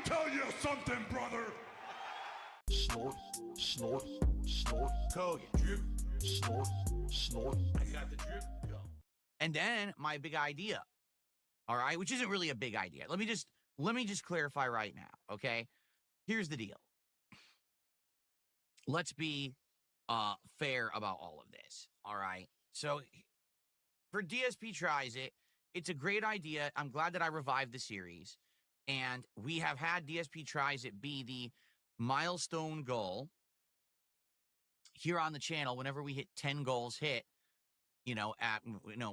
tell you something, brother. Snort, snort, snort. Code drip, Snort, snort. I got the drip. Go. And then my big idea, all right, which isn't really a big idea. Let me just clarify right now, okay? Here's the deal. Let's be fair about all of this, all right? So for DSP Tries It, it's a great idea. I'm glad that I revived the series. And we have had DSP Tries It be the milestone goal here on the channel whenever we hit 10 goals hit,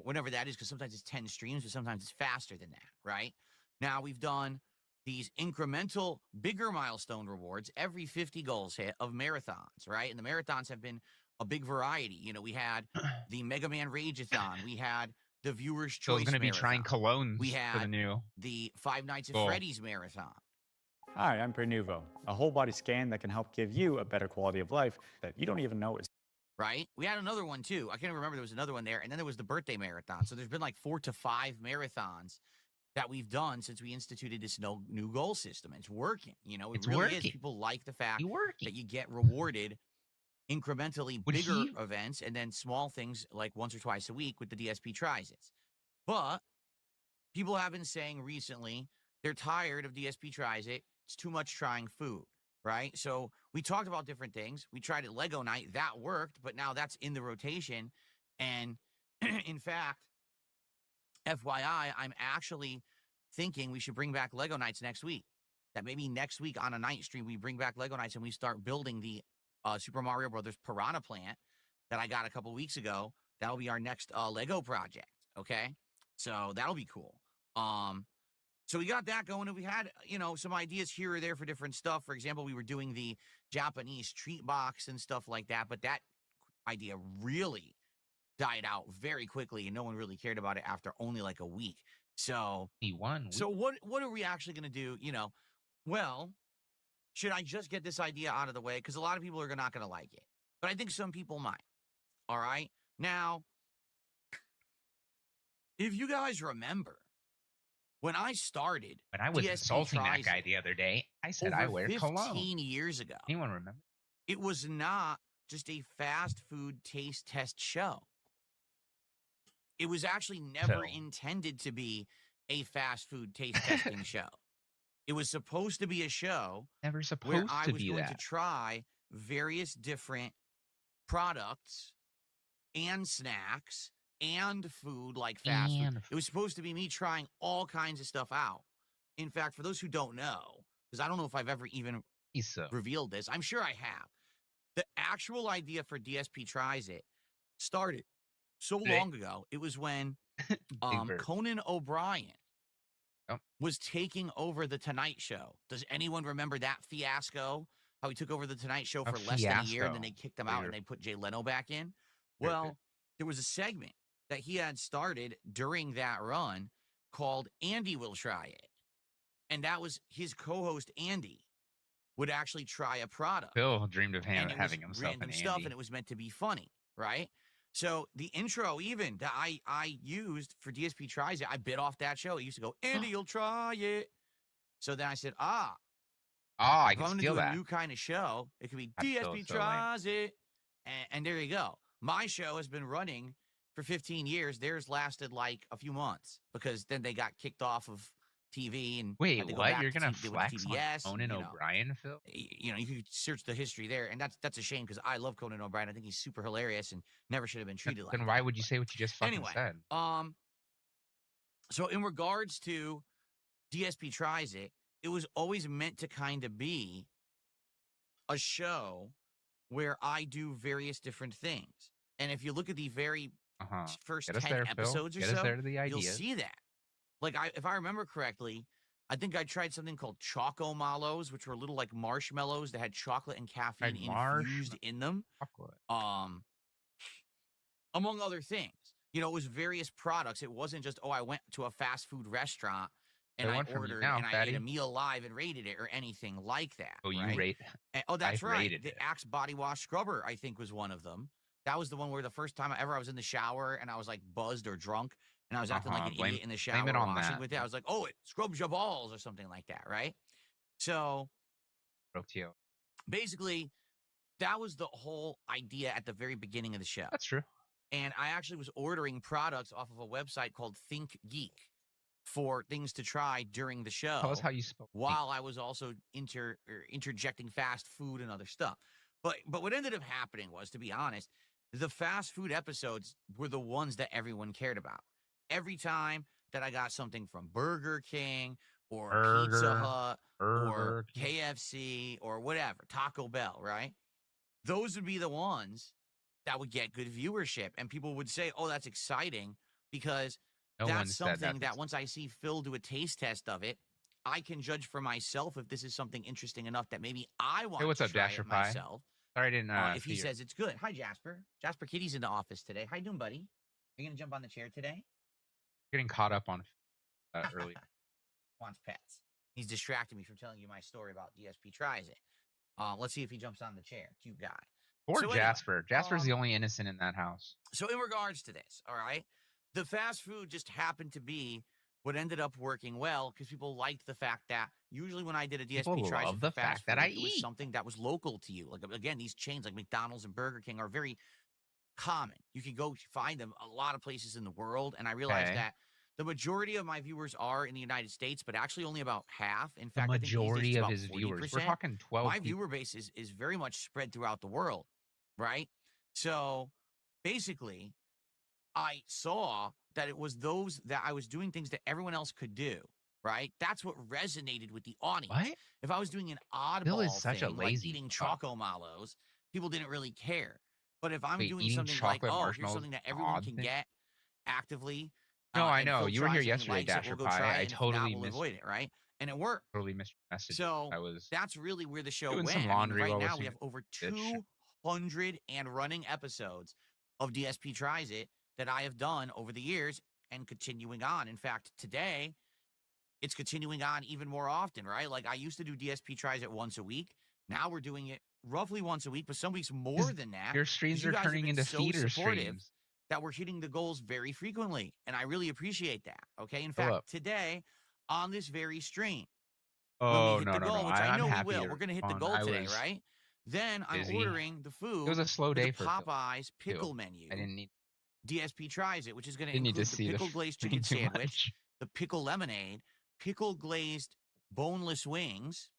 whenever that is, because sometimes it's 10 streams, but sometimes it's faster than that, right? Now we've done these incremental, bigger milestone rewards every 50 goals hit of marathons, right? And the marathons have been a big variety. We had the Mega Man Rageathon. We had the Viewer's Choice So it's going to be trying colognes We for had the new. the Five Nights at Cool. Freddy's Marathon. Hi, I'm Pernuvo, a whole body scan that can help give you a better quality of life that you don't even know is. Right? We had another one too. I can't remember. There was another one there. And then there was the birthday marathon. So there's been like 4 to 5 marathons that we've done since we instituted this new goal system. It's working. It It's really is. working. People like the fact You working. that you get rewarded incrementally Would bigger he- events and then small things like once or twice a week with the DSP Tries It. But people have been saying recently they're tired of DSP Tries It. It's too much trying food, right? So we talked about different things. We tried it Lego night. That worked, but now that's in the rotation. And in fact, FYI, I'm actually thinking we should bring back Lego nights next week. That maybe next week on a night stream, we bring back Lego nights and we start building the Super Mario Brothers Piranha Plant that I got a couple weeks ago. That'll be our next Lego project, okay? So that'll be cool. So we got that going, and we had, some ideas here or there for different stuff. For example, we were doing the Japanese treat box and stuff like that, but that idea really died out very quickly, and no one really cared about it after only like a week. So, He won. so what are we actually going to do? Well, should I just get this idea out of the way? Because a lot of people are not going to like it, but I think some people might. All right. Now, if you guys remember, when I started, When I was DSP insulting that Tries guy It the other day, I said over I wear 15 cologne. years ago, Anyone remember? it was not just a fast food taste test show. It was actually never So- intended to be a fast food taste testing show. It was supposed to be a show Never where supposed I to was be going to that. try various different products and snacks and food like fast food. And It was supposed to be me trying all kinds of stuff out. In fact, for those who don't know, because I don't know if I've ever even So revealed this, I'm sure I have. The actual idea for DSP Tries It started so Eh. long ago. It was when Big bird. Conan O'Brien Yep. was taking over the Tonight Show. Does anyone remember that fiasco? How he took over the Tonight Show A for less than a year, and then they fiasco. kicked him Oh, out you're- and they put Jay Leno back in? Sure, Well, sure. there was a segment that he had started during that run called Andy Will Try It. And that was his co-host, Andy, would actually try a product. Bill dreamed of And it having was himself random an stuff, Andy. and it was meant to be funny, right? So the intro even that I used for DSP Tries It, I bit off that show. It used to go, Andy, you'll try it. So then I said, I if I'm can going to steal do a that. new kind of show, it could be That's DSP so lame. Tries It. And there you go. My show has been running for 15 years. Theirs lasted like a few months because then they got kicked off of TV and Wait, had to go what? back You're to gonna TV with flex on TBS. Conan O'Brien, Phil? You could search the history there, and that's a shame because I love Conan O'Brien. I think he's super hilarious and never should have been treated like Then that. why would you say what you just fucking Anyway, said? So in regards to DSP Tries It, it was always meant to kind of be a show where I do various different things. And if you look at the very Uh-huh. first Get us 10 there, Phil. episodes or Get us so, there to the you'll idea. see that. Like, if I remember correctly, I think I tried something called Choco Mallows, which were little like marshmallows that had chocolate and caffeine infused in them. Chocolate. Among other things. It was various products. It wasn't just, I went to a fast food restaurant and They I went from you ordered now, and I ate fatty. a meal live and rated it or anything like that. Oh, you right? rate. That's I've right. rated The it. Axe Body Wash Scrubber, I think, was one of them. That was the one where the first time I was in the shower and I was like buzzed or drunk and I was acting like an Blame- idiot in the blame shower it on washing that. with it. I was like, it scrubs your balls or something like that, right? So Broke to you. basically, that was the whole idea at the very beginning of the show. That's true. And I actually was ordering products off of a website called Think Geek for things to try during the show. Tell us how you spell. While I was also interjecting fast food and other stuff. But what ended up happening was, to be honest, the fast food episodes were the ones that everyone cared about. Every time that I got something from Burger King or Pizza Hut or KFC or whatever, Taco Bell, right? Those would be the ones that would get good viewership. And people would say, oh, that's exciting, because No one that's said something that. that once I see Phil do a taste test of it, I can judge for myself if this is something interesting enough that maybe I want Hey, what's to up, try Dasher it Pie? myself. Sorry, I didn't. If he see your- says it's good. Hi, Jasper. Jasper Kitty's in the office today. How you doing, buddy? Are you gonna jump on the chair today? getting caught up on earlier. Wants pets. He's distracting me from telling you my story about DSP tries it. Let's see if he jumps on the chair. Cute guy. Poor So anyway, Jasper. Jasper's the only innocent in that house. So in regards to this, all right, the fast food just happened to be what ended up working well, because people liked the fact that usually when I did a DSP People tries love it the for fast fact that food, I it was eat. something that was local to you. Like, again, these chains like McDonald's and Burger King are very common. You can go find them a lot of places in the world, and I realized Okay. that the majority of my viewers are in the United States, but actually only about half. In The fact, I think these days majority it's of about his viewers. We're 40%. talking 12 My people. viewer base is very much spread throughout the world, right? So basically, I saw that it was those that I was doing things that everyone else could do, right? That's what resonated with the audience. What? If I was doing an Bill oddball is such a thing, like lazy eating fuck. Choco Mallows, people didn't really care. But if I'm Wait, doing eating something like, chocolate oh, here's marshmallows something that is an everyone odd can thing? get actively. No, I and know. Phil You were tries here it and he yesterday, likes it, Dasher we'll go try Pie. it, I and if not, totally we'll missed. avoid it, right? And it worked. Totally missed your message. So I was that's really where the show doing went. some I mean, laundry right while now we listening have over to this shit. 200 and running episodes of DSP Tries It that I have done over the years and continuing on. In fact, today it's continuing on even more often, right? Like, I used to do DSP Tries It once a week. Now we're doing it roughly once a week, but some weeks more than that. Your streams you are guys have turning been into so feeder supportive streams. that we're hitting the goals very frequently, and I really appreciate that. Okay, in Fill fact, up. today on this very stream, when Oh we hit no, the no, goal, no! which I I'm know we happy. will, you're we're going to hit the on. goal I today, was right? Then I'm busy. ordering the food. It was a slow with day the for Phil, Popeyes pickle too. menu. I didn't need. DSP Tries It, which is going to Didn't need to include the see the pickle glazed chicken pretty too sandwich, much. the pickle lemonade, pickle glazed boneless wings,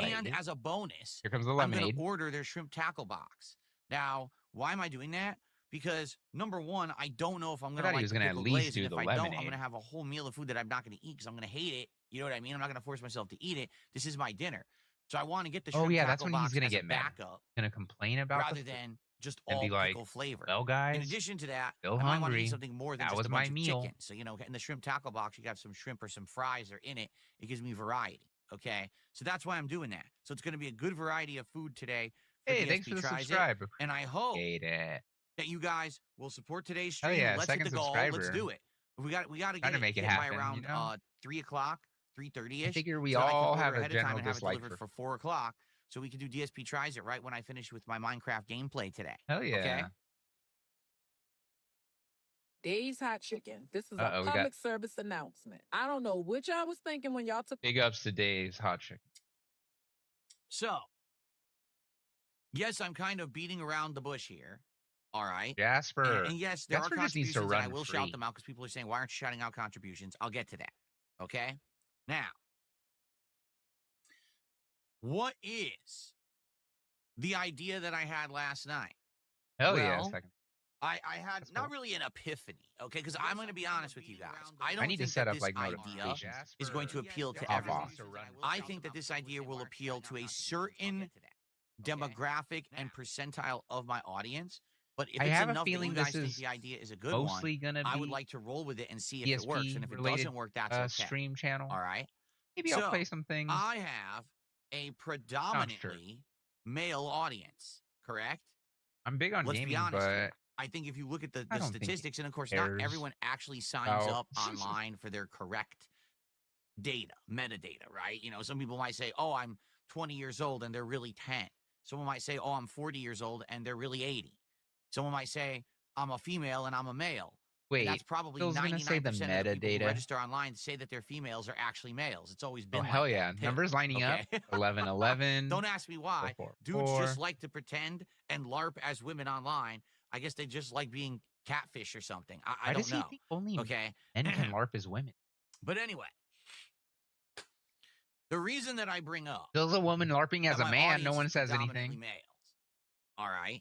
and as a bonus, Here comes the I'm going lemonade. to order their shrimp tackle box. Now, why am I doing that? Because number one, I don't know if I'm going to thought he like was the gonna at pickle least glaze, do and if the I don't, I'm lemonade. going to have a whole meal of food that I'm not going to eat because I'm going to hate it. You know what I mean? I'm not going to force myself to eat it. This is my dinner, so I want to get the shrimp Oh yeah, that's tackle when he's box gonna as get a mad. backup Gonna complain about rather the food than just and all be like, pickle flavor. "Well, In guys, addition to that, still I might want to hungry. eat something more than That just was a my bunch of meal." chicken. So, in the shrimp tackle box, you have some shrimp or some fries are in it. It gives me variety. Okay, so that's why I'm doing that. So it's going to be a good variety of food today. For Hey, DSP thanks for the Tries It, subscribe. and I hope Appreciate it. that you guys will support today's Hell stream. yeah, Let's hit second the goal. Let's subscriber. do it. We got to Trying get to it make it hit by happen, around you know? 3 o'clock, 3:30 I ish. figure we so that I can all order have a ahead of time general and have it dislike delivered for. for 4 o'clock, so we can do DSP Tries It right when I finish with my Minecraft gameplay today. Hell yeah. Okay. Dave's Hot Chicken. This is Uh-oh, a we got- public service announcement. I don't know what y'all was thinking when y'all took. Big ups to Dave's Hot Chicken. So, yes, I'm kind of beating around the bush here. All right. Jasper. And yes, there Jasper are just needs contributions, to and I run will free. shout them out because people are saying, why aren't you shouting out contributions? I'll get to that. Okay. Now, what is the idea that I had last night? Hell yeah. Well, Second. I had That's not cool. really an epiphany, okay? Because I'm going to be honest with you guys. I don't I need to think set that up this like idea notifications. is going to appeal to Pop everyone. off. I think that this idea will appeal to a certain demographic and percentile of my audience. But if I it's have a enough that you feeling guys this think is the idea is a good one, Mostly gonna be I would like to roll with it and see if it works. And if it related, doesn't work, that's okay. stream channel. All right. Maybe So, I'll play some things. I have a predominantly male audience, correct? I'm big on Let's be gaming, honest here. but I think if you look at I the don't think statistics, and of course, cares not everyone actually signs about- up online for their correct data, metadata, right? Some people might say, oh, I'm 20 years old and they're really 10. Someone might say, oh, I'm 40 years old and they're really 80. Someone might say, I'm a female and I'm a male. And that's Wait, probably Phil's gonna say 99% the of the people who metadata. register online to say that their females are actually males. It's always been Oh like hell that, yeah! too. Numbers lining up. Okay? 11, 11. Don't ask me why. 4, 4, Dudes 4. just like to pretend and LARP as women online. I guess they just like being catfish or something. I Why don't does he know. think only Okay? men can LARP as women? But anyway, the reason that I bring up There's a woman LARPing as that a my man. No audience one is says predominantly anything. males, all right,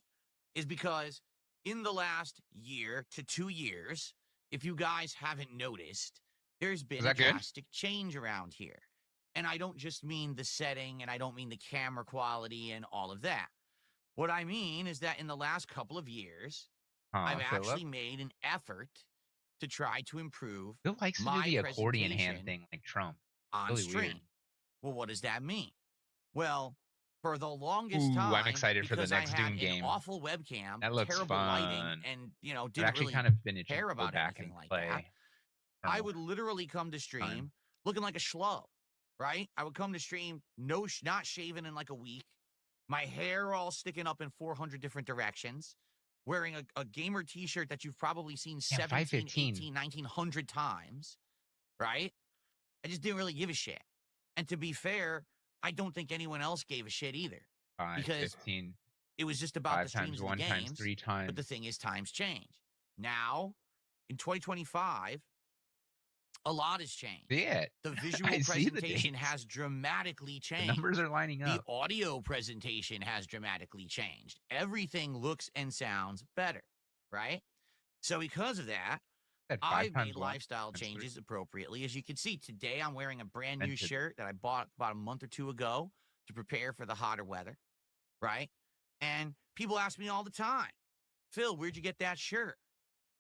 is because in the last year to 2 years, if you guys haven't noticed, there's been a that good? drastic change around here. And I don't just mean the setting, and I don't mean the camera quality and all of that. What I mean is that in the last couple of years, I've Philip? actually made an effort to try to improve Phil likes to do my the accordion hand presentation thing like Trump. on Really stream. weird. Well, what does that mean? Well, for the longest Ooh, time, I'm excited for the because next I had Doom an game. awful webcam, That looks terrible lighting, fun. and I've didn't actually really kind of been itching care to go about back anything and like play. that. I would literally come to stream looking like a schlo, right? I would come to stream not shaven in like a week, my hair all sticking up in 400 different directions, wearing a gamer t-shirt that you've probably seen 17, 515. 18, 1900 times, right? I just didn't really give a shit. And to be fair, I don't think anyone else gave a shit either. 5, because 15. It was just about 5 the streams times and 1 the times games. 3 times. But the thing is, times change. Now, in 2025, a lot has changed. See it. The visual I see the presentation dates. has dramatically The changed. numbers are lining The up. audio presentation has dramatically changed. Everything looks and sounds better, right? So because of that, Said 5 I've times made 1 lifestyle times 3. changes appropriately. As you can see, today I'm wearing a brand new Invented. shirt that I bought about a month or two ago to prepare for the hotter weather, right? And people ask me all the time, Phil, where'd you get that shirt?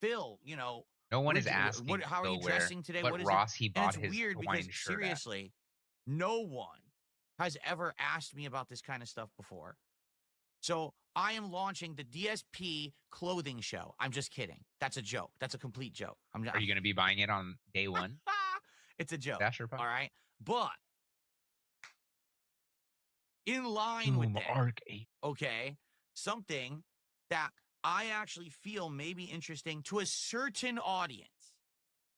Phil, No one is where'd you- asking how are Phil you dressing today? what What is Ross it? he And bought it's his weird because Hawaiian shirt at. seriously, no one has ever asked me about this kind of stuff before. So I am launching the DSP clothing show. I'm just kidding. That's a joke. That's a complete joke. Are you going to be buying it on day 1? It's a joke. Dasher Pop? All right. But in line with that, Arc 8. okay, something that I actually feel may be interesting to a certain audience.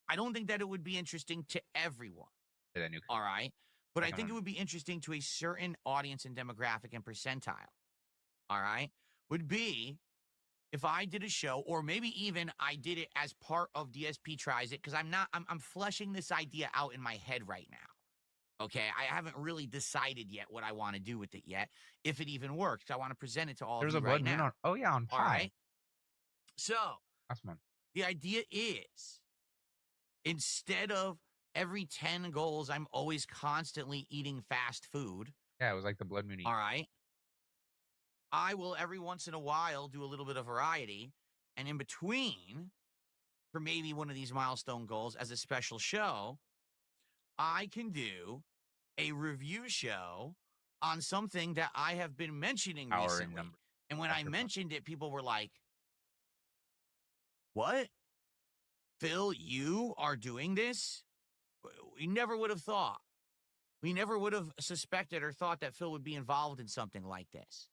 I don't think that it would be interesting to everyone. All right. But I think it would be interesting to a certain audience and demographic and percentile. All right. Would be if I did a show, or maybe even I did it as part of DSP Tries It, because I'm fleshing this idea out in my head right now. Okay, I haven't really decided yet what I want to do with it yet, if it even works. I want to present it to all There's of a you blood right moon now. on. Oh yeah, on All Pi. right. So Last month. the idea is, instead of every 10 goals, I'm always constantly eating fast food. Yeah, it was like the blood moon. All right. I will every once in a while do a little bit of variety, and in between, for maybe one of these milestone goals as a special show, I can do a review show on something that I have been mentioning Power in recently. numbers. And when I mentioned it, people were like, "What? Phil, you are doing this?" We never would have thought. We never would have suspected or thought that Phil would be involved in something like this.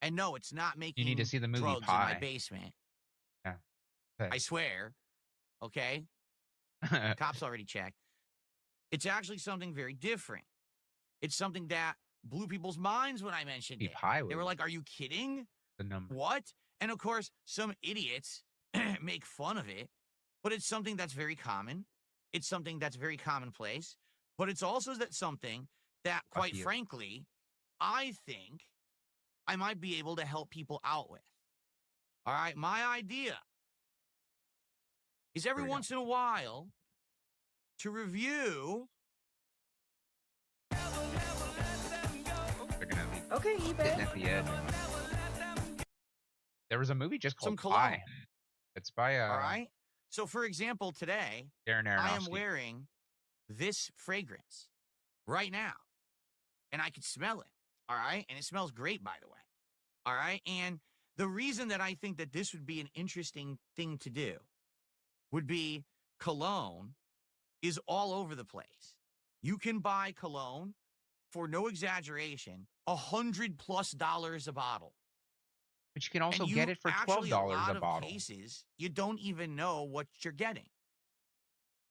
And no, it's not making You need to see the movie drugs in Pi. my basement. Yeah. I swear. Okay? Cops already checked. It's actually something very different. It's something that blew people's minds when I mentioned it. Pi They were was like, "Are you kidding? the number. What?" And of course, some idiots make fun of it, but it's something that's very common. It's something that's very commonplace, but it's also something that, quite you. frankly, I think I might be able to help people out with. All right, my idea is every once in a while to review. They're gonna be Okay, sitting eBay. at the edge. There was a movie just Some called cologne. Pi. It's by All right. So, for example, today Darren I am Aronofsky. wearing this fragrance right now, and I can smell it. All right, and it smells great, by the way. All right, and the reason that I think that this would be an interesting thing to do would be cologne is all over the place. You can buy cologne for, no exaggeration, $100+ a bottle. But you can also and get you it for actually, $12 a lot a of bottle. cases, you don't even know what you're getting.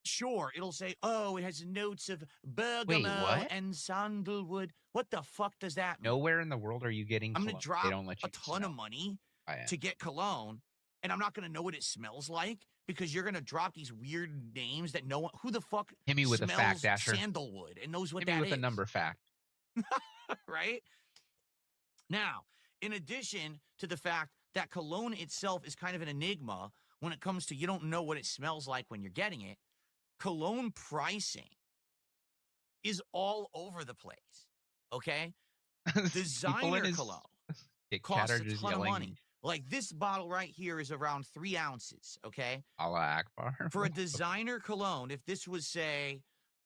Sure, it'll say, oh, it has notes of bergamot what? and sandalwood. What the fuck does that mean? Nowhere in the world are you getting I'm cologne. going to drop They don't let a you ton of smell money by it. to get cologne, and I'm not going to know what it smells like because you're going to drop these weird names that no one, who the fuck Hit me with a smells fact, Dasher. sandalwood and knows what Hit me that with is. a number fact. Right? Now, in addition to the fact that cologne itself is kind of an enigma when it comes to you don't know what it smells like when you're getting it, cologne pricing is all over the place. Okay? People in Designer his cologne Get costs Chatter a just ton of yelling money. Like this bottle right here is around 3 ounces. Okay? Allah Akbar. For a designer cologne, if this was, say,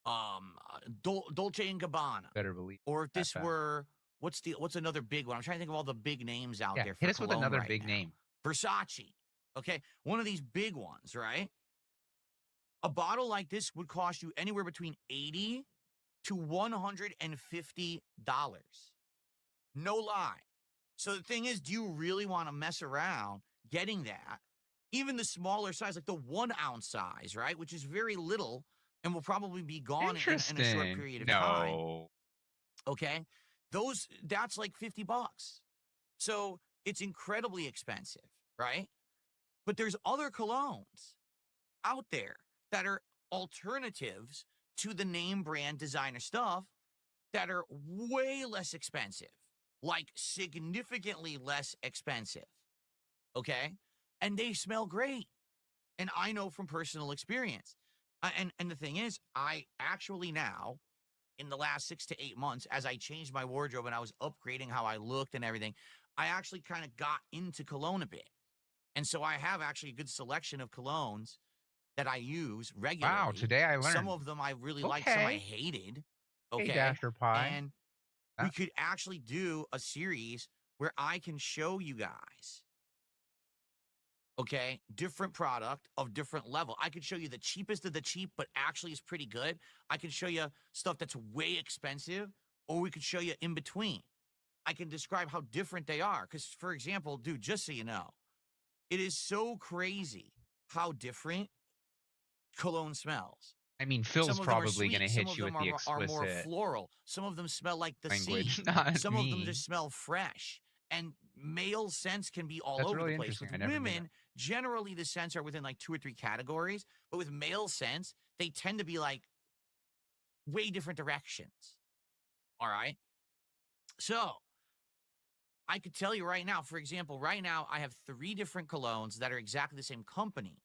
Dolce & Gabbana, Better believe. or if that this fact. were, what's another big one? I'm trying to think of all the big names out Yeah, there for hit us with cologne another right big now. name. Versace. Okay? One of these big ones, right? A bottle like this would cost you anywhere between $80 to $150. No lie. So the thing is, do you really want to mess around getting that? Even the smaller size, like the 1 ounce size, right? Which is very little and will probably be gone in a short Interesting. period of time. No. Okay. That's like $50. So it's incredibly expensive, right? But there's other colognes out there that are alternatives to the name brand designer stuff that are way less expensive, like significantly less expensive. Okay. And they smell great. And I know from personal experience. And the thing is, I actually now, in the last 6 to 8 months, as I changed my wardrobe and I was upgrading how I looked and everything, I actually kind of got into cologne a bit. And so I have actually a good selection of colognes that I use regularly. Wow, today I learned. Some of them I really liked, some I Okay. hated. Hey, Okay. Dasher Pie. And we could actually do a series where I can show you guys, okay, different product of different level. I could show you the cheapest of the cheap, but actually is pretty good. I can show you stuff that's way expensive, or we could show you in between. I can describe how different they are. Because, for example, dude, just so you know, it is so crazy how different cologne smells. I mean, Some Phil's of them are probably going to sweet, some hit of you with them the are more explicit floral. Some of them smell like the language. sea. Not Some of them me. just smell fresh. And male scents can be all That's over really the place. interesting. With I never knew women, generally the scents are within like 2 or 3 categories. But with male scents, they tend to be like way different directions. All right? So, I could tell you right now, for example, right now I have 3 different colognes that are exactly the same company.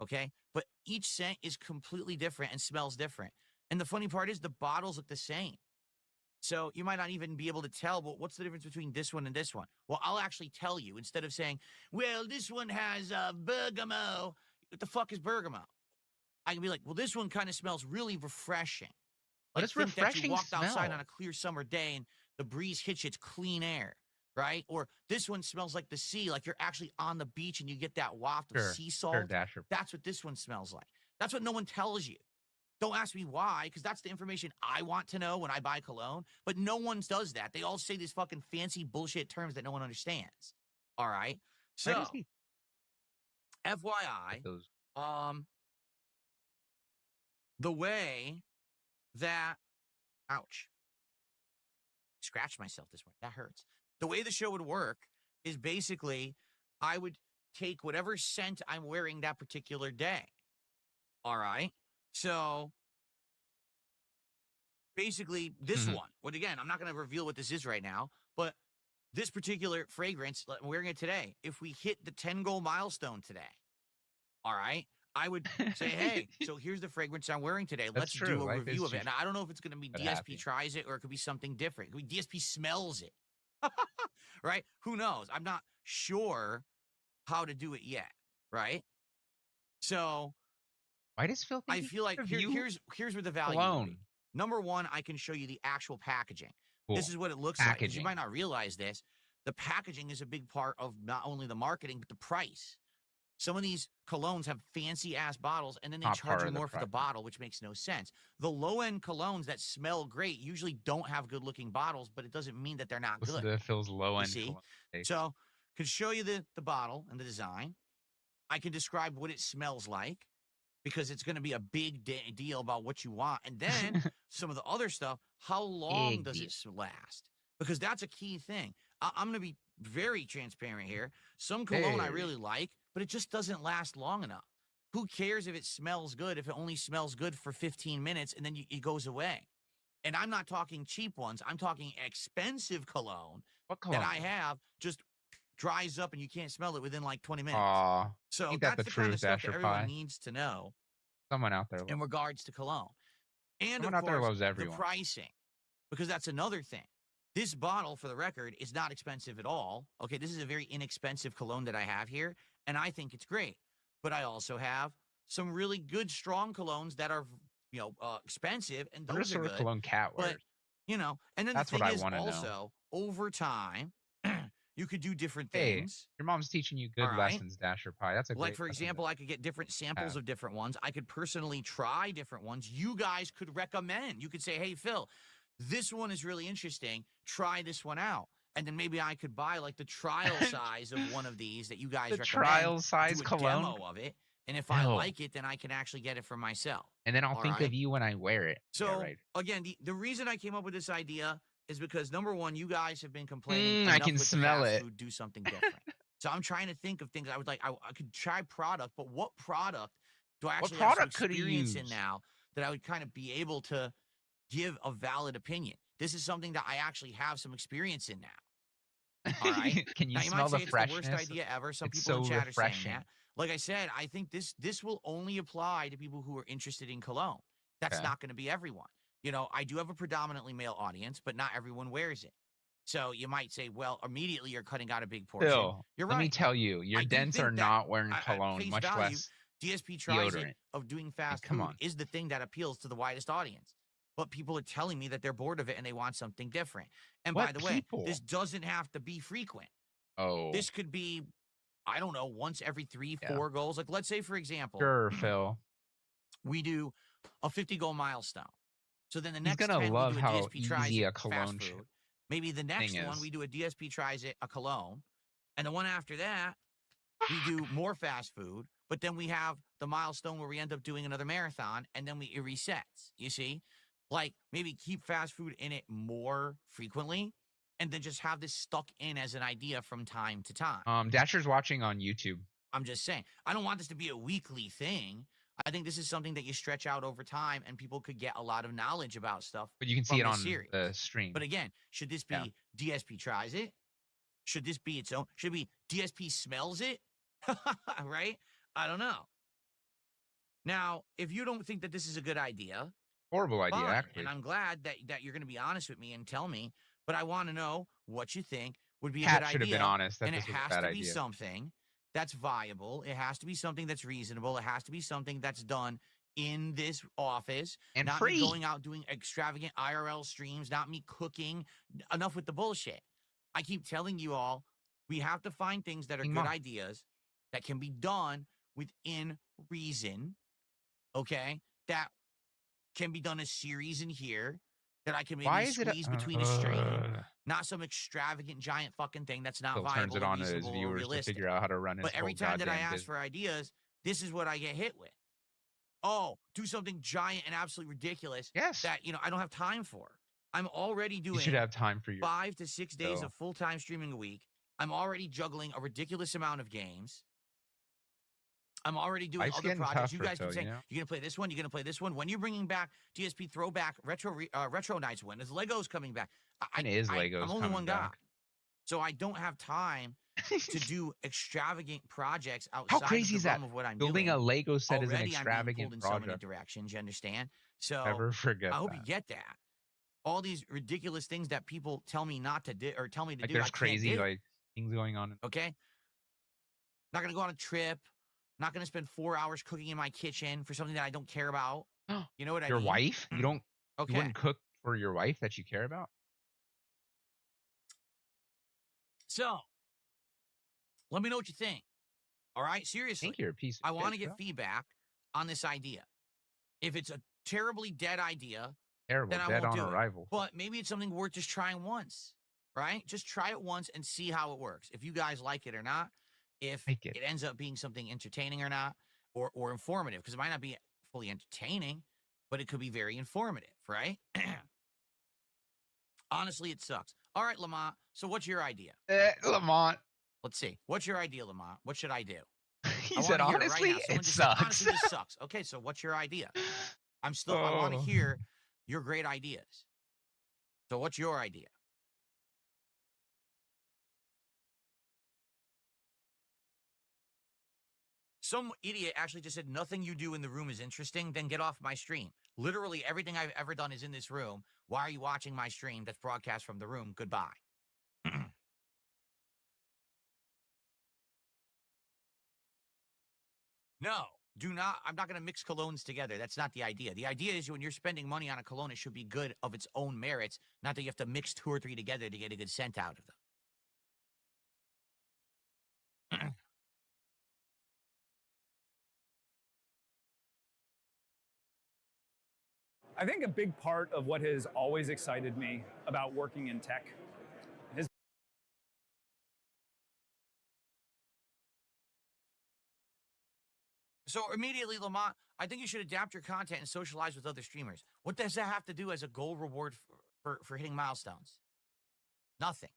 Okay? But each scent is completely different and smells different. And the funny part is the bottles look the same. So you might not even be able to tell, well, what's the difference between this one and this one? Well, I'll actually tell you instead of saying, well, this one has bergamot. What the fuck is bergamot? I can be like, well, this one kind of smells really refreshing. What Like, does think that you refreshing walked outside smell? on a clear summer day and the breeze hits you, it's clean air, right? Or this one smells like the sea, like you're actually on the beach and you get that waft of sea salt. Sure, Dasher. That's what this one smells like. That's what no one tells you. Don't ask me why, because that's the information I want to know when I buy cologne. But no one does that. They all say these fucking fancy bullshit terms that no one understands. All right. Why So, does he FYI, put those? the way that, ouch, scratched myself this morning. That hurts. The way the show would work is basically I would take whatever scent I'm wearing that particular day. All right. So basically this Mhm. one, but again, I'm not going to reveal what this is right now, but this particular fragrance, I'm wearing it today. If we hit the 10 goal milestone today, all right, I would say, hey, so here's the fragrance I'm wearing today. Let's true. do a Life review is of it. just And I don't know if it's going to be but DSP happy. tries it or it could be something different. It could be DSP smells it. Right? Who knows? I'm not sure how to do it yet. Right? So Why does Phil think I he feel can like review here's where the value would be. cologne? Number one, I can show you the actual packaging. Cool. This is what it looks like. 'Cause Packaging. you might not realize this. The packaging is a big part of not only the marketing, but the price. Some of these colognes have fancy ass bottles and then they Not charge part you of the more for the product. bottle, which makes no sense. The low end colognes that smell great usually don't have good looking bottles, but it doesn't mean that they're not Listen good. to Phil's low You end see? cologne taste. So could show you the bottle and the design. I can describe what it smells like because it's going to be a big deal about what you want. And then some of the other stuff, how long Big does deal. it last? Because that's a key thing. I'm going to be very transparent here. Some cologne I Very. really like, but it just doesn't last long enough. Who cares if it smells good if it only smells good for 15 minutes and then it goes away? And I'm not talking cheap ones. I'm talking expensive cologne What cologne? that I have just dries up and you can't smell it within like 20 minutes. Aw, So ain't that that's the the kind of truth, stuff Asher that everyone Pie? needs to know Someone out there. in regards to cologne. And Someone of out there course, loves the everyone. pricing, because that's another thing. This bottle, for the record, is not expensive at all. Okay, this is a very inexpensive cologne that I have here, and I think it's great. But I also have some really good, strong colognes that are, expensive, and What those are sort of good. cologne cat wears? But and then That's the what thing I is wanna know. also over time, you could do different Hey, things. your mom's teaching you good All right. lessons, Dasher Pie. That's a Like, great for lesson example, I could get different samples have. of different ones. I could personally try different ones. You guys could recommend. You could say, hey, Phil, this one is really interesting. Try this one out. And then maybe I could buy like the trial size of one of these that you guys The recommend. trial size do a cologne? demo of it. And if I Phil. like it, then I can actually get it for myself. And then I'll All think right? of you when I wear it. So, Yeah, right. again, the reason I came up with this idea is because, number one, you guys have been complaining I enough can with the smell fast it. food, do something different. So I'm trying to think of things I would like. I could try product, but what product do I actually have some product could he experience in use? now that I would kind of be able to give a valid opinion? This is something that I actually have some experience in now. All right. Can you Now, you smell might say the it's freshness? the worst idea ever. Some It's people in so chat are saying refreshing. that. Like I said, I think this will only apply to people who are interested in cologne. That's Okay. not going to be everyone. I do have a predominantly male audience, but not everyone wears it. So you might say, well, immediately you're cutting out a big portion. Phil, You're right. let me tell you, your I do dents think are that not wearing at cologne, face much value, less DSP tries it deodorant. of doing fast come food on. is the thing that appeals to the widest audience. But people are telling me that they're bored of it and they want something different. And by What the way, people? this doesn't have to be frequent. Oh, This could be, I don't know, once every 3, Yeah. 4 goals. Like, let's say, for example, sure, Phil. we do a 50-goal milestone. So then the He's next gonna 10, love we do a how DSP tries easy it, a cologne fast food. Maybe the next thing one, is. we do a DSP tries it, a cologne. And the one after that, we do more fast food. But then we have the milestone where we end up doing another marathon, and then it resets. You see? Like, maybe keep fast food in it more frequently, and then just have this stuck in as an idea from time to time. Dasher's watching on YouTube. I'm just saying, I don't want this to be a weekly thing. I think this is something that you stretch out over time and people could get a lot of knowledge about stuff. But you can see from it this on series. the stream. But again, should this be Yeah. DSP tries it? Should this be its own? Should it be DSP smells it? Right? I don't know. Now, if you don't think that this is a good idea, Horrible idea, fine. actually. And I'm glad that you're going to be honest with me and tell me, but I want to know what you think would be a Cat good should have idea. been honest that And it this was a has bad to be idea. something that's viable. It has to be something that's reasonable. It has to be something that's done in this office. And not free. me going out doing extravagant IRL streams, not me cooking. Enough with the bullshit. I keep telling you all, we have to find things that are King good Mom. ideas that can be done within reason, okay? That can be done a series in here, that I can Why maybe is it squeeze between a stream. Not some extravagant giant fucking thing that's not Phil viable turns it or on to his reasonable or viewers to realistic. figure out how to run his But every whole time that I goddamn ask business. for ideas, this is what I get hit with. Oh, do something giant and absolutely ridiculous Yes. that, I don't have time for. I'm already You doing should have time for your 5 to 6 days So- of full-time streaming a week. I'm already juggling a ridiculous amount of games. I'm already doing Life's other getting projects. You tougher, guys Phil, keep saying, you know? you're going to play this one, you're going to play this one. When you're bringing back DSP Throwback Retro Nights, when is Legos coming back? When is Legos I'm only coming one guy. back? So I don't have time to do extravagant projects outside crazy of is the that? realm of what I'm Building doing. a Lego set is an Already I'm being pulled extravagant in so many project. directions, you understand? So Never forget I hope that. you get that. All these ridiculous things that people tell me not to do or tell me to Like do, I there's can't crazy do. like things going on. Okay? Not going to go on a trip. Not going to spend 4 hours cooking in my kitchen for something that I don't care about. You know what I Your mean? wife? You don't Okay. you wouldn't cook for your wife that you care about? So, let me know what you think. All right? I Seriously. think you're a piece of I want to shit, get Phil. feedback on this idea. If it's a terribly dead idea, Terrible. then I Dead won't on do it. arrival. but maybe it's something worth just trying once, right? Just try it once and see how it works. If you guys like it or not, if Like it. it ends up being something entertaining or not, or informative, because it might not be fully entertaining, but it could be very informative, right? Honestly, it sucks. All right, Lamont. So what's your idea? Lamont. Let's see. What's your idea, Lamont? What should I do? He I said, wanna hear honestly, it right now. Someone it just said, sucks. honestly, this sucks. Okay, so what's your idea? I want to Oh. hear your great ideas. So what's your idea? Some idiot actually just said, nothing you do in the room is interesting, then get off my stream. Literally everything I've ever done is in this room. Why are you watching my stream that's broadcast from the room? Goodbye. No, do not. I'm not going to mix colognes together. That's not the idea. The idea is when you're spending money on a cologne, it should be good of its own merits, not that you have to mix 2 or 3 together to get a good scent out of them. I think a big part of what has always excited me about working in tech has So immediately, Lamont, I think you should adapt your content and socialize with other streamers. What does that have to do as a goal reward for hitting milestones? Nothing.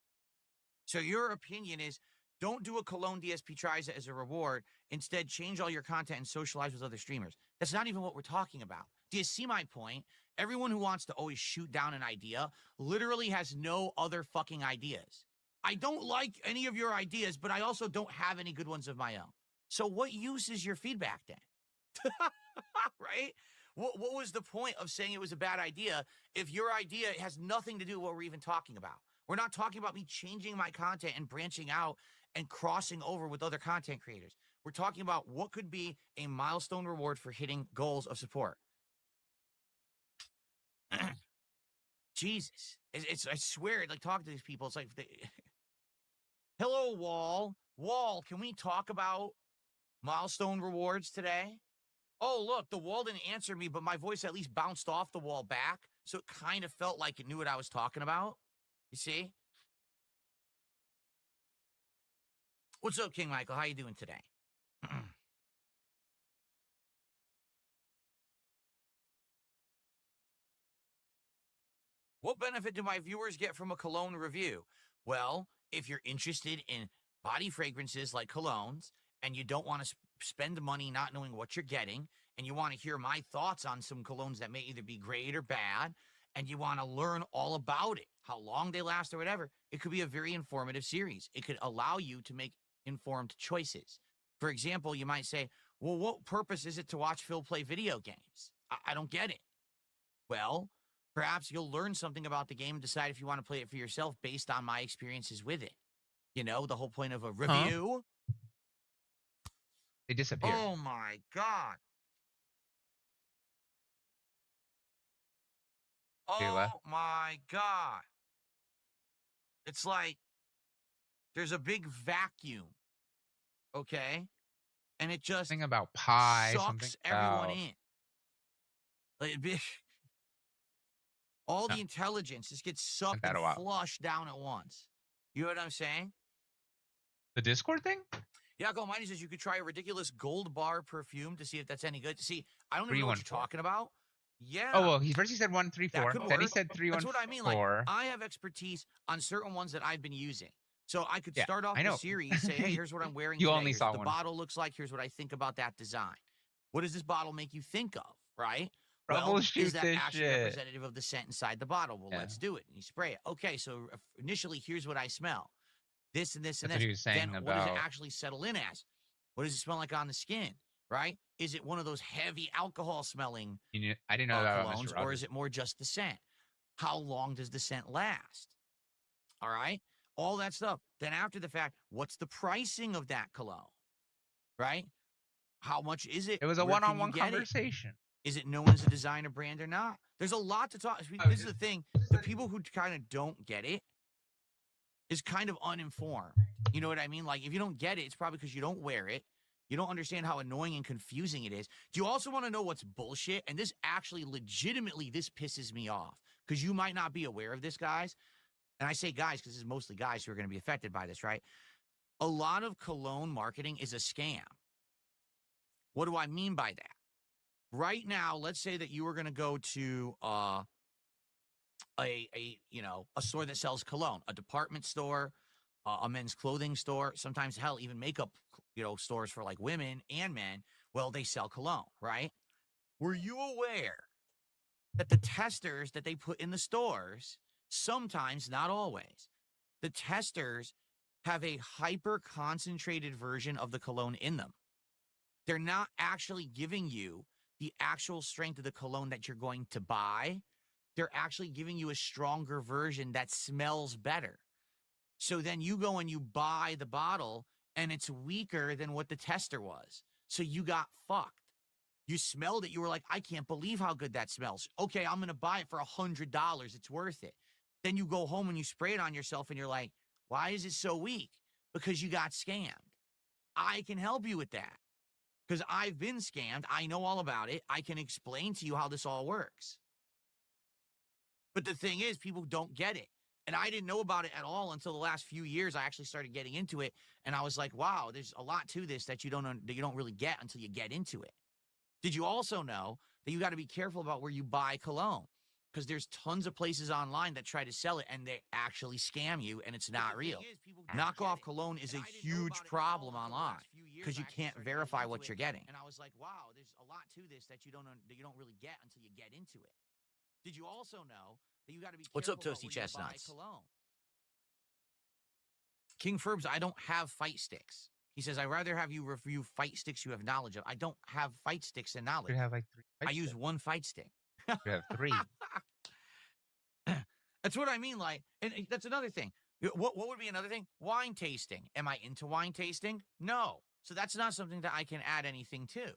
So your opinion is don't do a cologne DSP tries it as a reward. Instead, change all your content and socialize with other streamers. That's not even what we're talking about. Do you see my point? Everyone who wants to always shoot down an idea literally has no other fucking ideas. I don't like any of your ideas, but I also don't have any good ones of my own. So what use is your feedback then? Right? What was the point of saying it was a bad idea if your idea has nothing to do with what we're even talking about? We're not talking about me changing my content and branching out and crossing over with other content creators. We're talking about what could be a milestone reward for hitting goals of support. Jesus. I swear, like, talking to these people, it's like, hello, Wall. Wall, can we talk about milestone rewards today? Oh, look, the wall didn't answer me, but my voice at least bounced off the wall back, so it kind of felt like it knew what I was talking about. You see? What's up, King Michael? How you doing today? What benefit do my viewers get from a cologne review? Well, if you're interested in body fragrances like colognes and you don't want to spend money not knowing what you're getting, and you want to hear my thoughts on some colognes that may either be great or bad, and you want to learn all about it, how long they last or whatever, it could be a very informative series. It could allow you to make informed choices. For example, you might say, well, what purpose is it to watch Phil play video games? I don't get it. Well, perhaps you'll learn something about the game and decide if you want to play it for yourself based on my experiences with it. You know, the whole point of a review. They disappeared. Oh my God. They left. Oh my God. It's like there's a big vacuum, okay? And it just Something about pie. Something sucks everyone about... in. Like, all No. the intelligence just gets sucked that and a while. flushed down at once. You know what I'm saying? The Discord thing? Yago Mighty says you could try a ridiculous gold bar perfume to see if that's any good. See, I don't even know what you're 314. talking about. Yeah. Oh, well, first he said 134. could Then he work. said 314. That's what I mean. Like, I have expertise on certain ones that I've been using. So I could Yeah, start off I the know. series, say, hey, here's what I'm wearing You today. only Here's saw what the one. bottle looks like. Here's what I think about that design. What does this bottle make you think of, right? Well, is Troubleshoot that this actually shit. representative of the scent inside the bottle? Well, Yeah. let's do it. And you spray it. Okay, so initially, here's what I smell. This and this and That's what this. he was saying Then what does it about- actually settle in as? What does it smell like on the skin, right? Is it one of those heavy alcohol smelling I didn't know that about colognes, Mr. or Rogers. is it more just the scent? How long does the scent last? All right, all that stuff. Then after the fact, what's the pricing of that cologne? Right? How much is it? It was a Where can you one-on-one get it? conversation. Is it known as a designer brand or not? There's a lot to talk. This is the thing. The people who kind of don't get it is kind of uninformed. You know what I mean? Like, if you don't get it, it's probably because you don't wear it. You don't understand how annoying and confusing it is. Do you also want to know what's bullshit? And this actually legitimately, this pisses me off because you might not be aware of this, guys. and I say guys because this is mostly guys who are going to be affected by this, right? A lot of cologne marketing is a scam. What do I mean by that? Right now, let's say that you were going to go to a store that sells cologne, a department store, a men's clothing store, sometimes hell, even makeup, stores for like women and men. Well, they sell cologne, right? Were you aware that the testers that they put in the stores, sometimes, not always, the testers have a hyper concentrated version of the cologne in them? They're not actually giving you the actual strength of the cologne that you're going to buy. They're actually giving you a stronger version that smells better. So then you go and you buy the bottle and it's weaker than what the tester was. So you got fucked. You smelled it. You were like, I can't believe how good that smells. Okay, I'm going to buy it for $100. It's worth it. Then you go home and you spray it on yourself and you're like, why is it so weak? Because you got scammed. I can help you with that because I've been scammed. I know all about it. I can explain to you how this all works. But the thing is, people don't get it. And I didn't know about it at all until the last few years. I actually started getting into it. And I was like, wow, there's a lot to this that you don't really get until you get into it. Did you also know that you got to be careful about where you buy cologne? Because there's tons of places online that try to sell it and they actually scam you and it's not real. Knockoff cologne is a huge problem online because you can't verify what you're getting. And I was like, wow, there's a lot to this that you don't really get until you get into it. Did you also know that you got to be careful? What's up, Toasty Chestnuts? King Ferbs, I don't have fight sticks. He says, I'd rather have you review fight sticks you have knowledge of. I don't have fight sticks and knowledge. You have like 3 fight I use sticks. one fight stick. You have 3. That's what I mean. Like, and that's another thing. What would be another thing? Wine tasting. Am I into wine tasting? No. So that's not something that I can add anything to.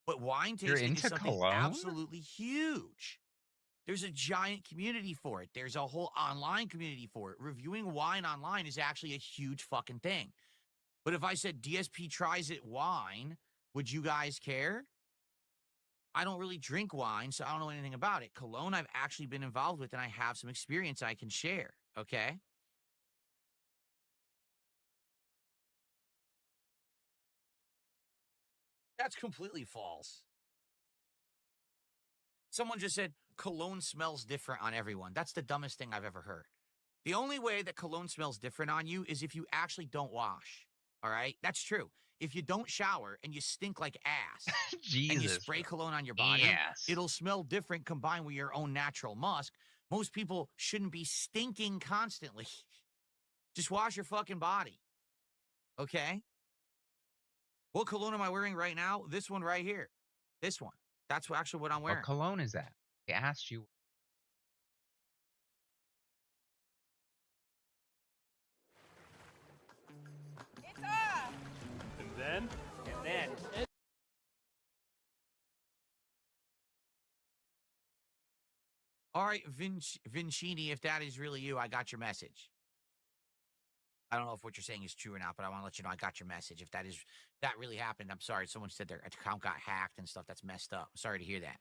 But wine You're tasting is into something cologne? absolutely huge. There's a giant community for it. There's a whole online community for it. Reviewing wine online is actually a huge fucking thing. But if I said DSP tries it wine, would you guys care? I don't really drink wine, so I don't know anything about it. Cologne I've actually been involved with, and I have some experience I can share, okay? That's completely false. Someone just said cologne smells different on everyone. That's the dumbest thing I've ever heard. The only way that cologne smells different on you is if you actually don't wash, all right? That's true. If you don't shower and you stink like ass Jesus, and you spray bro. cologne on your body, Yes. it'll smell different combined with your own natural musk. Most people shouldn't be stinking constantly. Just wash your fucking body, okay? What cologne am I wearing right now? This one right here. This one. That's actually what I'm wearing. What cologne is that? I asked you. And then. All right, Vincini, if that is really you, I got your message. I don't know if what you're saying is true or not, but I want to let you know I got your message. If that really happened, I'm sorry. Someone said their account got hacked and stuff. That's messed up. I'm sorry to hear that.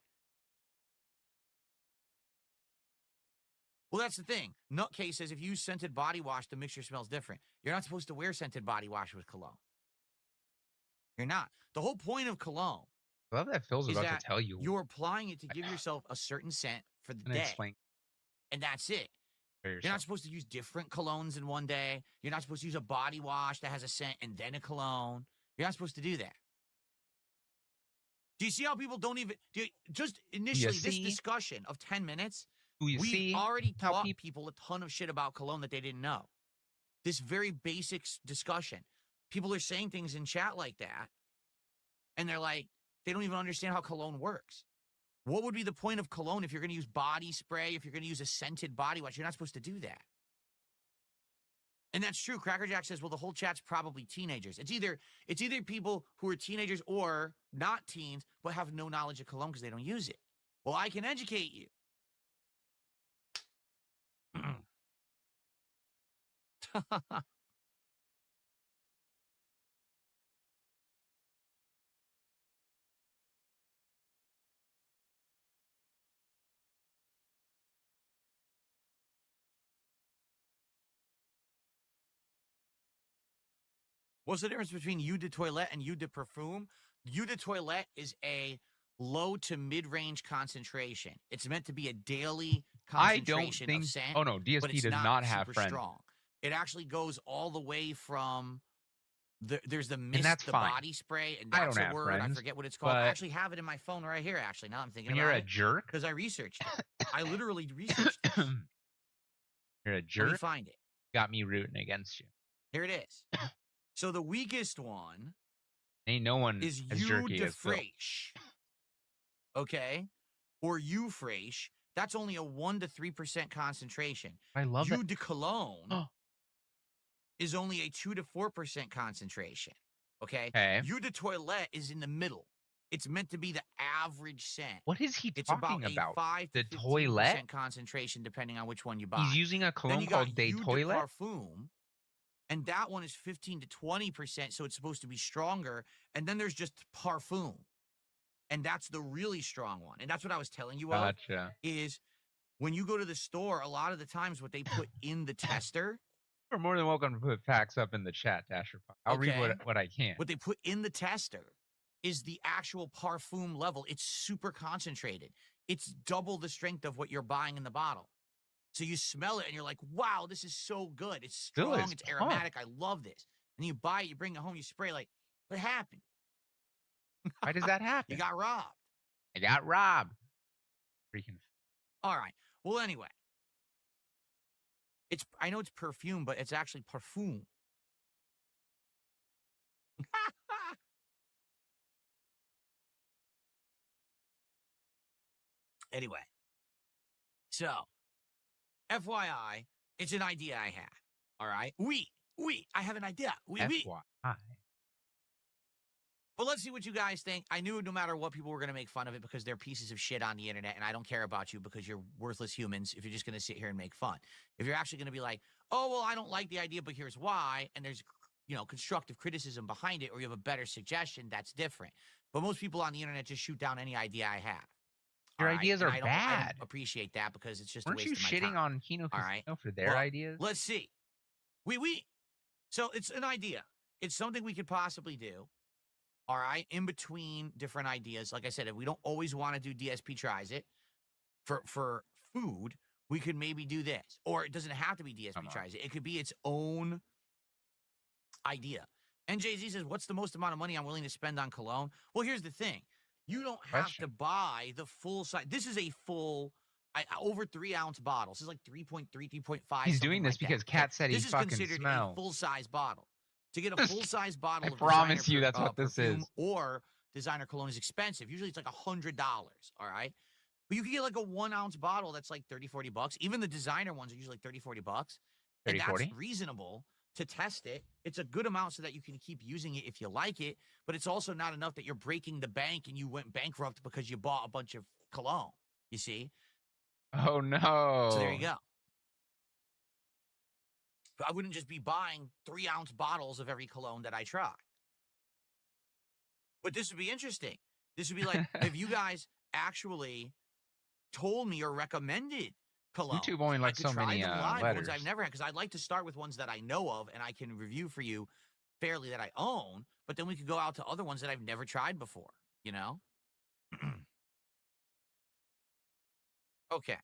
Well, that's the thing. Nutcase says if you use scented body wash, the mixture smells different. You're not supposed to wear scented body wash with cologne. You're not. The whole point of cologne I love that Phil's is about that to tell you. you're applying it to give yourself a certain scent for the and day. explain And that's it. for You're yourself. not supposed to use different colognes in one day. You're not supposed to use a body wash that has a scent and then a cologne. You're not supposed to do that. Do you see how people don't even just initially this see? discussion of 10 minutes? Do you We've see already how taught people a ton of shit about cologne that they didn't know. This very basic discussion. People are saying things in chat like that, and they're like, they don't even understand how cologne works. What would be the point of cologne if you're going to use body spray, if you're going to use a scented body wash? You're not supposed to do that. And that's true. Cracker Jack says, well, the whole chat's probably teenagers. It's either people who are teenagers or not teens, but have no knowledge of cologne because they don't use it. Well, I can educate you. What's the difference between Eau de Toilette and Eau de Parfum? Eau de Toilette is a low to mid-range concentration. It's meant to be a daily I don't concentration think. of scent, Oh no, but DSP it's does not have super friends, strong. It actually goes all the way from there's the mist, that's the fine. body spray, and I that's don't a have word. I friends, forget what it's called. I but- actually have it in my phone right here, actually, now I'm thinking when you're about a it. jerk, Because I researched it. I literally researched it. you're a Let me jerk. find it. Got me rooting against you. Here it is. So the weakest one Ain't no one is as Eau jerky de as Phil. Fraiche. Okay? Or Eau Fraiche. That's only a 1 to 3% concentration. I love Eau that. de Cologne is only a 2 to 4% concentration. Okay? Okay. Eau de Toilette is in the middle. It's meant to be the average scent. What is he It's talking about about? a 5 to The 15% toilet? concentration depending on which one you buy. He's using a Then cologne you got called Day Eau de Toilet. Parfum, and that one is 15 to 20%, so it's supposed to be stronger. And then there's just Parfum, and that's the really strong one. And that's what I was telling you of, Gotcha. is when you go to the store, a lot of the times what they put in the tester, You're more than welcome to put facts up in the chat, Dasher. I'll read Okay. what I can. what they put in the tester is the actual Parfum level. It's super concentrated. It's double the strength of what you're buying in the bottle. So you smell it and you're like, wow, this is so good. It's Still strong. is It's pumped. aromatic. I love this. And you buy it, you bring it home, you spray, like, what happened? Why does that happen? You got robbed. I got robbed. Freaking. All right. Well, anyway. I know it's perfume, but it's actually parfum. Anyway. So, FYI, it's an idea I had. All right. I have an idea. Oui. FYI. But let's see what you guys think. I knew no matter what, people were going to make fun of it because they're pieces of shit on the internet, and I don't care about you because you're worthless humans if you're just going to sit here and make fun. If you're actually going to be like, oh, well, I don't like the idea, but here's why, and there's, constructive criticism behind it, or you have a better suggestion, that's different. But most people on the internet just shoot down any idea I have. Your All right? ideas And are I bad. don't appreciate that because it's just Weren't a you waste of my shitting time. on Kino All right. Casino for their Well, ideas? Let's see. Oui. So it's an idea. It's something we could possibly do. All right, in between different ideas. Like I said, if we don't always want to do DSP tries it for food, we could maybe do this. Or it doesn't have to be DSP tries it. It could be its own idea. NJZ says, what's the most amount of money I'm willing to spend on cologne? Well, here's the thing. You don't have to buy the full size. This is a full, over 3 ounce bottle. This is like 3.3, 3.5. He's doing this because Kat said he fucking This is considered smells. a full size bottle. To get a full size bottle I of promise designer you that's what this perfume is. or designer cologne is expensive. Usually it's like $100. All right. But you can get like a 1 ounce bottle that's like $30-$40. Even the designer ones are usually like $30-$40. And that's reasonable to test it. It's a good amount so that you can keep using it if you like it, but it's also not enough that you're breaking the bank and you went bankrupt because you bought a bunch of cologne. You see? Oh no. So there you go. But I wouldn't just be buying 3 ounce bottles of every cologne that I try. But this would be interesting. This would be like if you guys actually told me or recommended cologne. YouTube only likes so many live, letters. ones I've never had, because I'd like to start with ones that I know of and I can review for you fairly that I own, but then we could go out to other ones that I've never tried before, you know? Okay.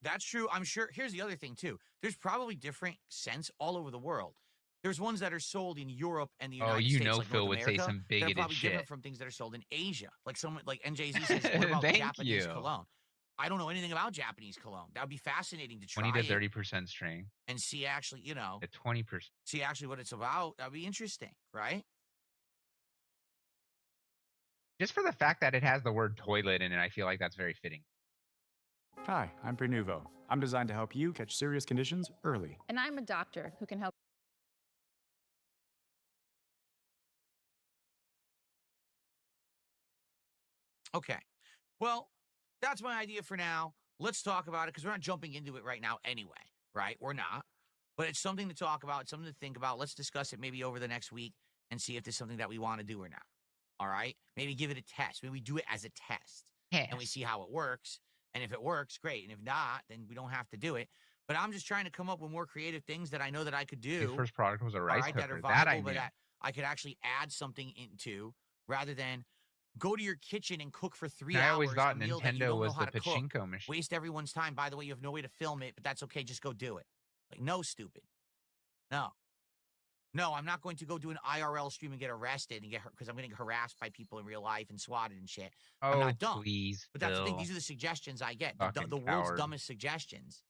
That's true. I'm sure. Here's the other thing, too. There's probably different scents all over the world. There's ones that are sold in Europe and the United States. Like Phil North would America. say some They're bigoted probably shit. different from things that are sold in Asia. Like someone like NJZ says, what about Thank Japanese you. cologne? I don't know anything about Japanese cologne. That would be fascinating to try 20 to it 30% strain. and see actually, At 20%. see actually what it's about. That'd be interesting, right? Just for the fact that it has the word toilet in it, I feel like that's very fitting. Hi, I'm Prenuvo. I'm designed to help you catch serious conditions early. And I'm a doctor who can help. Okay. Well, that's my idea for now. Let's talk about it because we're not jumping into it right now anyway, right? We're not. But it's something to talk about. It's something to think about. Let's discuss it maybe over the next week and see if there's something that we want to do or not. All right? Maybe give it a test. Maybe we do it as a test. And we see how it works. And if it works, great. And if not, then we don't have to do it. But I'm just trying to come up with more creative things that I know that I could His do. first product was a All rice right, that are cooker. That I viable, but knew. that I could actually add something into rather than go to your kitchen and cook for 3 And I hours always thought a meal that you Nintendo don't know was how the to cook. pachinko machine. Waste everyone's time. By the way, you have no way to film it, but that's okay. Just go do it. Like, no, stupid. No. No, I'm not going to go do an IRL stream and get arrested and get because I'm getting harassed by people in real life and swatted and shit. I'm Oh, not dumb. please, But that's the thing. Phil. These are the suggestions I get. Fucking The world's coward. dumbest suggestions.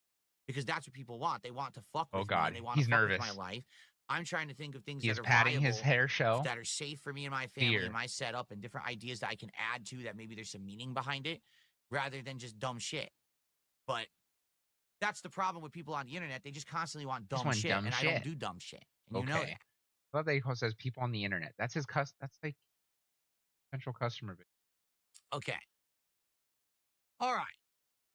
Because that's what people want. They want to fuck with Oh me. God, And they want he's to fuck with my nervous. life. I'm trying to think of things He that is are patting his viable, hair shell. that are safe for me and my family Fear. and my setup, and different ideas that I can add to that maybe there's some meaning behind it, rather than just dumb shit. But that's the problem with people on the internet. They just constantly want dumb want shit, dumb and I shit. don't do dumb shit. And you know Okay. that. I love that he says people on the internet. That's his That's like potential customer base. Okay. All right.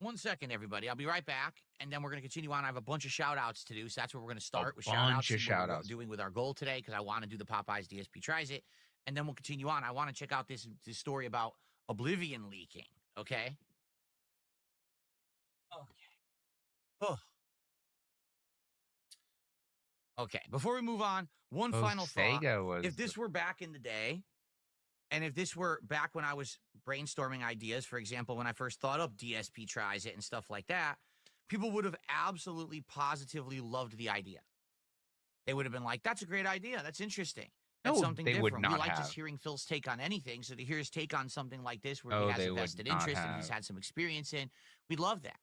1 second, everybody. I'll be right back, and then we're going to continue on. I have a bunch of shout-outs to do, so that's where we're going to start with shout-outs. Bunch of see what we're shout-outs. doing with our goal today, because I want to do the Popeyes DSP Tries It, and then we'll continue on. I want to check out this story about Oblivion leaking, okay? Okay. Oh. Okay, before we move on, one final thought. Sega was If this were back in the day, and if this were back when I was brainstorming ideas, for example, when I first thought up DSP Tries It and stuff like that, people would have absolutely positively loved the idea. They would have been like, that's a great idea. That's interesting. That's No, something they different. would We not like have. just hearing Phil's take on anything. So to hear his take on something like this where No, he has they a would vested not interest and he's have. had some experience in, we'd love that.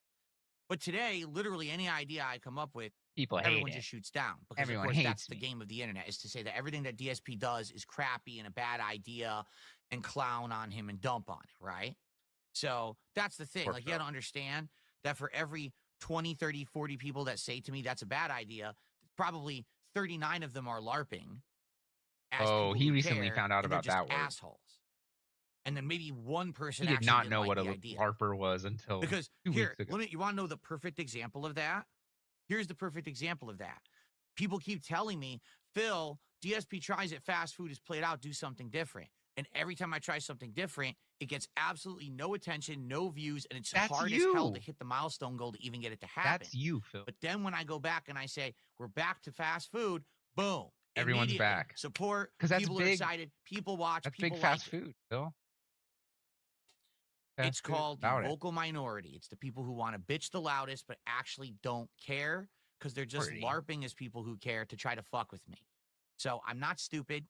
But today, literally any idea I come up with, people hate everyone it. just shoots down. Because Everyone of course, that's hates the me. game of the internet, is to say that everything that DSP does is crappy and a bad idea and clown on him and dump on it, right? So that's the thing. Poor Like, you got to Phil. understand that for every 20, 30, 40 people that say to me that's a bad idea, probably 39 of them are LARPing. As Oh, people he who recently care, found out and they're about just that word. assholes. And then maybe one person He did actually not didn't know like what a the idea. LARPer was until Because 2 here, weeks ago. you want to know the perfect example of that? Here's the perfect example of that. People keep telling me, Phil, DSP Tries It, fast food is played out, do something different. And every time I try something different, it gets absolutely no attention, no views, and it's That's hard as hell you. to hit the milestone goal to even get it to happen. That's you, Phil. But then when I go back and I say, we're back to fast food, boom. Everyone's immediately back. Support. 'Cause that's people are big. excited. People watch. That's people big fast like it. food, Phil. It's Fast food called the about it. vocal minority. It's the people who want to bitch the loudest but actually don't care because they're just Pretty. LARPing as people who care to try to fuck with me. So I'm not stupid,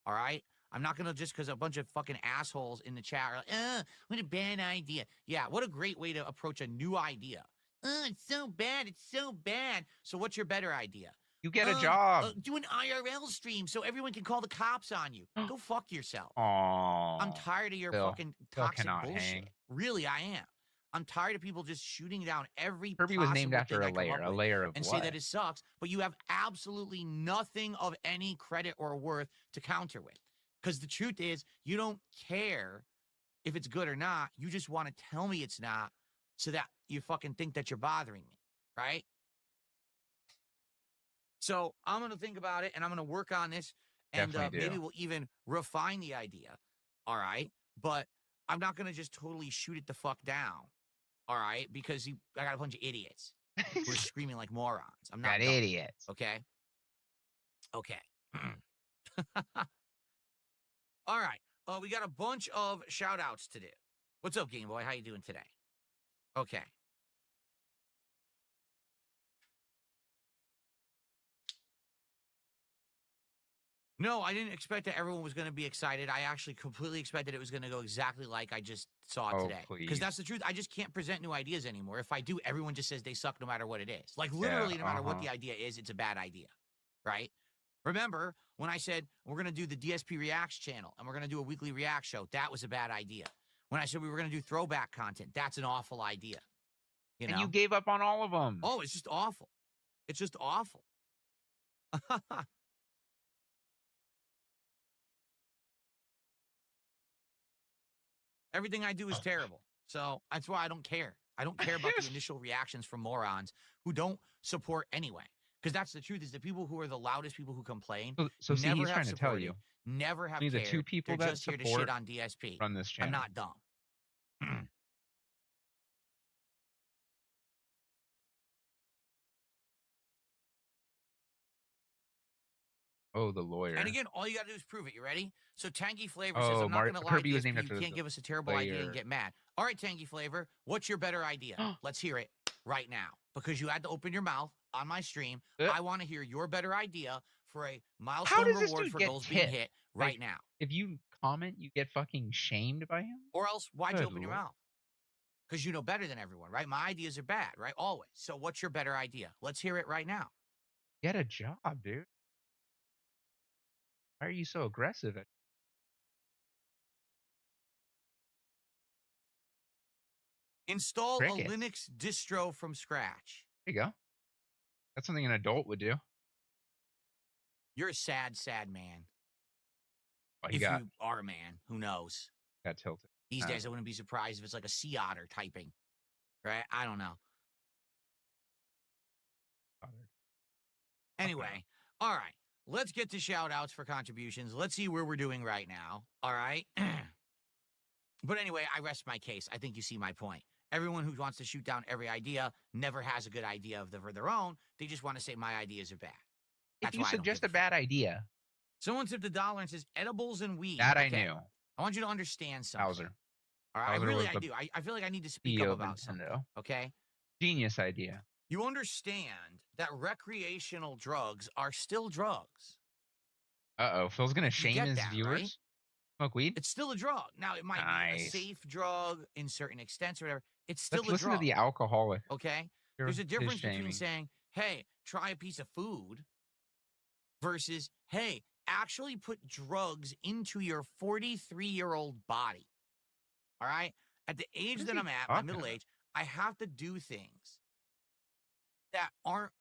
all right? I'm not going to just because a bunch of fucking assholes in the chat are like, what a bad idea. Yeah, what a great way to approach a new idea. It's so bad. It's so bad. So what's your better idea? You get a job. Do an IRL stream so everyone can call the cops on you. Go fuck yourself. Aww. I'm tired of your Phil. fucking Phil toxic cannot bullshit. hang. Really, I am. I'm tired of people just shooting down every Kirby was named possible after thing a I come layer. up A with layer of and what? say that it sucks, but you have absolutely nothing of any credit or worth to counter with. Because the truth is, you don't care if it's good or not. You just want to tell me it's not so that you fucking think that you're bothering me, right? So I'm going to think about it, and I'm going to work on this, and Definitely maybe do. we'll even refine the idea, all right? But I'm not going to just totally shoot it the fuck down, all right? Because I got a bunch of idiots who are screaming like morons. I'm not Got dumb, idiots. okay? Okay. All right. We got a bunch of shout-outs to do. What's up, Game Boy? How you doing today? Okay. No, I didn't expect that everyone was going to be excited. I actually completely expected it was going to go exactly like I just saw it Oh, today. please. Because that's the truth. I just can't present new ideas anymore. If I do, everyone just says they suck no matter what it is. Like literally, no matter what the idea is, it's a bad idea, right? Remember when I said we're going to do the DSP Reacts channel and we're going to do a weekly React show? That was a bad idea. When I said we were going to do throwback content, that's an awful idea. You know? And you gave up on all of them. Oh, it's just awful. It's just awful. Everything I do is terrible. So that's why I don't care. I don't care about the initial reactions from morons who don't support anyway. Because that's the truth, is the people who are the loudest people who complain So see, never he's have trying to tell supported, you. never have Only the cared. two people They're that just here to support shit on DSP. Run this channel. I'm not dumb. Oh, the lawyer. And again, all you got to do is prove it. You ready? So Tangy Flavor says, Oh, I'm not going to lie, Kirby was DSP, named you after can't the give us a terrible idea and player. get mad. All right, Tangy Flavor, what's your better idea? Let's hear it right now. Because you had to open your mouth on my stream. I want to hear your better idea for a How milestone does this reward dude for get goals being tipped? hit Like, right now. If you comment, you get fucking shamed by him? Or else, why'd you Good open your lord. mouth? Because you know better than everyone, right? My ideas are bad, right? Always. So what's your better idea? Let's hear it right now. Get a job, dude. Why are you so aggressive? Install Crickets. a Linux distro from scratch. There you go. That's something an adult would do. You're a sad, sad man. Oh, If you are a man, who knows? got tilted. These days, I wouldn't be surprised if it's like a sea otter typing, right? I don't know. Anyway, all right. Let's get to shout outs for contributions. Let's see where we're doing right now. All right. But anyway, I rest my case. I think you see my point. Everyone who wants to shoot down every idea never has a good idea of their own. They just want to say my ideas are bad. If you suggest a bad idea, someone tipped $1 and says edibles and weed. that I knew. I want you to understand something. Bowser. All right, Bowser I was do. I feel like I need to the speak CEO up of about something. Nintendo. Okay. Genius idea. You understand that recreational drugs are still drugs. Uh-oh. Phil's going to shame get his that, viewers? right? Smoke weed? It's still a drug. Now, it might be a Nice. safe drug in certain extents or whatever. It's still Let's a listen drug. to the alcoholic. Okay? Hear There's a his difference between shaming. saying, hey, try a piece of food versus, hey, actually put drugs into your 43-year-old body. All right? At the age that I'm at, my middle age, I have to do things that aren't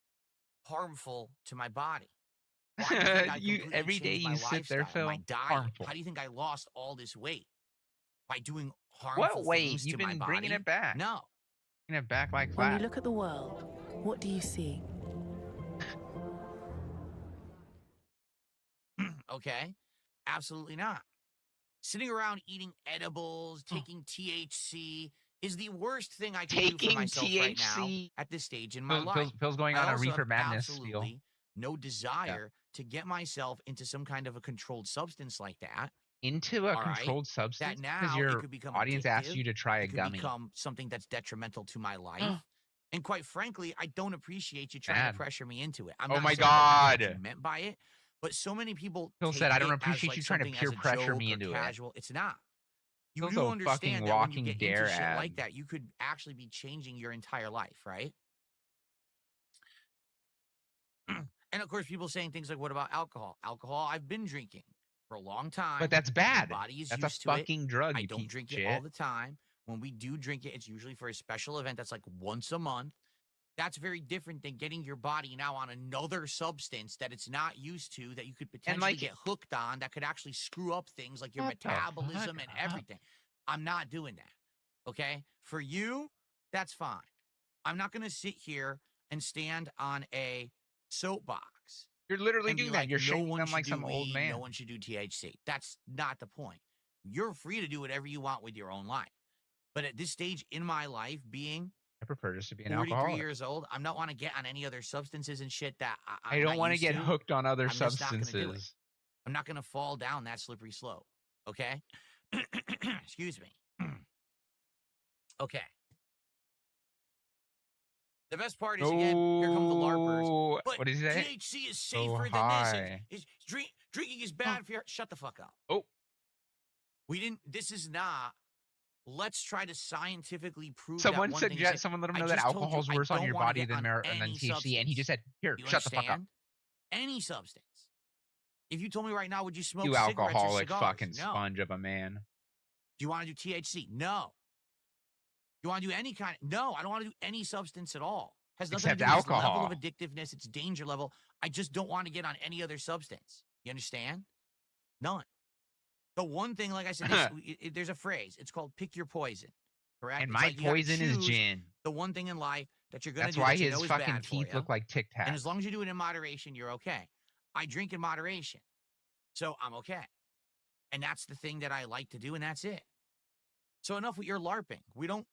harmful to my body. Why do you think I completely every day changed my you sit there, lifestyle, Phil. my diet? Harmful. How do you think I lost all this weight? By doing harmful What weight? things You've to my been body? bringing it back. No. Bringing it back like When you flat. look at the world, what do you see? Okay? Absolutely not. Sitting around eating edibles, taking THC is the worst thing I can do for myself right now at this stage in my life. Phil's going I on a also reefer have madness deal. absolutely no desire to get myself into some kind of a controlled substance like that. Into a All right? controlled substance? That now Because it your could become audience asked you addictive. to try a It could gummy. become something that's detrimental to my life. And quite frankly, I don't appreciate you trying Bad. to pressure me into it. I'm Oh not my saying that that's what God. you meant by it, but so many people Phil take said, I don't it appreciate as, you like, trying to something peer as a pressure joke me or into it. casual. It's not. You Phil's do a understand fucking that when you walking get dare into shit ad. like that, you could actually be changing your entire life, right? And of course, people saying things like, what about alcohol? Alcohol, I've been drinking for a long time. But that's bad. My body is That's a used to it. fucking drug, I you don't piece of drink it shit. all the time. When we do drink it, it's usually for a special event that's like once a month. That's very different than getting your body now on another substance that it's not used to, that you could potentially get hooked on, that could actually screw up things like your What the metabolism fuck and everything. I'm not doing that. Okay? For you, that's fine. I'm not going to sit here and stand on a soapbox. You're literally and be doing that. like, You're no shaming one them should like do some old weed, man. No one should do THC. That's not the point. You're free to do whatever you want with your own life. But at this stage in my life, being I prefer just to be an 43 alcoholic. years old, I'm not want to get on any other substances and shit that I don't want to get hooked on other I'm just not gonna do it. substances. I'm not going to fall down that slippery slope. Okay? Excuse me. Okay. The best part is, again, here come the LARPers. But what did he say? THC is safer than high. this. Drinking is bad for your... Shut the fuck up. Oh. This is not... Let's try to scientifically prove Someone that one thing is safe. someone let him I know that just told you alcohol's I worse on don't your wanna body get than on THC, any and he just said, "Here, You shut the fuck up." understand? Any substance. If you told me right now, would you smoke You cigarettes or alcoholic cigars? fucking No. sponge of a man. Do you want to do THC? No. You want to do any kind? No, I don't want to do any substance at all. Has nothing Except to do with its level alcohol. of addictiveness, its danger level. I just don't want to get on any other substance. You understand? None. The one thing, like I said, there's a phrase. It's called pick your poison. Correct? And It's my like you gotta poison is choose gin. The one thing in life that you're going to That's do why that you his know is fucking bad for teeth you. look like Tic Tac. And as long as you do it in moderation, you're okay. I drink in moderation. So I'm okay. And that's the thing that I like to do, and that's it. So enough with your LARPing.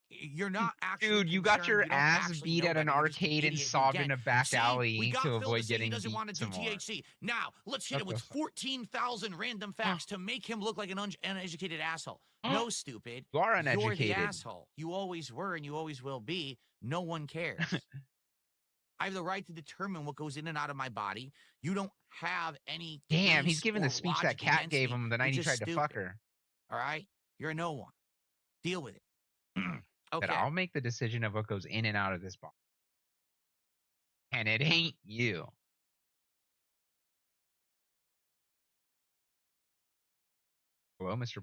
You're not actually Dude, you got concerned. your You don't ass actually beat know at an better. You're just an arcade and idiot. sobbed in Again, a back see, we alley got to Phil avoid say he getting doesn't beat want to do some more. THC. Now, let's hit him with 14,000 random facts to make him look like an uneducated asshole. No, stupid. You are You're the uneducated. asshole. You always were and you always will be. No one cares. I have the right to determine what goes in and out of my body. You don't have any. Damn, he's case giving or the speech that logic Cat against gave me. him the night You're he tried just to fuck stupid. her. All right? You're a no one. Deal with it. That Okay. I'll make the decision of what goes in and out of this body. And it ain't you. Hello, Mr.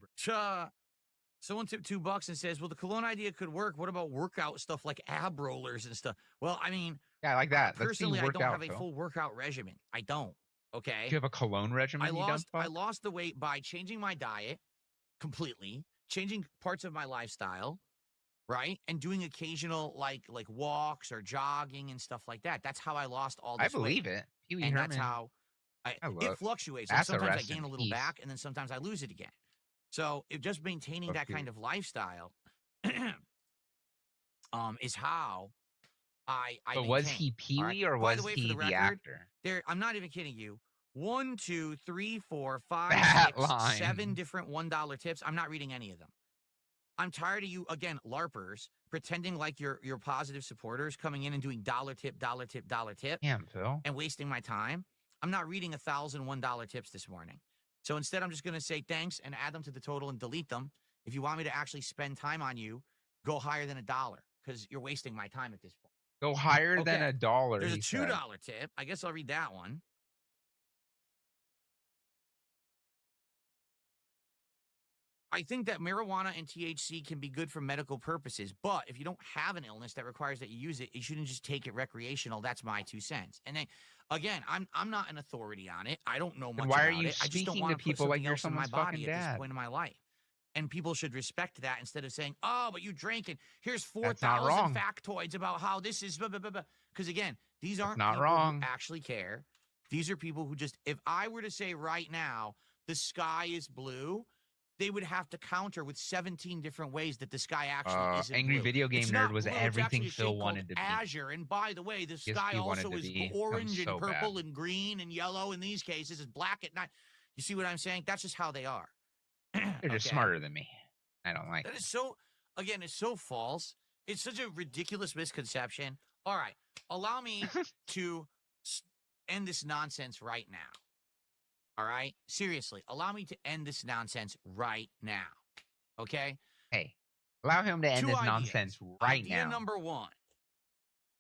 Someone tipped $2 and says, well, the cologne idea could work. What about workout stuff like ab rollers and stuff? Well, I mean, Yeah, I like that. Let's see personally, I don't workout, have a Phil. full workout regimen. I don't. Okay. Do you have a cologne regimen? I lost the weight by changing my diet completely, changing parts of my lifestyle, right? And doing occasional like walks or jogging and stuff like that. That's how I lost all this I believe weight. it. Pee-wee And Herman. that's how love it fluctuates. Like that's a sometimes I rest gain in a little peace. back and then sometimes I lose it again. So if just maintaining Love that Pee-wee. kind of lifestyle is how I But was maintain, he all right? Pee-wee or By was the way, for he the the record, actor? I'm not even kidding you. 1, 2, 3, 4, 5, That 6, line. 7 different $1 tips. I'm not reading any of them. I'm tired of you, again, LARPers, pretending like you're positive supporters, coming in and doing dollar tip, Damn, Phil. and wasting my time. I'm not reading 1,000 $1 tips this morning. So instead, I'm just going to say thanks and add them to the total and delete them. If you want me to actually spend time on you, go higher than $1 because you're wasting my time at this point. Go higher than Okay. $1. There's a he $2 said. tip. I guess I'll read that one. I think that marijuana and THC can be good for medical purposes, but if you don't have an illness that requires that you use it, you shouldn't just take it recreational. That's my 2 cents. And then, again, I'm not an authority on it. I don't know much why are about you it. I just don't speaking want to to put people like something you're else in my someone's body fucking at this dad? point in my life. And people should respect that instead of saying, oh, but you drank it. Here's That's not 4,000 wrong. factoids about how this is blah, blah, blah, blah. Because, again, these aren't not people wrong. who actually care. These are people who just, if I were to say right now, the sky is blue, they would have to counter with 17 different ways that the sky actually isn't Angry blue. Video Game It's Nerd not was blue, it's everything actually a Phil shade wanted called to be. azure. And by the way, the DSP sky wanted also to is be. orange So and purple bad. and green and yellow. In these cases, it's black at night. You see what I'm saying? That's just how they are. They're just smarter than me. I don't like That it. is so, again, it's so false. It's such a ridiculous misconception. All right, allow me to end this nonsense right now. All right? Seriously, allow me to end this nonsense right now. Okay? Hey, allow him to end 2 this ideas. nonsense right Idea now. number 1.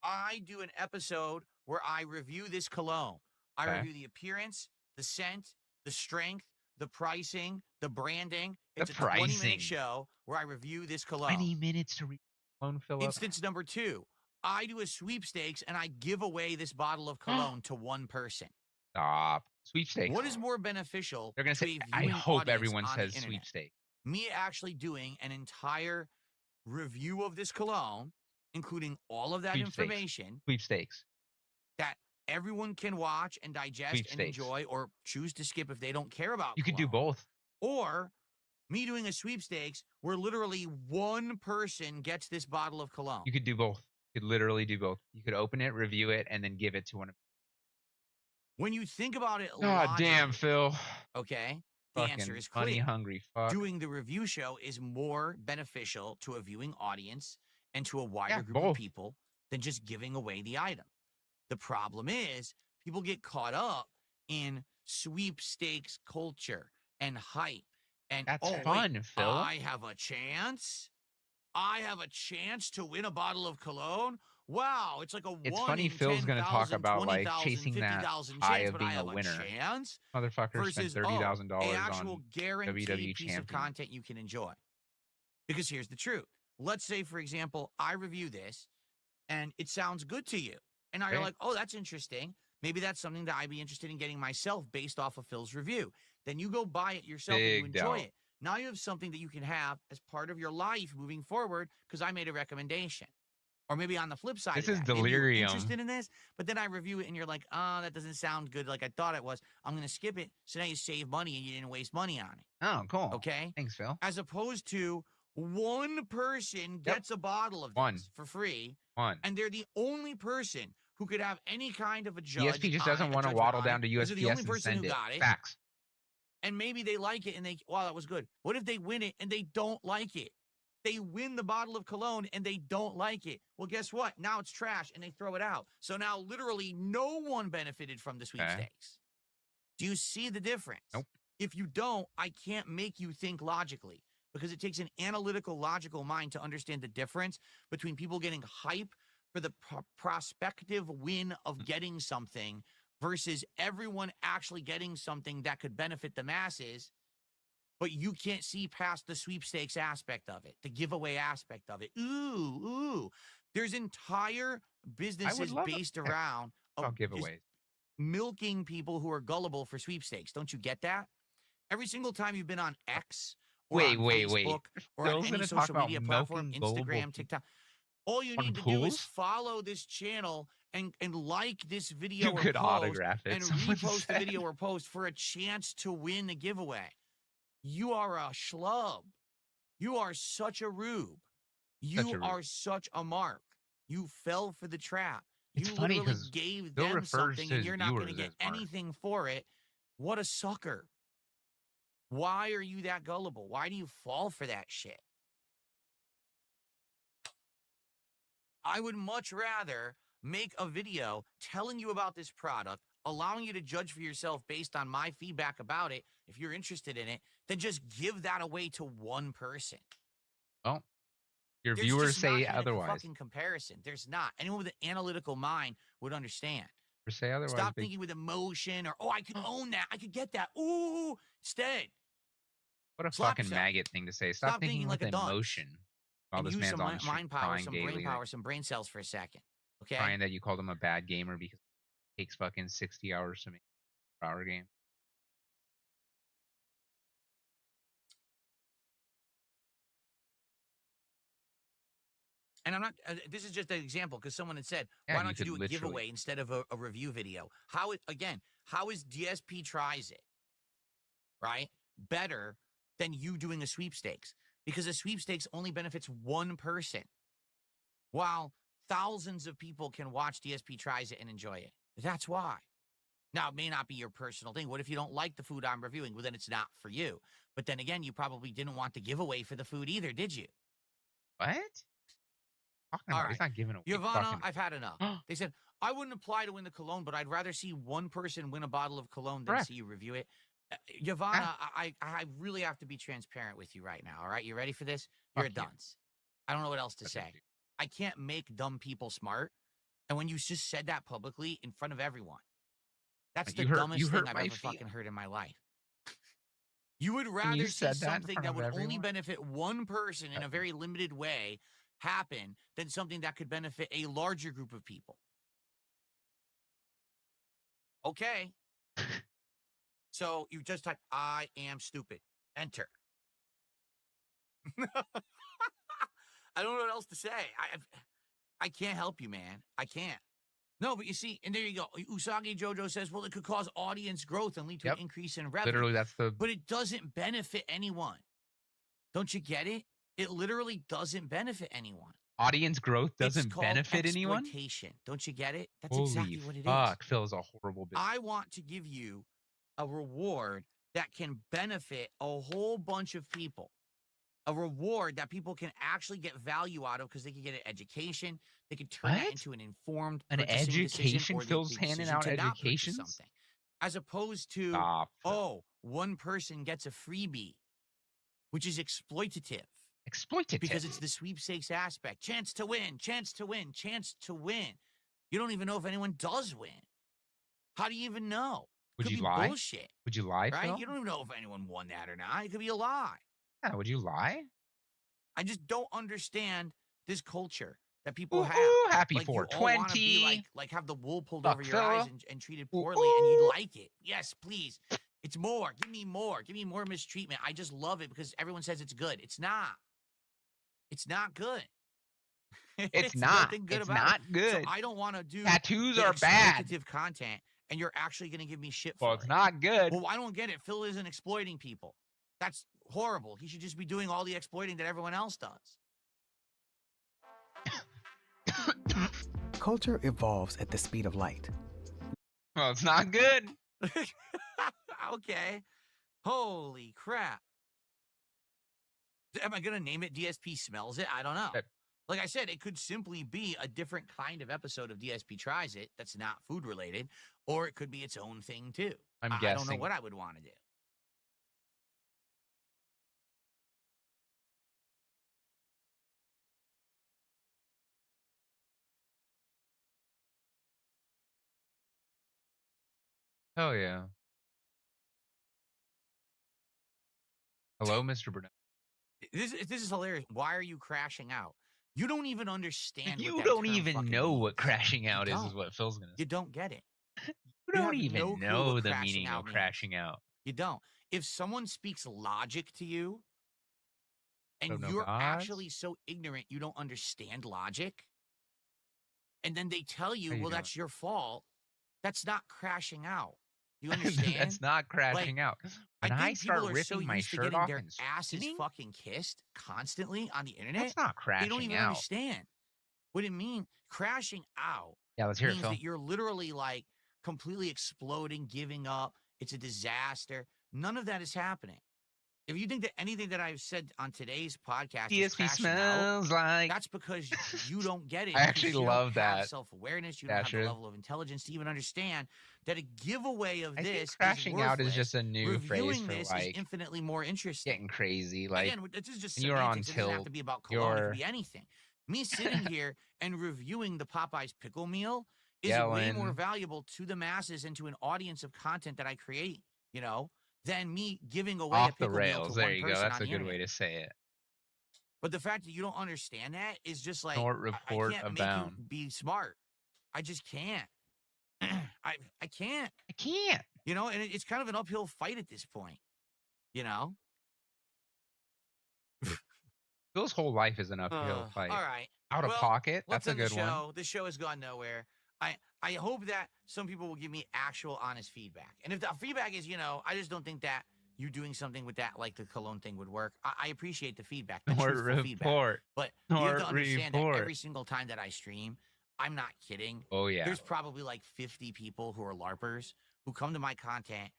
I do an episode where I review this cologne. I Okay. review the appearance, the scent, the strength, the pricing, the branding. The It's a pricing. 20-minute show where I review this cologne. 20 minutes to read phone fill up. Instance number 2, I do a sweepstakes and I give away this bottle of cologne to one person. Stop. Sweepstakes. What is more beneficial? They're going to to say, a I viewing hope audience everyone on the says internet? sweepstakes. Me actually doing an entire review of this cologne, including all of that Sweepstakes. information Sweepstakes. that everyone can watch and digest and Sweepstakes. enjoy, or choose to skip if they don't care about You could do cologne. both. Or me doing a sweepstakes where literally one person gets this bottle of cologne. You could do both. You could literally do both. You could open it, review it, and then give it to one of When you think about it God damn, logically, Phil. okay, the Fucking answer is money clear. hungry fuck. Doing the review show is more beneficial to a viewing audience and to a wider Yeah, group of both. people than just giving away the item. The problem is people get caught up in sweepstakes culture and hype. And That's oh, fun, wait, Phil. I have a chance. I have a chance to win a bottle of cologne. Wow, it's like a It's 1 funny in Phil's gonna 10,000, talk about, like, 20,000, chasing that 50,000 high chance, of but being I a have winner. chance Motherfucker spent versus $30,000 an actual on guaranteed WWE piece of champion. content you can enjoy. Because here's the truth. Let's say, for example, I review this and it sounds good to you. And now you're Okay. like, oh, that's interesting. Maybe that's something that I'd be interested in getting myself based off of Phil's review. Then you go buy it yourself and you Big enjoy doubt. it. Now you have something that you can have as part of your life moving forward because I made a recommendation. Or maybe on the flip side, This of is that, maybe you're delirium. interested in this, but then I review it and you're like, oh, that doesn't sound good like I thought it was. I'm going to skip it. So now you save money and you didn't waste money on it. Oh, cool. Okay? Thanks, Phil. As opposed to One person gets a bottle of One. this for free, One. and they're the only person who could have any kind of a judge. DSP just on doesn't it, a want to judgment waddle on down to it, 'cause they're the USPS only and person send who it. got it. Facts. And maybe they like it and they, wow, that was good. What if they win it and they don't like it? They win the bottle of cologne and they don't like it. Well, guess what? Now it's trash and they throw it out. So now literally no one benefited from the sweepstakes. Do you see the difference? Nope. If you don't, I can't make you think logically because it takes an analytical, logical mind to understand the difference between people getting hype for the prospective win of getting something versus everyone actually getting something that could benefit the masses, but you can't see past the sweepstakes aspect of it, the giveaway aspect of it. Ooh. There's entire businesses love based it. around About just giveaways. milking people who are gullible for sweepstakes. Don't you get that? Every single time you've been on X or Wait, on wait. Facebook or Still on any gonna talk social about media platform, milking gullible Instagram, people TikTok, all you on need to do is pools? follow this channel and like this video You or could post autograph it. and Someone repost the said. video or post for a chance to win the giveaway. You are a schlub. You are such a rube. You are such a mark. You fell for the trap. It's You funny literally 'cause gave Bill them refers something to and his you're not going to viewers get as marks. anything for it. What a sucker. Why are you that gullible? Why do you fall for that shit? I would much rather make a video telling you about this product, allowing you to judge for yourself based on my feedback about it, if you're interested in it, than just give that away to one person. Well, your There's viewers just not say even otherwise. a fucking comparison. There's not. Anyone with an analytical mind would understand. Say otherwise. Stop thinking with emotion or, oh, I could own that. I could get that. Ooh. Instead, What a slap fucking yourself. maggot thing to say. Stop thinking like with a dunce. emotion. While And this use man's some on stream mind power, crying some daily, brain like, power, some brain cells for a second. Okay? crying that you called him a bad gamer because it takes fucking 60 hours to make a 4-hour game. And I'm not, this is just an example because someone had said, Yeah, why you don't you could do a giveaway instead of a review video? How is DSP tries it, right, better than you doing a sweepstakes? Because a sweepstakes only benefits one person, while thousands of people can watch DSP tries it and enjoy it. That's why. Now, it may not be your personal thing. What if you don't like the food I'm reviewing? Well, then it's not for you. But then again, you probably didn't want the giveaway for the food either, did you? What? Talking about? All He's right. not giving away. Yavanna, fucking... I've had enough. They said, I wouldn't apply to win the cologne, but I'd rather see one person win a bottle of cologne than Correct. see you review it. Yavanna, I really have to be transparent with you right now, all right? You ready for this? You're a Fuck you. dunce. I don't know what else to That's say. what you do. I can't make dumb people smart. And when you just said that publicly in front of everyone, that's the dumbest thing I've ever fucking heard in my life. You would rather see something that would only benefit one person in a very limited way happen than something that could benefit a larger group of people. Okay. So you just type, I am stupid. Enter. I don't know what else to say. I can't help you, man. I can't. No, but you see, and there you go. Usagi Jojo says, well, it could cause audience growth and lead to an increase in revenue. Literally, that's the... But it doesn't benefit anyone. Don't you get it? It literally doesn't benefit anyone. Audience growth doesn't benefit anyone? Exploitation. Don't you get it? That's Holy exactly what it is. fuck, Phil is a horrible business. I want to give you a reward that can benefit a whole bunch of people. A reward that people can actually get value out of because they can get an education. They can turn that into an informed education. Phil's handing out educations. Something, as opposed to one person gets a freebie, which is exploitative. Exploitative because it's the sweepstakes aspect. Chance to win. Chance to win. Chance to win. You don't even know if anyone does win. How do you even know? Would Could you be lie? Bullshit. Would you lie? Right? Phil? You don't even know if anyone won that or not. It could be a lie. Yeah, would you lie? I just don't understand this culture that people have. Happy like, 420. You all wanna be like have the wool pulled Fuck over your Phil. eyes and treated poorly, and you like it. Yes, please. It's more. Give me more. Give me more mistreatment. I just love it because everyone says it's good. It's not. It's not good. It's not. Nothing good it's about not it. good. So I don't want to do tattoos the are bad. exploitative content, and you're actually going to give me shit Well, for it's it. not good. Well, I don't get it. Phil isn't exploiting people. That's horrible. He should just be doing all the exploiting that everyone else does. Culture evolves at the speed of light. Well, it's not good. Okay. Holy crap. Am I going to name it DSP Smells It? I don't know. Like I said, it could simply be a different kind of episode of DSP Tries It that's not food related, or it could be its own thing too. I'm I guessing. don't know what I would want to do. Oh, yeah. Hello, Mr. Burnett. This is hilarious. Why are you crashing out? You don't even understand. You what that don't term even fucking know means. what crashing out is don't. what Phil's going to say. You don't get it. You don't have even no clue know what the crashing meaning out of means. crashing out. You don't. If someone speaks logic to you, and Don't know you're gods? actually so ignorant you don't understand logic, and then they tell you, How you well, doing? that's your fault, that's not crashing out. You understand? That's not crashing out. When I think start people are ripping so my used to shirt getting off their and asses screaming, fucking kissed constantly on the internet, that's not they don't crashing even out. understand what it means. Crashing out Yeah, let's hear it, means Phil. that you're literally like completely exploding, giving up. It's a disaster. None of that is happening. If you think that anything that I've said on today's podcast is DSP crashing out, smells like. that's because you don't get it. I actually because you love don't have that. self-awareness. You don't have the Dasher. level of intelligence to even understand that a giveaway of I think this crashing out is worthless. just a new phrase Reviewing for this like is infinitely more interesting. getting crazy. Like Again, this is just when you're on semantics. It doesn't have tilt, to be about cologne. It you're could be anything. Me sitting here and reviewing the Popeyes pickle meal is way yelling. more valuable to the masses and to an audience of content that I create, you know, than me giving away a off the pickle meal rails. to There one you person go. That's on a the good internet. way to say it. But the fact that you don't understand that is just like Snort I report can't abound. make you be smart. I just can't. I can't. I can't. You know, and it's kind of an uphill fight at this point. You know. Phil's whole life is an uphill fight. All right. Out of Well, pocket. Let's That's a end good the one. show. This show has gone nowhere. I hope that some people will give me actual honest feedback. And if the feedback is, you know, I just don't think that you doing something with that, like the cologne thing, would work. I appreciate the feedback, the Snort truthful feedback. report. But you have to Snort understand that report. every single time that I stream, I'm not kidding. Oh yeah. There's probably like 50 people who are LARPers who come to my content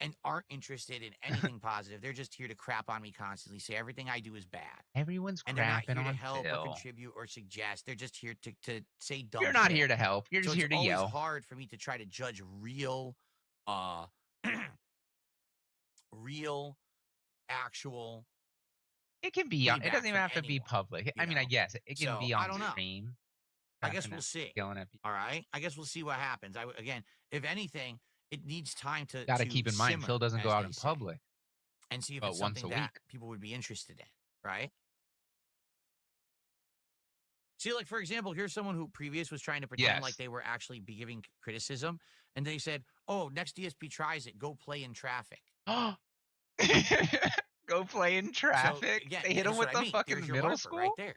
and aren't interested in anything positive. They're just here to crap on me constantly, say everything I do is bad. Everyone's And they're not crapping here to on help or Phil. contribute or suggest. They're just here to say dumb You're not shit. here to help. You're So just it's here to always yell. hard for me to try to judge real, real, actual. It can be on. It feedback doesn't even from have to be anyone, public. you I mean, I know? guess it can So, be I on don't know. stream. I guess Crapping we'll at- see. Yelling at people. All right. I guess we'll see what happens. Again, if anything, it needs time to. Got to to keep in mind, simmer, Phil doesn't go as out they in say, public. and see if but it's once something a that week. people would be interested in. Right. See, like, for example, here's someone who previous was trying to pretend like Yes. they were actually be giving criticism, and they said, "Oh, next DSP tries it. Go play in traffic." Go play in traffic. So, again, They hit him here's with what I the mean. fucking There's your middle LARPer school. right there,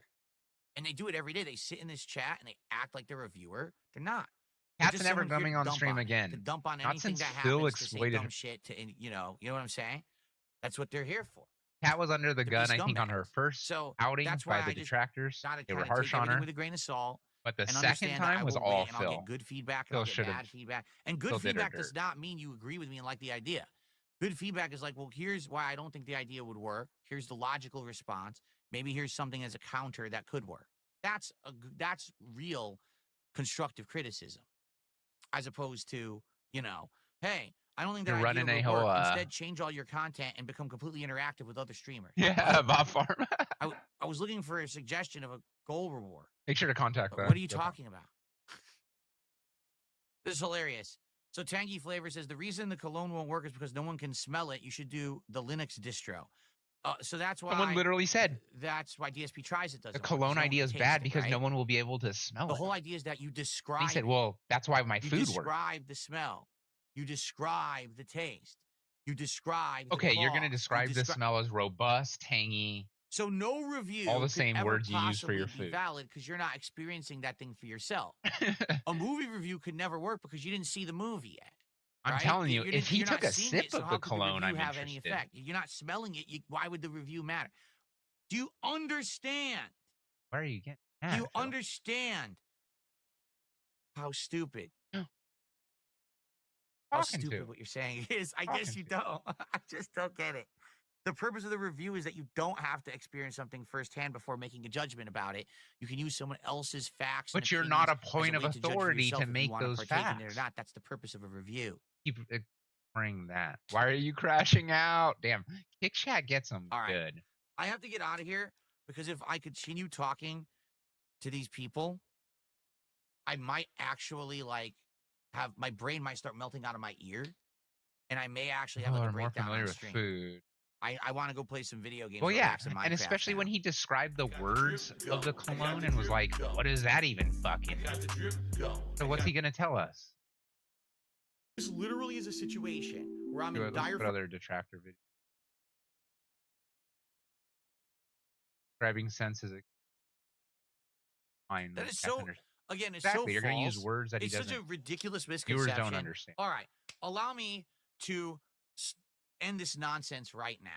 and they do it every day. They sit in this chat and they act like they're a viewer. They're not. They're Cat's just never someone here coming to on dump stream on it, again. To dump on Not anything since that Phil happens, to say exploited dumb her. shit. You know what I'm saying? That's what they're here for. Cat was under the To be gun, I think, on her scumbags. first So outing that's by why the I just detractors. gotta They were kinda harsh take on everything her. with a grain of salt. But the And second understand that time I was will all wait and I'll Phil. get good feedback and Phil I'll get should've bad feedback. And good Phil did her feedback does dirt. not mean you agree with me and like the idea. Good feedback is like, well, here's why I don't think the idea would work. Here's the logical response. Maybe here's something as a counter that could work. That's real constructive criticism, as opposed to, you know, hey, I don't think that You're idea running a would whole, work. Instead, change all your content and become completely interactive with other streamers. Yeah, Bob Farm. I was looking for a suggestion of a goal reward. Make sure to contact What are you talking about? This is hilarious. So Tangy Flavor says the reason the cologne won't work is because no one can smell it. You should do the Linux distro. So that's why Someone literally said that's why DSP tries it. Doesn't the work, 'cause cologne no one idea can is taste bad it, because no right? one will be able to smell The it. whole idea is that you And describe. he said, it. "Well, that's why my You food works." describe the smell. You describe the taste. You describe. Okay, the you're gonna cough. You describe the smell as robust, tangy. So no review. All the could same ever words you use for your possibly be food. valid because you're not experiencing that thing for yourself. A movie review could never work because you didn't see the movie yet. I'm right? telling you, if he You're took not a seeing sip it, so of how the could cologne, review I'm have any interested. effect? You're not smelling it. Why would the review matter? Do you understand? Where are you getting Do at, you Phil? understand how stupid? How Talking stupid to. what you're saying is. I Talking guess you to. don't. I just don't get it. The purpose of the review is that you don't have to experience something firsthand before making a judgment about it. You can use someone else's facts and But you're not opinions a as point a of way to judge for authority yourself to if you make want to those partake in it or facts. not. That's the purpose of a review. Keep ignoring that. Why are you crashing out? Damn. Kick Chat gets them All right. good. I have to get out of here because if I continue talking to these people, I might actually have my brain might start melting out of my ear, and I may actually have People like a are more breakdown familiar on with stream. food. I want to go play some video games. Well, yeah, relax in and Minecraft especially now. when he described the words of the cologne and was like, what does that even fucking Got the mean? drip, go. So what's he going to tell us? This literally is a situation where I'm in Let's dire put other detractor video. Describing sense is a fine. That is so, again, it's exactly. so You're going to use false. words that he It's doesn't. such a ridiculous Viewers misconception. don't understand. All right, allow me to end this nonsense right now.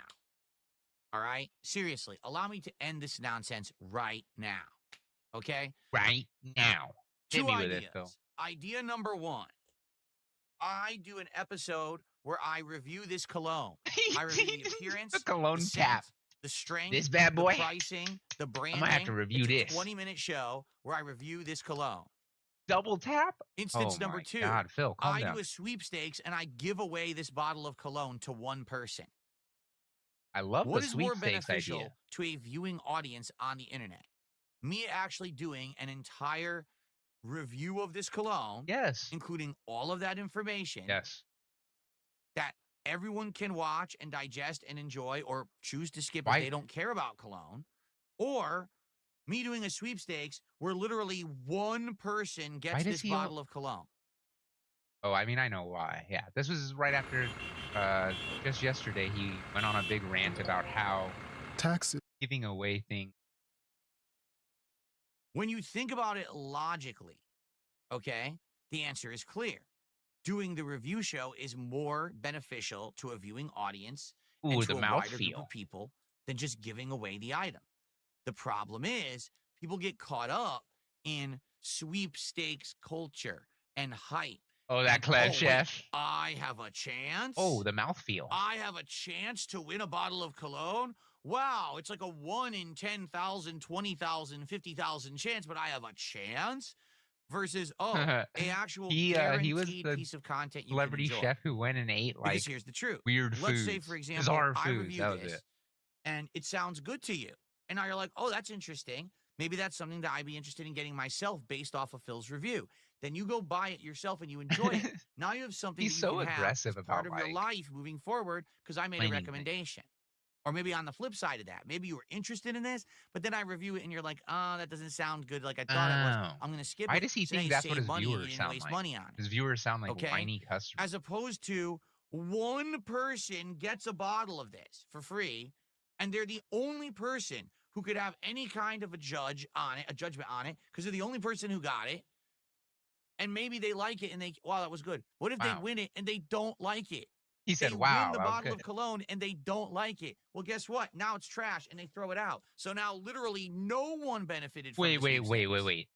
All right, seriously, allow me to end this nonsense right now. Okay, Right now. Hit two me with ideas. it, Phil. Idea number one: I do an episode where I review this cologne. I review the appearance, the cologne the tap. scent, the strength, This bad boy. the pricing, the branding. I might have to review it's a this. 20-minute show where I review this cologne. Double tap? Instance oh number my 2. God, Phil, calm I down. do a sweepstakes and I give away this bottle of cologne to one person. I love What the is more sweepstakes beneficial idea. to a viewing audience on the internet? Me actually doing an entire review of this cologne, Yes. including all of that information Yes. that everyone can watch and digest and enjoy or choose to skip Why- if they don't care about cologne, or me doing a sweepstakes where literally one person gets this bottle of cologne. Oh, I mean, I know why. Yeah, this was right after, just yesterday, he went on a big rant about how Taxes. giving away things. When you think about it logically, okay, the answer is clear. Doing the review show is more beneficial to a viewing audience and Ooh, to the a wider group mouthfeel. of people than just giving away the item. The problem is people get caught up in sweepstakes culture and hype. Oh, that Clev Chef. I have a chance. Oh, the mouthfeel. I have a chance to win a bottle of cologne. Wow, it's like a 1 in 10,000, 20,000, 50,000 chance, but I have a chance. Versus, a actual he guaranteed was the piece of content you celebrity can enjoy. chef who went and ate like Because here's the truth. weird Let's foods. say, for example, bizarre I foods. review That was this, it. and it sounds good to you. And now you're like, oh, that's interesting. Maybe that's something that I'd be interested in getting myself based off of Phil's review. Then you go buy it yourself and you enjoy it. Now you have something He's that you so can have aggressive as part about, of your life moving forward because I made a claiming things. recommendation. Or maybe on the flip side of that, maybe you were interested in this, but then I review it and you're like, oh, that doesn't sound good like I thought it was. I'm going to skip it. Why does he So now think you that's what save his money and you viewers didn't sound waste like? money on it. His viewers sound like Okay? whiny customers. As opposed to one person gets a bottle of this for free, and they're the only person who could have any kind of a judgment on it, because they're the only person who got it. And maybe they like it and wow, that was good. What if they win it and they don't like it? He said, they wow, win the that was bottle good. of cologne and they don't like it. Well, guess what? Now it's trash and they throw it out. So now literally no one benefited from Wait. the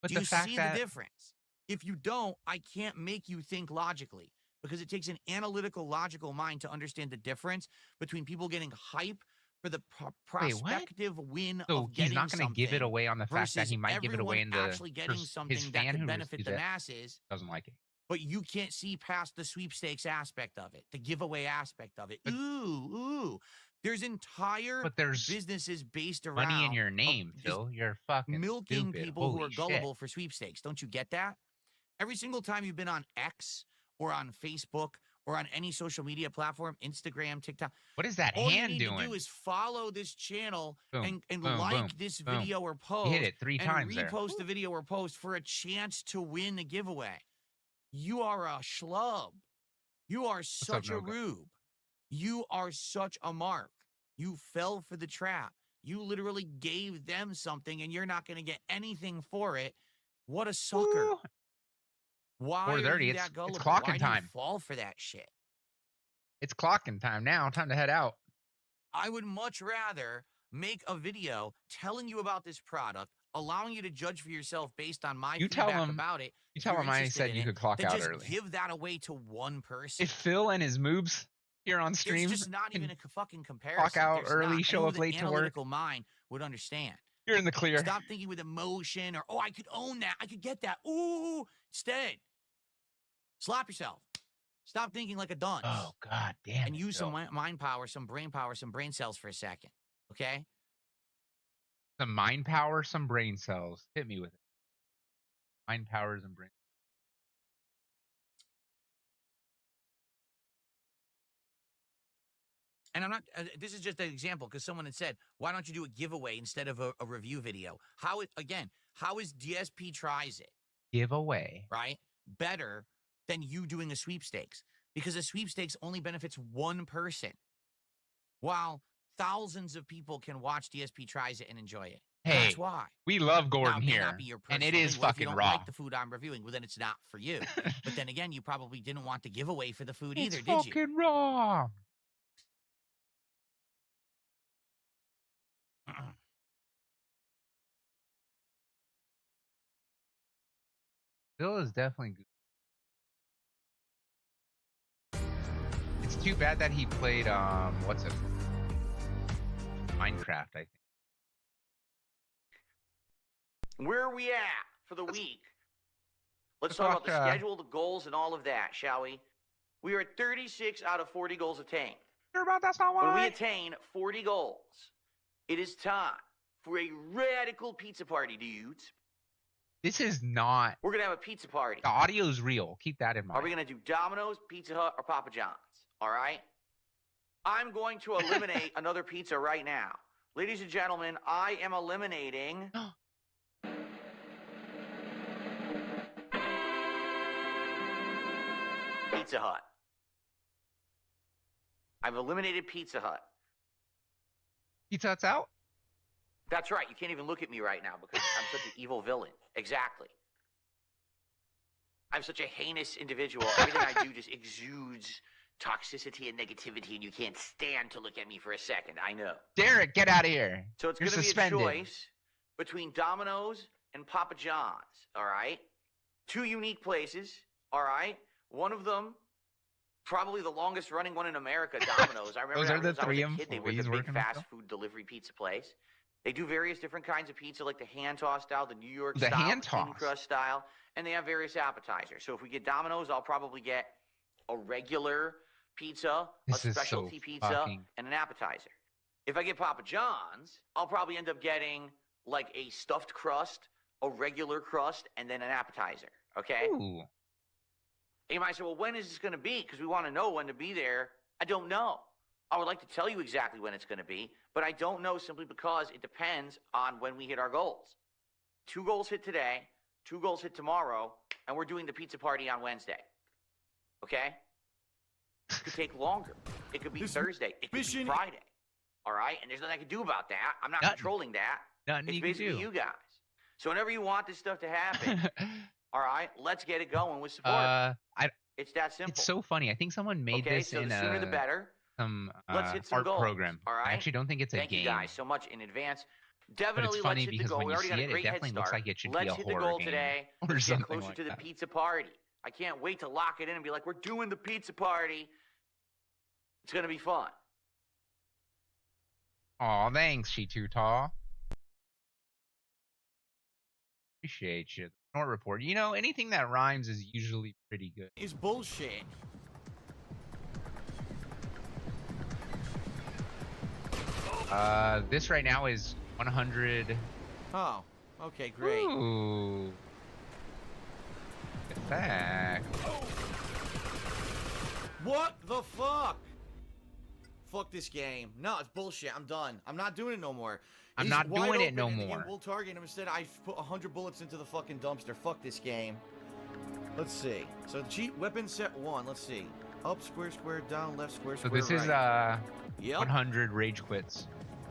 But Do the you fact see that the difference? If you don't, I can't make you think logically because it takes an analytical, logical mind to understand the difference between people getting hype for the prospective win so of getting he's not going to give it something away on the fact that versus he might give it away in the actually getting his something that fan could who benefit receives the it masses. doesn't like it. But you can't see past the sweepstakes aspect of it, the giveaway aspect of it. But- Ooh. There's entire But there's businesses based around money in your name, just Phil. You're fucking milking stupid. people who Holy are shit. gullible for sweepstakes. Don't you get that? Every single time you've been on X or on Facebook or on any social media platform, Instagram, TikTok, What is that all hand you need doing? to do is follow this channel Boom, and boom, like boom, this boom. video or post. You hit it 3 and times there. repost the video or post for a chance to win the giveaway. You are a schlub. You are such a Noga? rube. You are such a mark. You fell for the trap. You literally gave them something and you're not going to get anything for it. What a sucker. Ooh. Why are 4:30. you It's that gullible? clocking Why do you time. fall for that shit? It's clocking time now. Time to head out. I would much rather make a video telling you about this product, allowing you to judge for yourself based on my You tell feedback him. about it. You if tell you're him I interested said in you it, could clock than out just early. give that away to one person. If Phil and his moobs here on stream It's just not can even a fucking comparison. clock out There's early, not. show Anyone up with late an to work, analytical mind would understand. you're in the clear. Stop thinking with emotion or, oh, I could own that. I could get that. Ooh. Instead, slap yourself. Stop thinking like a dunce. Oh, God damn. And it, use Phil. some mind power, some brain cells for a second. Okay? Some mind power, some brain cells. Hit me with it. Mind powers and brain. And I'm not, this is just an example because someone had said, why don't you do a giveaway instead of a review video? How is DSP Tries It, Giveaway. right, better than you doing a sweepstakes? Because a sweepstakes only benefits one person, while thousands of people can watch DSP Tries It and enjoy it. Hey, that's why. we love Now, Gordon it may here, not be your and it personal is thing. What if you fucking don't raw. like the food I'm reviewing? Well, then it's not for you. But then again, you probably didn't want the giveaway for the food It's either, did you? fucking raw. Phil is definitely good. It's too bad that he played what's it? Minecraft, I think. Where are we at for the week? Let's let's talk about the watch, schedule, the goals, and all of that, shall we? We are at 36 out of 40 goals attained. Sure about that's not When we why. attain 40 goals, it is time for a radical pizza party, dudes. This is not. We're going to have a pizza party. The audio's real. Keep that in mind. Are we going to do Domino's, Pizza Hut, or Papa John's? All right? I'm going to eliminate another pizza right now. Ladies and gentlemen, I am eliminating... Pizza Hut. I've eliminated Pizza Hut. Pizza Hut's out? That's right. You can't even look at me right now because I'm such an evil villain. Exactly. I'm such a heinous individual. Everything I do just exudes toxicity and negativity, and you can't stand to look at me for a second. I know. Derek, get out of here. So it's You're going to be suspended. a choice between Domino's and Papa John's, all right? Two unique places, all right? One of them, probably the longest running one in America, Domino's. I remember Those that are the when I was three a kid, they were the employees big working with fast them? food delivery pizza place. They do various different kinds of pizza, like the hand-tossed style, the New York The style, the hand-toss. thin crust style, and they have various appetizers. So if we get Domino's, I'll probably get a regular pizza, This a is so specialty pizza, fucking- and an appetizer. If I get Papa John's, I'll probably end up getting like a stuffed crust, a regular crust, and then an appetizer. Okay? Ooh. And you might say, well, when is this going to be? Because we want to know when to be there. I don't know. I would like to tell you exactly when it's going to be, but I don't know simply because it depends on when we hit our goals. 2 goals hit today, 2 goals hit tomorrow, and we're doing the pizza party on Wednesday. Okay? It could take longer. It could be This Thursday. It could be mission- Friday. All right? And there's nothing I can do about that. I'm not Nothing. controlling that. Nothing It's you can basically do. you guys. So whenever you want this stuff to happen, all right, let's get it going with support. It's that simple. It's so funny. I think someone made okay, this so in the sooner the better. some Let's hit some art goals, program. all right? I actually don't think it's a Thank game. you guys so much in advance. But Definitely it's funny let's hit the because goal. when We you already see got a it, it great head definitely start. looks like it should Let's be a hit the horror goal game today. or Let's get something closer like to the that. pizza party. I can't wait to lock it in and be like, we're doing the pizza party. It's going to be fun. Aw, thanks, She Too Tall. Appreciate you. Snort report. You know, anything that rhymes is usually pretty good. It's bullshit. This right now is 100. Oh, okay, great. Ooh. Get back. What the fuck? Fuck this game. No, it's bullshit. I'm done. I'm not doing it no more. I'm He's not wide doing it open no and more. We'll target him. Instead, I put 100 bullets into the fucking dumpster. Fuck this game. Let's see. So cheat weapon set 1. Let's see. Up, square, square, down, left, square, So square, this is right. Yep. 100 rage quits.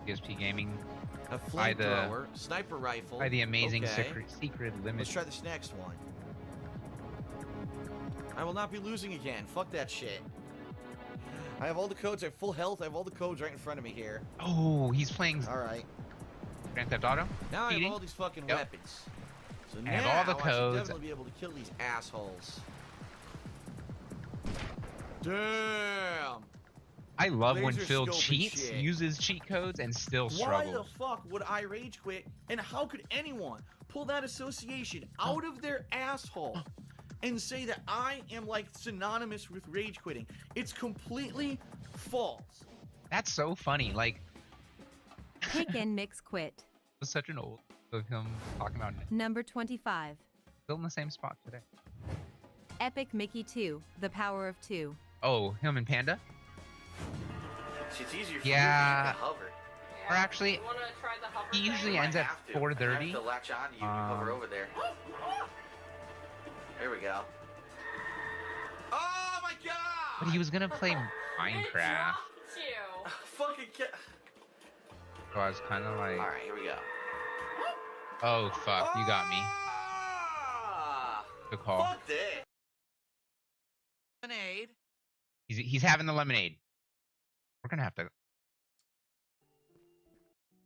DSP Gaming A by the- flamethrower, sniper rifle. by the amazing Okay. secret limit. Let's try this next one. I will not be losing again. Fuck that shit. I have all the codes. I have full health. I have all the codes right in front of me here. Oh, he's playing All right. Grand Theft Auto. Now I Cheating. have all these fucking Yep. weapons. So I now have all the I should codes. definitely be able to kill these assholes. Damn. I love when Laser Phil scope and cheats, shit. uses cheat codes, and still Why struggles. the fuck would I rage quit? And how could anyone pull that association out of their asshole and say that I am like synonymous with rage quitting? It's completely false. That's so funny. Like, Pick and mix quit. it was such an old of him talking about it. Number 25. Still in the same spot today. Epic Mickey 2, The Power of Two. Oh, him and Panda? It's easier for Yeah. you to hover. Or actually, You wanna try the hover he thing? usually I ends at have to. 4:30. I have to latch on to you. You hover over there. There we go. Oh my god! But he was gonna play Minecraft. Fucking So I was kind of like, Alright, here we go. oh fuck, you got me. Ah! Good call. Fuck this. Lemonade. He's having the lemonade. We're gonna have to.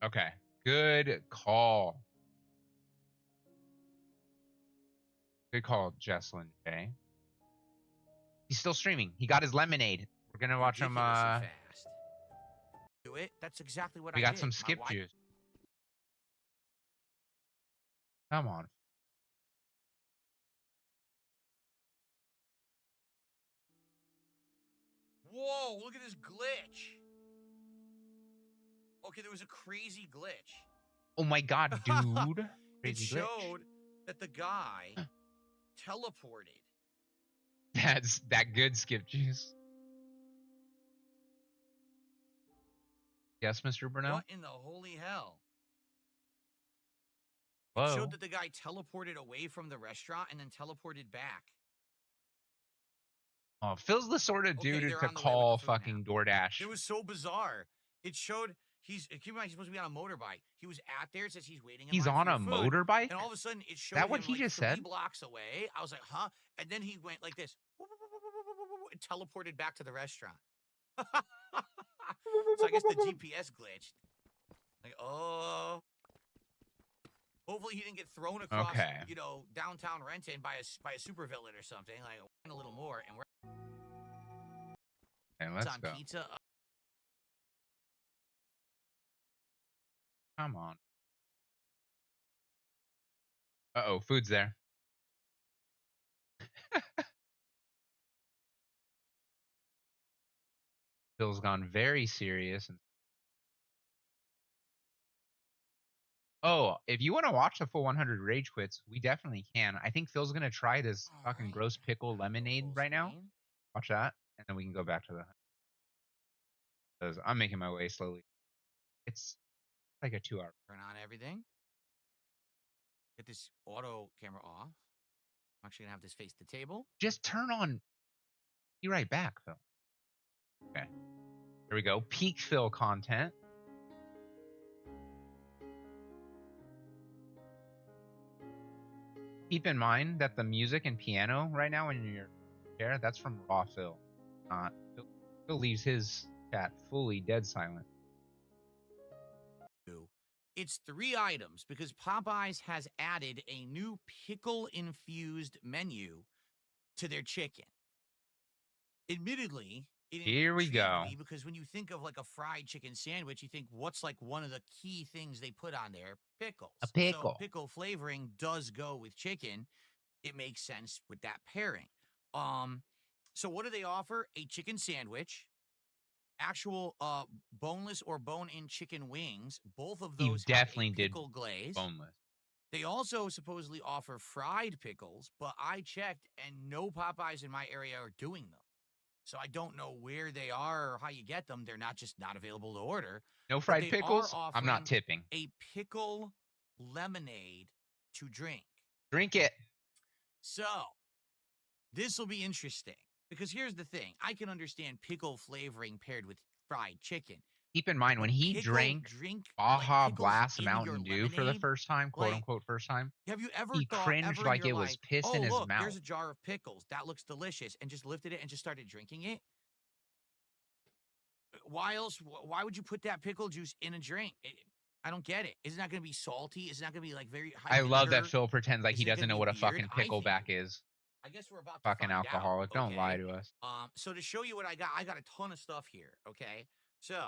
Okay, good call. Good call, Jesslyn J. He's still streaming. He got his lemonade. We're gonna watch him. Ridiculously fast. Do it. That's exactly what We I got did. some My skip wife- juice. Come on. Whoa! Look at this glitch. Okay, there was a crazy glitch. Oh my god, dude. It Crazy glitch. showed that the guy teleported. That's that good skip juice. Yes, Mr. Brunel? What in the holy hell? Whoa. It showed that the guy teleported away from the restaurant and then teleported back. Oh, Phil's the sort of Okay, dude they're to on the way with call the food now. fucking DoorDash. It was so bizarre. It showed keep in mind he's supposed to be on a motorbike. He was at there. It says he's waiting. In He's line on for a food, motorbike? and all of a sudden it showed That what him, he like, just 3 said? blocks away. I was like, huh? And then he went like this. It teleported back to the restaurant. So I guess the GPS glitched. Like, oh. Hopefully he didn't get thrown across, Okay. downtown Renton by a supervillain or something. Like, a little more, and we're Okay, let's on go. pizza. Come on. Uh-oh, food's there. Phil's gone very serious. Oh, if you want to watch the full 100 Rage Quits, we definitely can. I think Phil's going to try this fucking Alright. gross pickle lemonade Full right now. screen. Watch that, and then we can go back to the... Because I'm making my way slowly. It's like a 2-hour. Turn on everything. Get this auto camera off. I'm actually gonna have this face the table. Just turn on... Be right back, Phil. Okay. Here we go. Peak Phil content. Keep in mind that the music and piano right now in your chair, that's from Raw Phil. Not Phil leaves his chat fully dead silent. It's 3 items because Popeyes has added a new pickle-infused menu to their chicken. Admittedly, it Here we intrigued go. me because when you think of like a fried chicken sandwich, you think what's like one of the key things they put on there? Pickles. A pickle. So pickle flavoring does go with chicken. It makes sense with that pairing. So what do they offer? A chicken sandwich, actual boneless or bone-in chicken wings. Both of He those definitely have a did pickle glaze. Boneless. They also supposedly offer fried pickles, but I checked and no Popeyes in my area are doing them. So I don't know where they are or how you get them. They're not available to order. No But fried they pickles? are I'm not offering tipping. a pickle lemonade to drink. Drink it. So this will be interesting because here's the thing. I can understand pickle flavoring paired with fried chicken. Keep in mind when he Pickle drank drink Baja pickles Blast in your Mountain Dew for the lemonade? first time, quote Like, unquote first time, have you ever he thought cringed ever in like your it was life, piss oh in his look, mouth. there's a jar of pickles that looks delicious, and just lifted it and just started drinking it? Why else? Why would you put that pickle juice in a drink? I don't get it. Isn't that going to be salty? Isn't that going to be like very high I love that vinegar? Phil pretends like he Isn't it doesn't gonna know be what a weird? fucking I think pickleback it is. I guess we're about to Fucking find alcoholic. out. Don't lie Okay. to us. So to show you what I got a ton of stuff here. Okay. So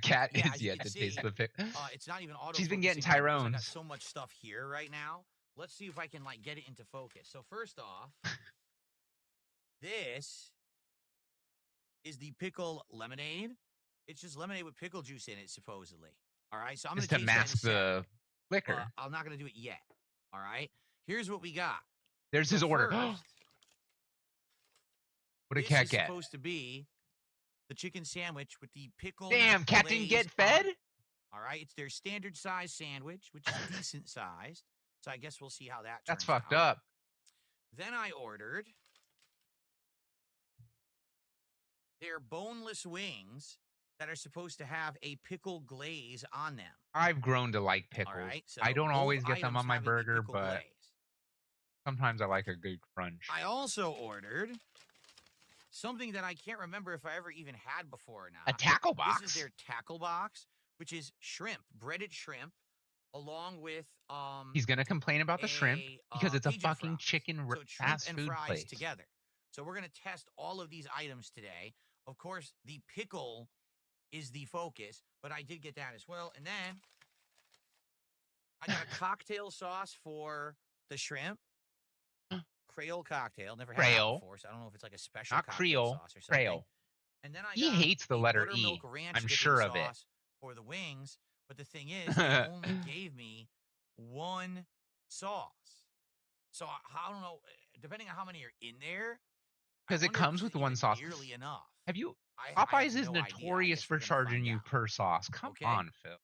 Cat yeah, is as you yet can to see, taste the pick. it's not even auto. She's been getting I got Tyrone's. so much stuff here right now. Let's see if I can like get it into focus. So first off, this is the pickle lemonade. It's just lemonade with pickle juice in it, supposedly. All right. So I'm Just gonna to taste mask that in a the sec, liquor. but I'm not gonna do it yet. All right. Here's what we got. There's So his order. first, What did this Cat is get? supposed to be the chicken sandwich with the pickle. Damn, Cat didn't get fed? All right, it's their standard size sandwich, which is decent sized. So I guess we'll see how that turns That's fucked out. up. Then I ordered their boneless wings that are supposed to have a pickle glaze on them. I've grown to like pickles. All right, so I don't both always get them items on my having the burger, pickle but glaze. sometimes I like a good crunch. I also ordered something that I can't remember if I ever even had before or not. A tackle box. This is their tackle box, which is shrimp, breaded shrimp, along with He's gonna complain about the shrimp because it's a Cajun fucking fries. chicken So shrimp fast and food fries place. together. So we're gonna test all of these items today. Of course, the pickle is the focus, but I did get that as well. And then I got a cocktail sauce for the shrimp. Creole cocktail. Never had that before, so I don't know if it's like a special Not cocktail Creole. sauce or something. Creole. And then I He got hates the letter buttermilk E. ranch I'm dipping sure of it. sauce for the wings, but the thing is, they only gave me one sauce. So I don't know, depending on how many are in there. Because it comes with one sauce. Nearly enough. Have you? I Popeyes have is no idea. I notorious guess for we're gonna charging find you out. per sauce. Come Okay. on, Phil.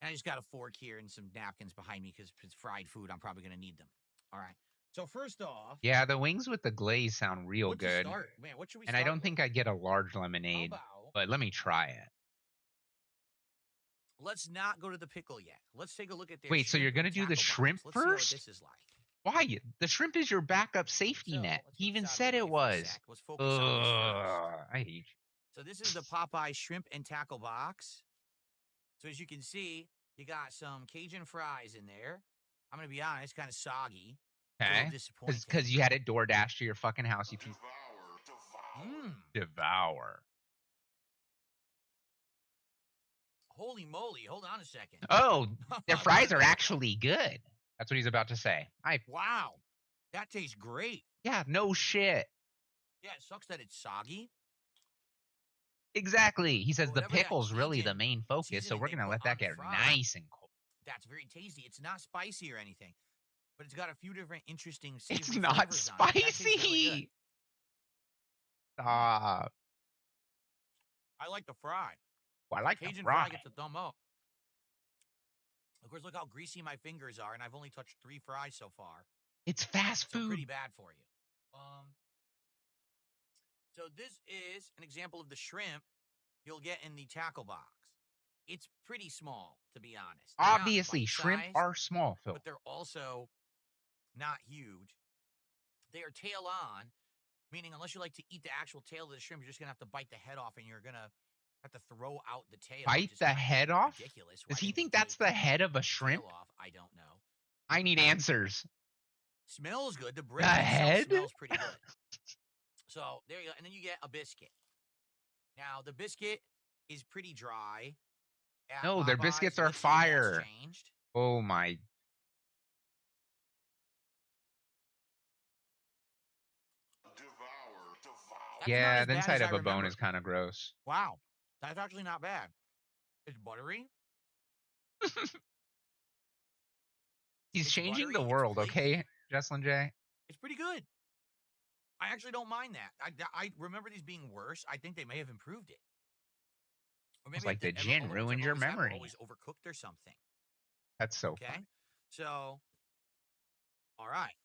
And I just got a fork here and some napkins behind me because it's fried food. I'm probably going to need them. All right. So first off, Yeah, the wings with the glaze sound real what to good. start? Man, what should we And I start don't with? think I'd get a large lemonade, How about but let me try it. let's not go to the pickle yet. Let's take a look at their Wait, so you're shrimp and gonna do the tackle box. shrimp Let's see what first? this is like. Why? The shrimp is your backup safety So, net. let's He put even this out of said the it way for a was. sec. Let's focus on this first. I hate you. So this is the Popeye shrimp and tackle box. So as you can see, you got some Cajun fries in there. I'm gonna be honest, kind of soggy. Okay. Disappointing. Because you had it DoorDash to your fucking house, you piece. Devour. Holy moly! Hold on a second. Oh, their fries are actually good. That's what he's about to say. Wow, that tastes great. Yeah, no shit. Yeah, it sucks that it's soggy. Exactly. He says the whatever that pickle's really the Cajun main focus, so seasoning we're they gonna put let that on the get fry, nice and cold. That's very tasty. It's not spicy or anything, but it's got a few different interesting savory It's not flavors on it. That tastes really good. spicy. Stop. I like the fry. Well, I like the Cajun fry. fry gets a thumb up. Of course, look how greasy my fingers are, and I've only touched 3 fries so far. It's fast So food. pretty bad for you. So this is an example of the shrimp you'll get in the tackle box. It's pretty small, to be honest. They're not Obviously, shrimp bite-sized, are small, Phil. but they're also not huge. They are tail on, meaning unless you like to eat the actual tail of the shrimp, you're just gonna have to bite the head off, and you're gonna have to throw out the tail. Bite which is the kinda head off? ridiculous. Does Why he didn't we think that's take the head of a the shrimp? tail off? I don't know. I need answers. Smells good. The The bread itself head? smells pretty good. So there you go. And then you get a biscuit. Now the biscuit is pretty dry. At No, their Popeyes, biscuits are let's see if that's fire. changed. Oh my. That's not Yeah, as the bad inside as of I a bone remember. is kind of gross. Wow, that's actually not bad. It's buttery. He's It's changing buttery, the it's world, flaky. okay, Jesslyn J? It's pretty good. I actually don't mind that. I remember these being worse. I think they may have improved it. Or It's maybe like the I've gin ruined your always had, memory. always overcooked or something. That's so Okay, so all right.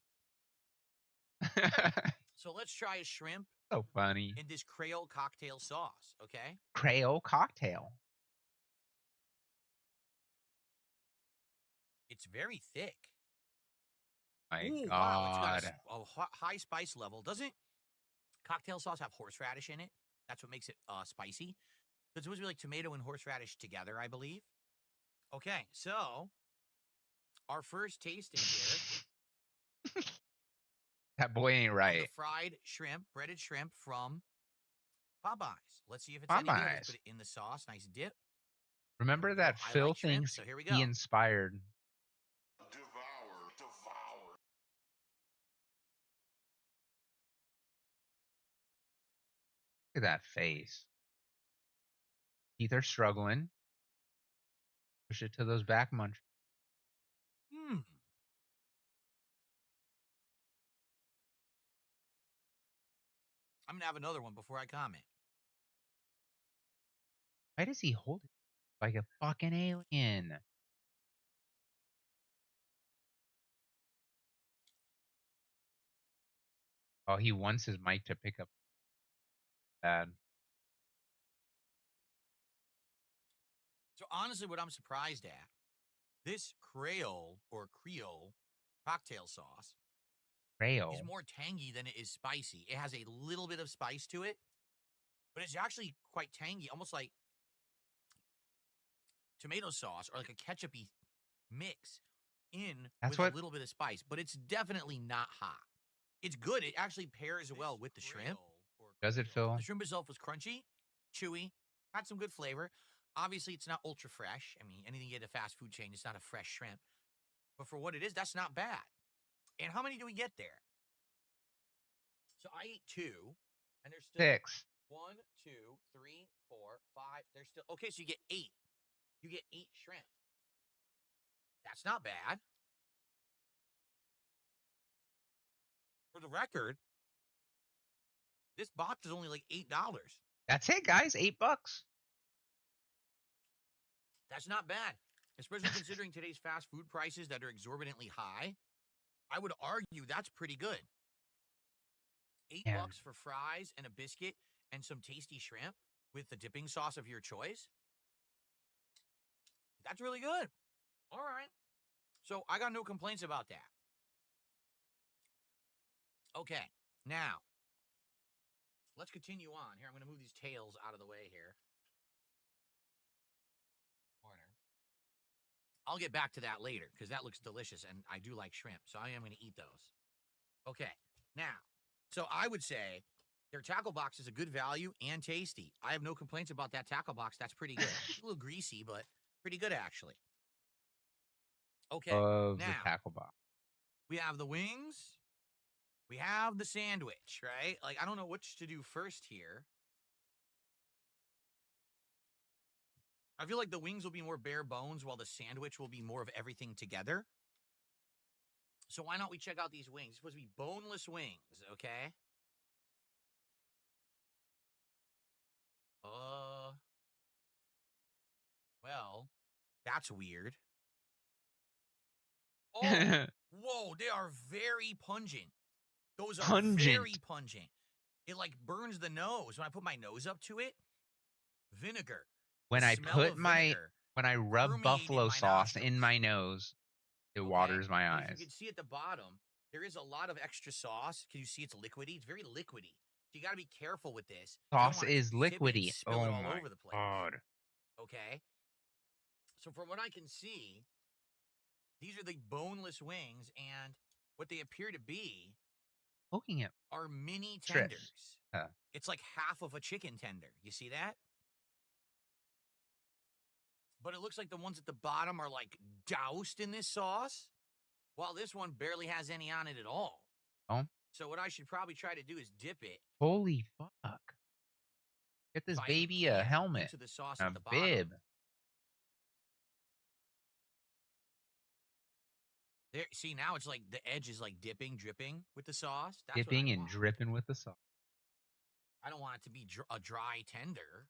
funny. So let's try a shrimp So funny. in this Creole cocktail sauce, okay? Creole cocktail. It's very thick. My Ooh, God. wow, it's got a high spice level. Doesn't cocktail sauce have horseradish in it? That's what makes it spicy. It's supposed to be like tomato and horseradish together, I believe. Okay, so our first tasting here That boy ain't of right. the fried shrimp, breaded shrimp from Popeyes. Let's see if it's any good. Let's put Popeyes. it in the sauce. Nice dip. Remember that I Phil like shrimp, thinks so here we go. he inspired. Look at that face. Teeth are struggling. Push it to those back munch. Hmm. I'm gonna have another one before I comment. Why does he hold it like a fucking alien? Oh, he wants his mic to pick up. Bad. So honestly, what I'm surprised at, this Creole cocktail sauce Creole. is more tangy than it is spicy. It has a little bit of spice to it, but it's actually quite tangy, almost like tomato sauce or like a ketchup-y mix That's with what- a little bit of spice, but it's definitely not hot. It's good. It actually pairs well with the shrimp. Does it, Phil? The shrimp itself was crunchy, chewy, had some good flavor. Obviously, it's not ultra fresh. I mean, anything you get at a fast food chain, it's not a fresh shrimp. But for what it is, that's not bad. And how many do we get there? So I ate 2, and there's still 6. 1, 2, 3, 4, 5. There's still okay. So you get 8. You get 8 shrimp. That's not bad. For the record, this box is only like $8. That's it, guys. $8. That's not bad, especially considering today's fast food prices that are exorbitantly high. I would argue that's pretty good. $8 for fries and a biscuit and some tasty shrimp with the dipping sauce of your choice. That's really good. All right. So I got no complaints about that. Okay. Now, let's continue on. Here, I'm going to move these tails out of the way here. Corner. I'll get back to that later because that looks delicious and I do like shrimp. So I am going to eat those. Okay. Now, so I would say their tackle box is a good value and tasty. I have no complaints about that tackle box. That's pretty good. It's a little greasy, but pretty good actually. Okay. Of the now, tackle box. we have the wings. We have the sandwich, right? Like, I don't know which to do first here. I feel like the wings will be more bare bones while the sandwich will be more of everything together. So why don't we check out these wings? It's supposed to be boneless wings, okay? Well, that's weird. Oh, whoa, they are very pungent. Those are very pungent. It like burns the nose when I put my nose up to it. Vinegar. When I rub permeated buffalo my sauce nostrils. in my nose, it waters my And eyes. if you can see at the bottom, there is a lot of extra sauce. Can you see it's liquidy? It's very liquidy. So you got to be careful with this. You don't Sauce want it to is tip it and liquidy. spill it Oh all my over the place. God. Okay. So from what I can see, these are the boneless wings, and what they appear to be Poking it. are mini Strips. tenders. It's like half of a chicken tender. You see that? But it looks like the ones at the bottom are like doused in this sauce, while this one barely has any on it at all. Oh. So what I should probably try to do is dip it. Holy fuck. Get this baby a helmet. Into the sauce A at the bottom. bib. There, see, now it's like the edge is like dipping, dripping with the sauce. That's Dipping what I and want. dripping with the sauce. I don't want it to be a dry tender.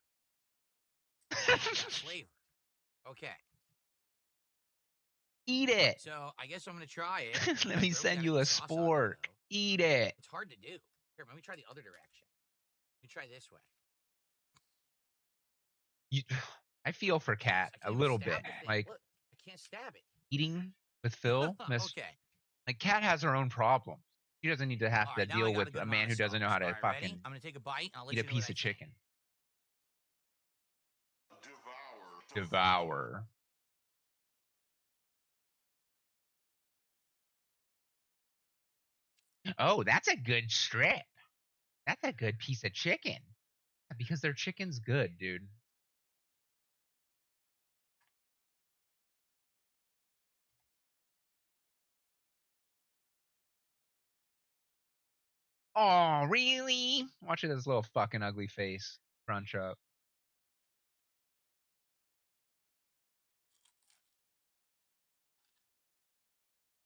I want that flavor. Okay. Eat it. So I guess I'm gonna try it. Let me send you a spork. Eat it. It's hard to do. Here, let me try the other direction. You try this way. You, I feel for Cat I a can't little stab bit. the thing. Like Look, I can't stab it. eating with Phil, Okay. like Cat has her own problems. She doesn't need to have All to right, now I deal got a with good a amount man of who doesn't know sauce. how to All right, fucking ready? I'm gonna take a bite. And I'll let eat you a know what piece I of think. chicken. Devour. Devour. Oh, that's a good strip. That's a good piece of chicken. Because their chicken's good, dude. Oh, really? Watch it, his little fucking ugly face crunch up.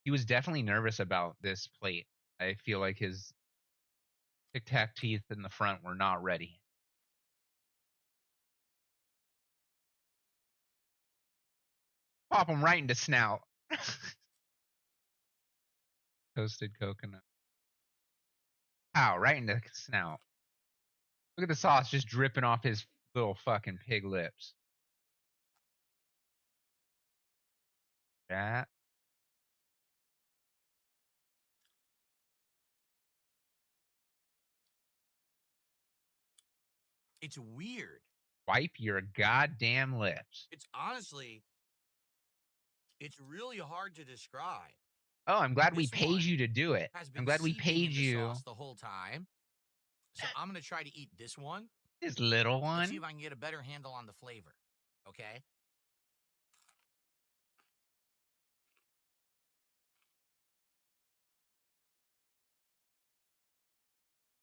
He was definitely nervous about this plate. I feel like his tic tac teeth in the front were not ready. Pop him right into snout. Toasted coconut. Ow, right into snout. Look at the sauce just dripping off his little fucking pig lips. That. It's weird. Wipe your goddamn lips. It's honestly, it's really hard to describe. Oh, I'm glad we This paid one you to do it. Has been I'm glad we seeping paid in the you. sauce the whole time. So I'm gonna try to eat this one. This little Let's see one. if I can get a better handle on the flavor. Okay.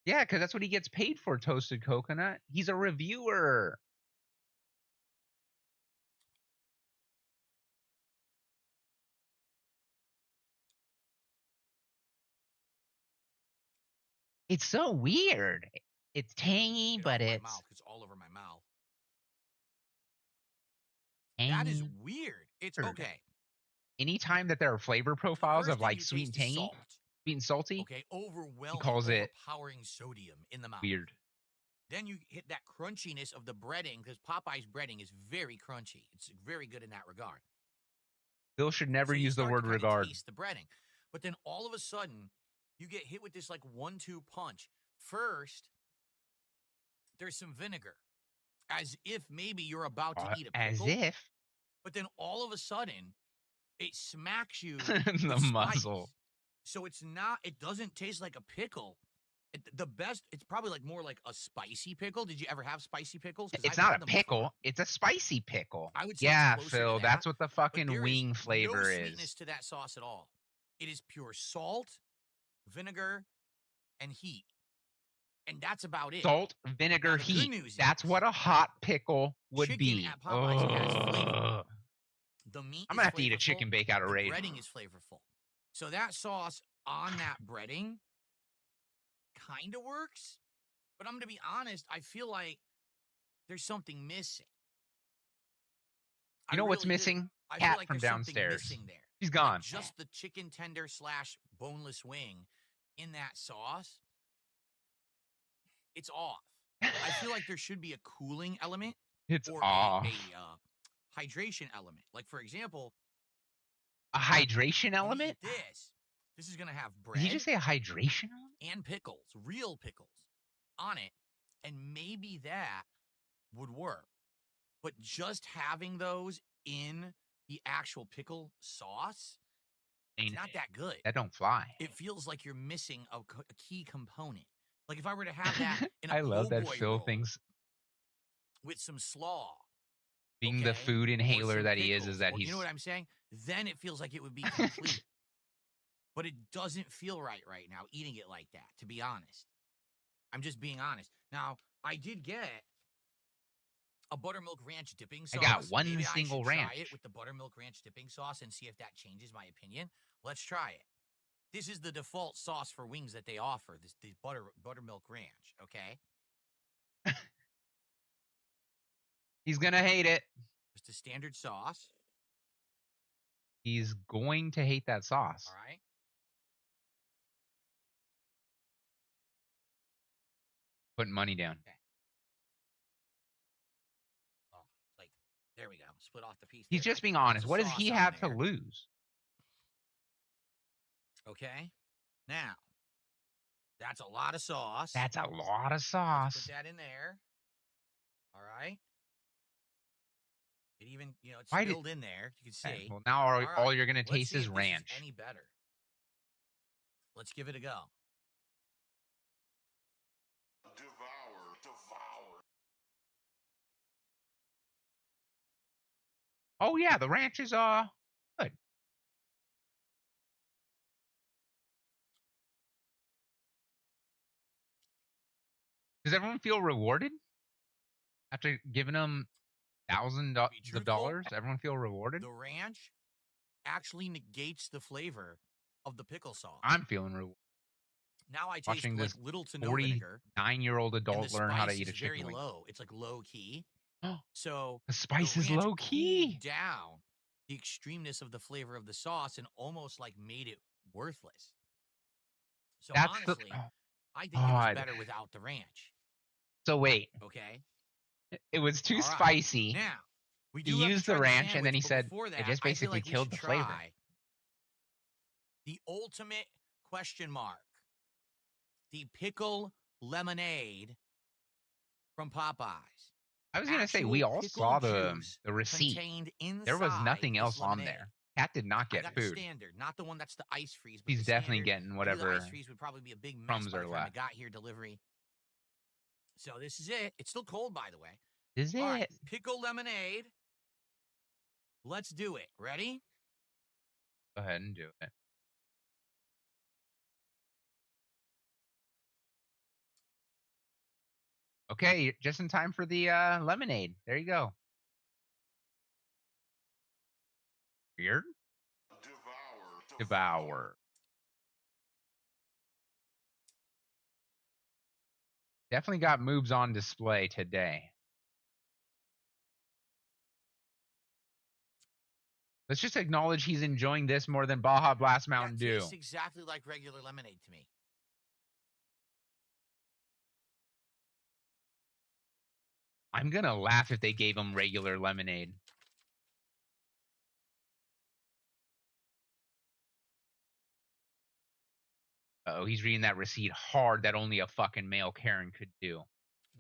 Yeah, because that's what he gets paid for, toasted coconut. He's a reviewer. It's so weird. It's tangy, Get but off my it's mouth. It's all over my mouth. tangy. That is weird. It's Weird. okay. Anytime that there are flavor The profiles first of thing like you sweet and taste is tangy, salt. sweet and salty, Okay, overwhelming, calls it overpowering sodium in the mouth. weird. Then you hit that crunchiness of the breading because Popeye's breading is very crunchy. It's very good in that regard. Bill should never So you use the start word to kinda regard. taste the breading, but then all of a sudden you get hit with this like 1-2 punch. First, there's some vinegar, as if maybe you're about to eat a As pickle. if But then all of a sudden, it smacks you the with spice. muzzle. So it's not. It doesn't taste like a pickle. The best. It's probably like more like a spicy pickle. Did you ever have spicy pickles? 'Cause It's I've not had a them pickle. before. It's a spicy pickle. I would say Yeah, it's closer Phil, to that's that, what the but fucking there is wing flavor no is. sweetness to that sauce at all. It is pure salt, vinegar, and heat, and that's about it. Salt, vinegar, Now, the good heat. news That's is what a hot pickle would chicken be. at Popeyes has flavor. Ugh. The meat I'm is gonna have to eat a flavorful, chicken bake out of the rage. breading is flavorful. So that sauce on that breading kind of works, but I'm gonna be honest, I feel like there's something missing. You know what's really do. missing? I feel Cat like from there's something downstairs. missing there. He's Like gone. just the chicken tender / boneless wing in that sauce. It's off. I feel like there should be a cooling element It's or off. a hydration element. Like for example, A hydration when you element? eat this is gonna have Did bread he just say a hydration element? and pickles, real pickles, on it, and maybe that would work. But just having those in the actual pickle sauce, it's not that good. That don't fly. It feels like you're missing a key component. Like if I were to have that in a I love that po' boy Phil roll thinks with some slaw, being the okay, food or inhaler some that he is pickles, that or- he's you know what I'm saying? Then it feels like it would be complete. But it doesn't feel right now eating it like that, to be honest. I'm just being honest. Now, I did get a buttermilk ranch dipping sauce. I got one Maybe single I should try ranch. it with the buttermilk ranch dipping sauce and see if that changes my opinion. Let's try it. This is the default sauce for wings that they offer. This buttermilk ranch, okay? He's gonna hate it. Just a standard sauce. He's going to hate that sauce. All right. Putting money down. Oh, like, there we go. Split off the piece. He's there. just being Lots honest. of What does sauce he on have to there. lose? Okay. Now, that's a lot of sauce. That's a lot of Let's sauce. put that in there. All right. It even, it's Why did- spilled in there. You can Okay, see. well, now all right, you're going to let's taste see is if this ranch. Is any better. Let's give it a go. Devour. Oh, yeah, the ranch is good. Does everyone feel rewarded after giving them thousands of truthful, dollars? Everyone feel rewarded? The ranch actually negates the flavor of the pickle sauce. I'm feeling rewarded. Now I taste Watching like this little to no vinegar. 49-year-old And adult the learn how to spice eat a is very chicken wing. low. It's like low key. So The spice is ranch low key. cooled down the extremeness of the flavor of the sauce and almost like made it worthless. So That's honestly, the I think it was better without the ranch. So wait, Okay. it was too All right. spicy. Now we He do have to used try the ranch, and then he sandwich, but said before it that, just I feel basically like we killed should the flavor. try the ultimate question mark. The pickle lemonade from Popeyes. I was gonna say we all saw the receipt. There was nothing else on there. Cat did not I get got food. the standard, not the one that's the ice freeze. But He's the definitely standard. getting I knew whatever the ice freeze would probably be a big mess crumbs by are the time left. it got here delivery. So this is it. It's still cold, by the way. Is All right, it? pickle lemonade. Let's do it. Ready? Go ahead and do it. Okay, just in time for the lemonade. There you go. Weird. Devour. Definitely got moves on display today. Let's just acknowledge he's enjoying this more than Baja Blast Mountain Dew. Tastes exactly like regular lemonade to me. I'm gonna laugh if they gave him regular lemonade. Oh, he's reading that receipt hard that only a fucking male Karen could do.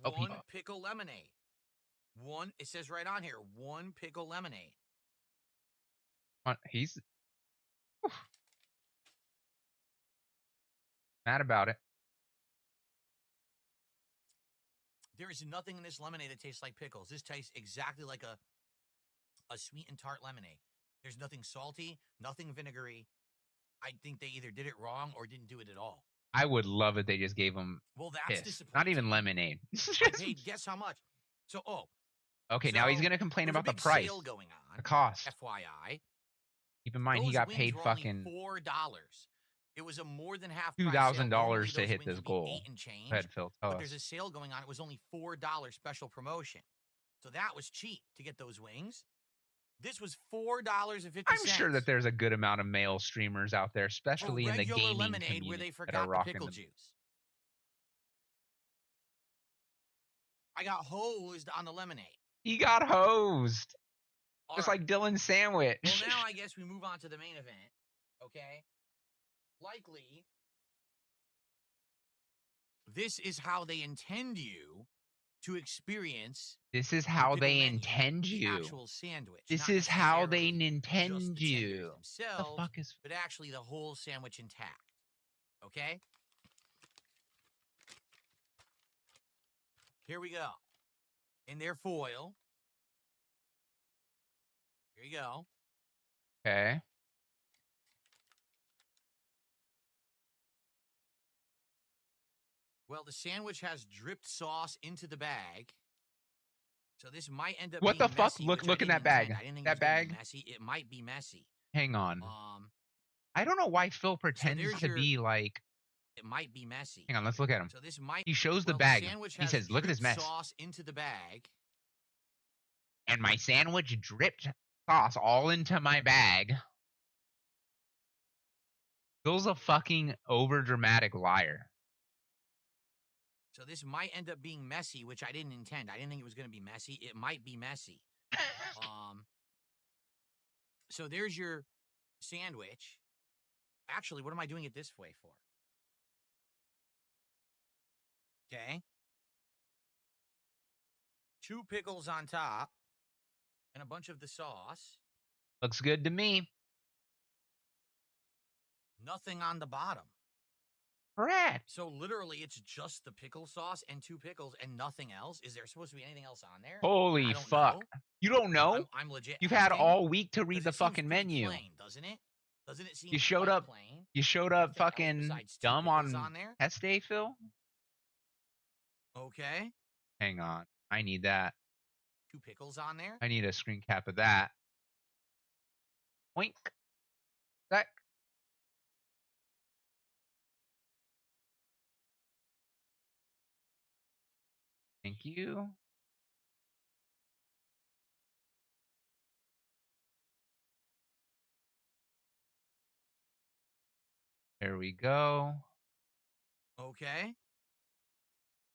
One pickle lemonade. One, it says right on here, one pickle lemonade. He's mad about it. There is nothing in this lemonade that tastes like pickles. This tastes exactly like a sweet and tart lemonade. There's nothing salty, nothing vinegary. I think they either did it wrong or didn't do it at all. I would love it they just gave him that's piss. disappointing. Not even lemonade. I paid, guess how much? Okay, now he's gonna complain about the price. Sale going on, the cost. FYI. Keep in mind, he got paid fucking $4. It was a more than half $2,000 to hit this goal. Go ahead, Phil. Tell but us. there's a sale going on. It was only $4 special promotion. So that was cheap to get those wings. This was $4.50. I'm sure that there's a good amount of male streamers out there, especially in the gaming lemonade community, where they that forgot are rocking pickle the juice. I got hosed on the lemonade. He got hosed. All Just right. like Dylan's sandwich. Well, now I guess we move on to the main event. Okay? Likely, this is how they intend you to experience. This is how they menu, intend the you. actual sandwich. This not is how they necessarily intend just the you. tenders themselves, The fuck is? but actually the whole sandwich intact. Okay? Here we go. In their foil. Here you go. Okay. Well, the sandwich has dripped sauce into the bag. So this might end up What being the fuck? messy, Look which I in didn't that bag. intend. I didn't think That it was gonna be bag? messy. It might be messy. Hang on. I don't know why Phil pretends to be like. It might be messy. Hang on, let's look at him. So this might. He shows the well, bag. sandwich He has says, "Look at this dripped mess." Sauce into the bag. And my sandwich dripped sauce all into my bag. Phil's a fucking overdramatic liar. So this might end up being messy, which I didn't intend. I didn't think it was going to be messy. It might be messy. So there's your sandwich. Actually, what am I doing it this way for? Okay. 2 pickles on top and a bunch of the sauce. Looks good to me. Nothing on the bottom. Correct. So literally, it's just the pickle sauce and 2 pickles and nothing else. Is there supposed to be anything else on there? Holy I don't fuck. know. You don't know? I'm legit. You've had asking, all week to 'cause read it the seems fucking pretty menu. Plain, doesn't it? Doesn't it seem You showed quite up. plain? You showed up Nothing else fucking besides 2 dumb pickles on there? test day, Phil. Okay. Hang on. I need that. 2 pickles on there. I need a screen cap of that. Oink. Sec. Thank you. There we go. Okay.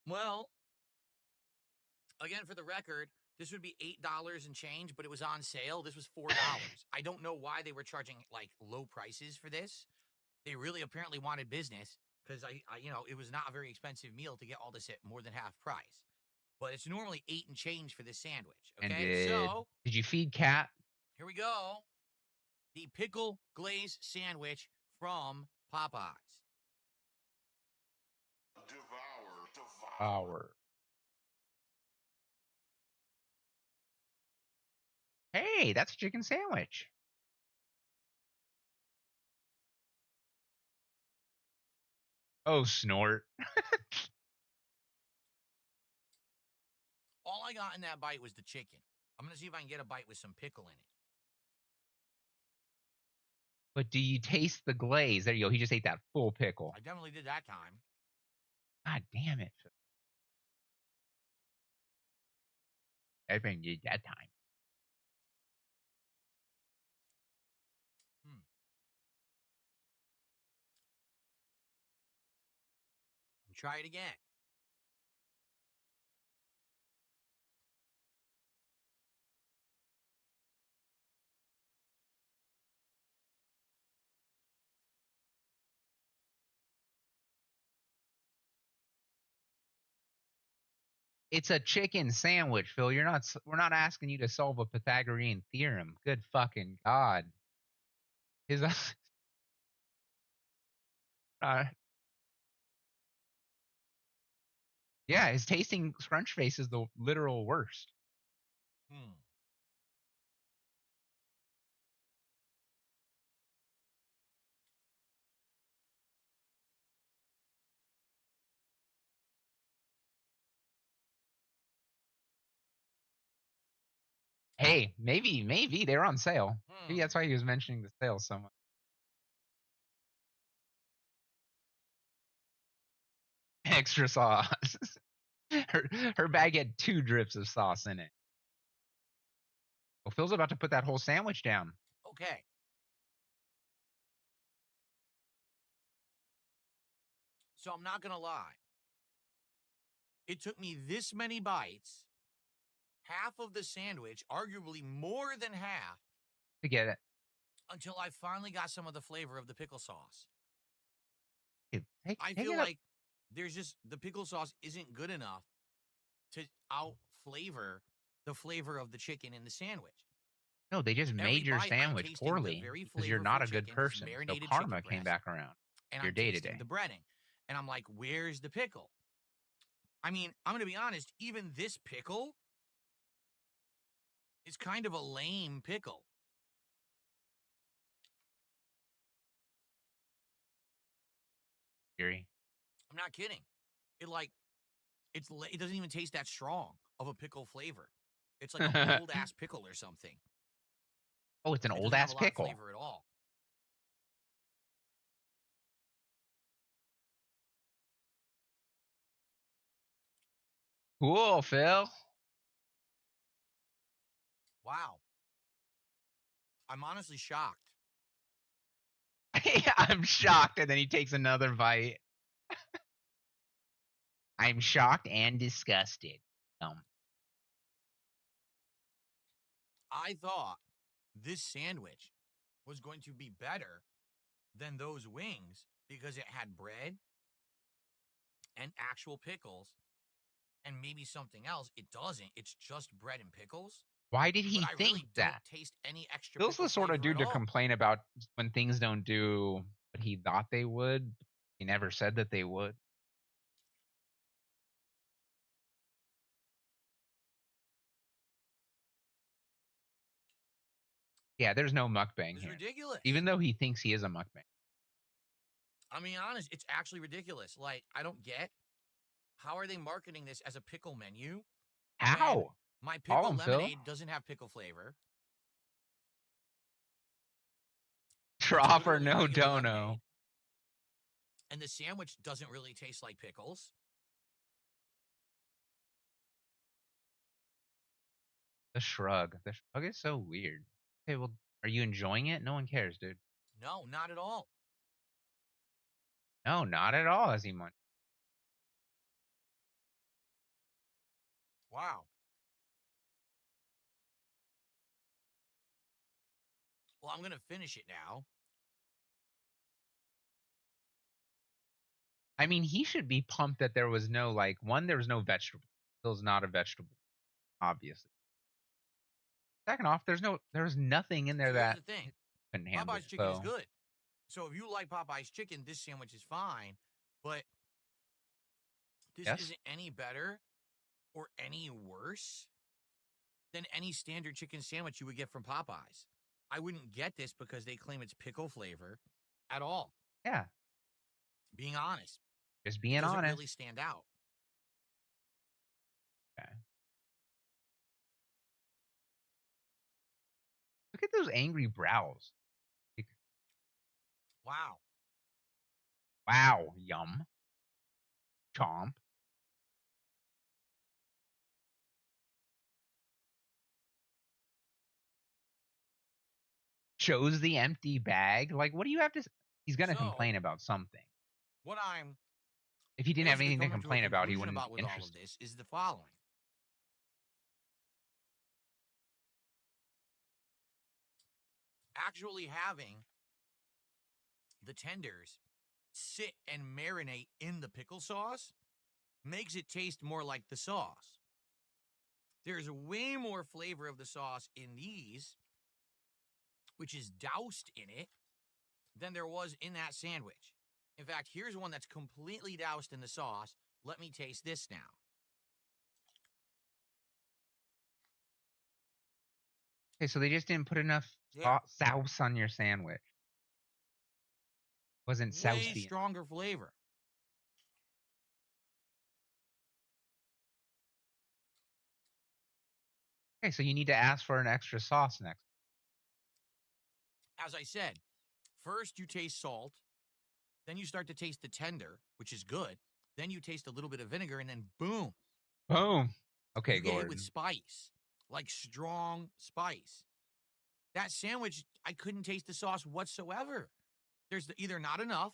Well, again, for the record, this would be $8 and change, but it was on sale. This was $4. I don't know why they were charging like low prices for this. They really apparently wanted business because it was not a very expensive meal to get all this at more than half price. But it's normally 8 and change for this sandwich. And Okay, so did you feed Cat? here we go. The pickle glaze sandwich from Popeyes. Devour. Hey, that's a chicken sandwich. Oh, Snort. All I got in that bite was the chicken. I'm going to see if I can get a bite with some pickle in it. But do you taste the glaze? There you go. He just ate that full pickle. I definitely did that time. God damn it. Everything did that time. Try it again. It's a chicken sandwich, Phil. We're not asking you to solve a Pythagorean theorem. Good fucking God. His yeah, his tasting scrunch face is the literal worst. Hey, maybe they're on sale. Maybe that's why he was mentioning the sale so much. Extra sauce. her bag had 2 drips of sauce in it. Well, Phil's about to put that whole sandwich down. Okay. So I'm not going to lie. It took me this many bites, half of the sandwich, arguably more than half, To get it. until I finally got some of the flavor of the pickle sauce. Dude, I feel like there's just the pickle sauce isn't good enough to out flavor the flavor of the chicken in the sandwich. No, they just Every made your bite, I'm sandwich tasting the poorly very because you're not flavorful a good chicken, this person. So marinated karma chicken came breast, back around. and Your I'm day to tasting day. the breading. And I'm like, where's the pickle? I mean, I'm going to be honest, even this pickle is kind of a lame pickle. Fury. I'm not kidding. It doesn't even taste that strong of a pickle flavor. It's like an old ass pickle or something. Oh, it's an It old doesn't ass have a lot of pickle. flavor at all. Cool, Phil. Wow. I'm honestly shocked. I'm shocked. And then he takes another bite. I'm shocked and disgusted. I thought this sandwich was going to be better than those wings because it had bread and actual pickles and maybe something else. It doesn't. It's just bread and pickles. Why did he But I think really that? don't taste any extra Bill's pickle the sort of flavor dude at to all. complain about when things don't do what he thought they would. He never said that they would. Yeah, there's no mukbang It's here. ridiculous. Even though he thinks he is a mukbang. I mean, honest, it's actually ridiculous. Like, I don't get how are they marketing this as a pickle menu? when How? My Call pickle him, Phil. lemonade doesn't have pickle flavor. Drop or literally no regular dono. lemonade. And the sandwich doesn't really taste like pickles. The shrug. The shrug is so weird. Okay, well, are you enjoying it? No one cares, dude. No, not at all. No, not at all, as he munched. Wow. Well, I'm going to finish it now. I mean, he should be pumped that there was no, like, one, there was no vegetable. Phil's not a vegetable, obviously. Second off, there's nothing in there Here's that the thing. couldn't handle. Popeye's chicken is So, good. So if you like Popeye's chicken, this sandwich is fine. But this Yes. isn't any better or any worse than any standard chicken sandwich you would get from Popeye's. I wouldn't get this because they claim it's pickle flavor at all. yeah, Being honest. just being It doesn't honest. really stand out. Okay. Look at those angry brows. Like, Wow. wow, yum. Chomp. Shows the empty bag. Like, what do you have to? He's gonna So- complain about something. What I'm If he didn't have basically anything to coming to a complain about, he conclusion wouldn't about be with all of interested. this is the following. Actually having the tenders sit and marinate in the pickle sauce makes it taste more like the sauce. There's way more flavor of the sauce in these, which is doused in it, than there was in that sandwich. In fact, here's one that's completely doused in the sauce. Let me taste this now. Okay, so they just didn't put enough Yeah. sauce on your sandwich. Wasn't Way saucy. stronger flavor. Okay, so you need to ask for an extra sauce next. As I said, first you taste salt, then you start to taste the tender, which is good. Then you taste a little bit of vinegar, and then boom, Boom. Okay, you get hit Gordon. with spice, like strong spice. That sandwich, I couldn't taste the sauce whatsoever. There's either not enough,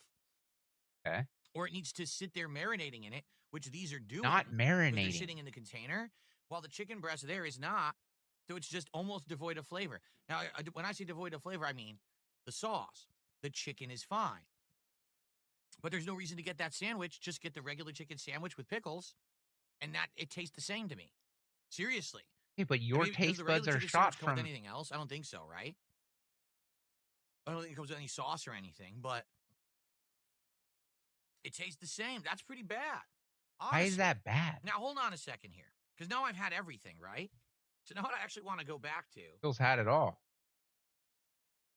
Okay. or it needs to sit there marinating in it, which these are doing. Not because they're marinating. sitting in the container, while the chicken breast there is not. So it's just almost devoid of flavor. Now, when I say devoid of flavor, I mean the sauce. The chicken is fine. But there's no reason to get that sandwich. Just get the regular chicken sandwich with pickles, and that it tastes the same to me. Seriously. Okay, but your Does the taste regular buds are chicken shot sandwich come from. with anything else? I don't think so, right? I don't think it comes with any sauce or anything, but it tastes the same. That's pretty bad. Honestly. Why is that bad? Now, hold on a second here, because now I've had everything, right? So now what I actually want to go back to, Phil's had it all.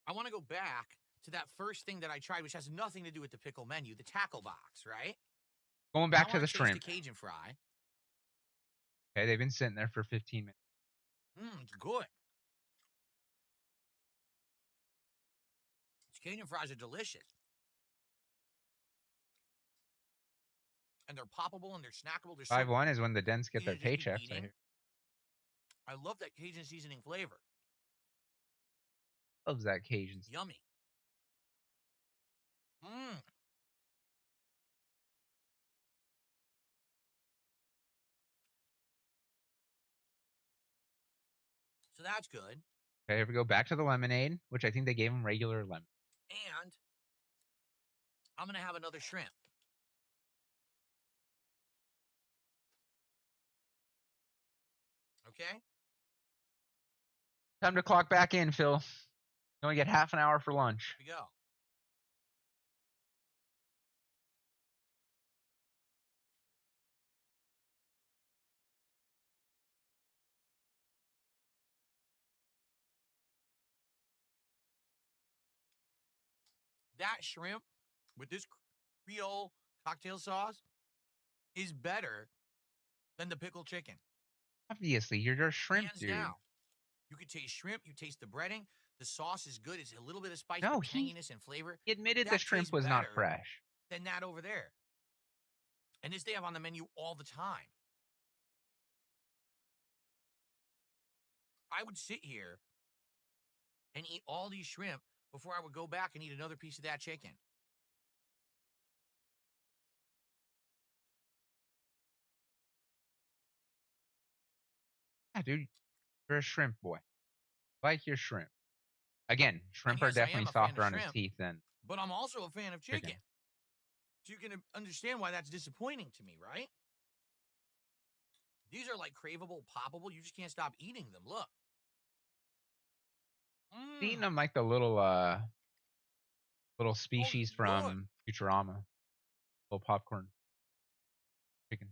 I want to go back to that first thing that I tried, which has nothing to do with the pickle menu, the tackle box, right? Going Now back I to wanna the taste shrimp. the Cajun fry. Okay, they've been sitting there for 15 minutes. It's good. These Cajun fries are delicious. And they're poppable and they're snackable. They're so 5-1 is when the dents get easy their to just keep paychecks. I eating. hear. I love that Cajun seasoning flavor. Loves that Cajun. Yummy. that's good. Okay, here we go. Back to the lemonade, which I think they gave him regular lemon. And I'm going to have another shrimp. Okay? Time to clock back in, Phil. You only get half an hour for lunch. Here we go. That shrimp with this Creole cocktail sauce is better than the pickled chicken. Obviously, you're a shrimp Hands dude. down. You can taste shrimp. You taste the breading. The sauce is good. It's a little bit of spice, No, but tanginess and flavor. He admitted the That shrimp tastes was not better fresh. than that over there. And this they have on the menu all the time. I would sit here and eat all these shrimp before I would go back and eat another piece of that chicken. Yeah, dude, you're a shrimp boy. Like your shrimp. Again, shrimp And are yes, I am definitely a fan softer of on his shrimp, teeth than but I'm also a fan of chicken. chicken. So you can understand why that's disappointing to me, right? These are like craveable, poppable. You just can't stop eating them. Look. Eating them like the little species good. from Futurama. Little popcorn chicken.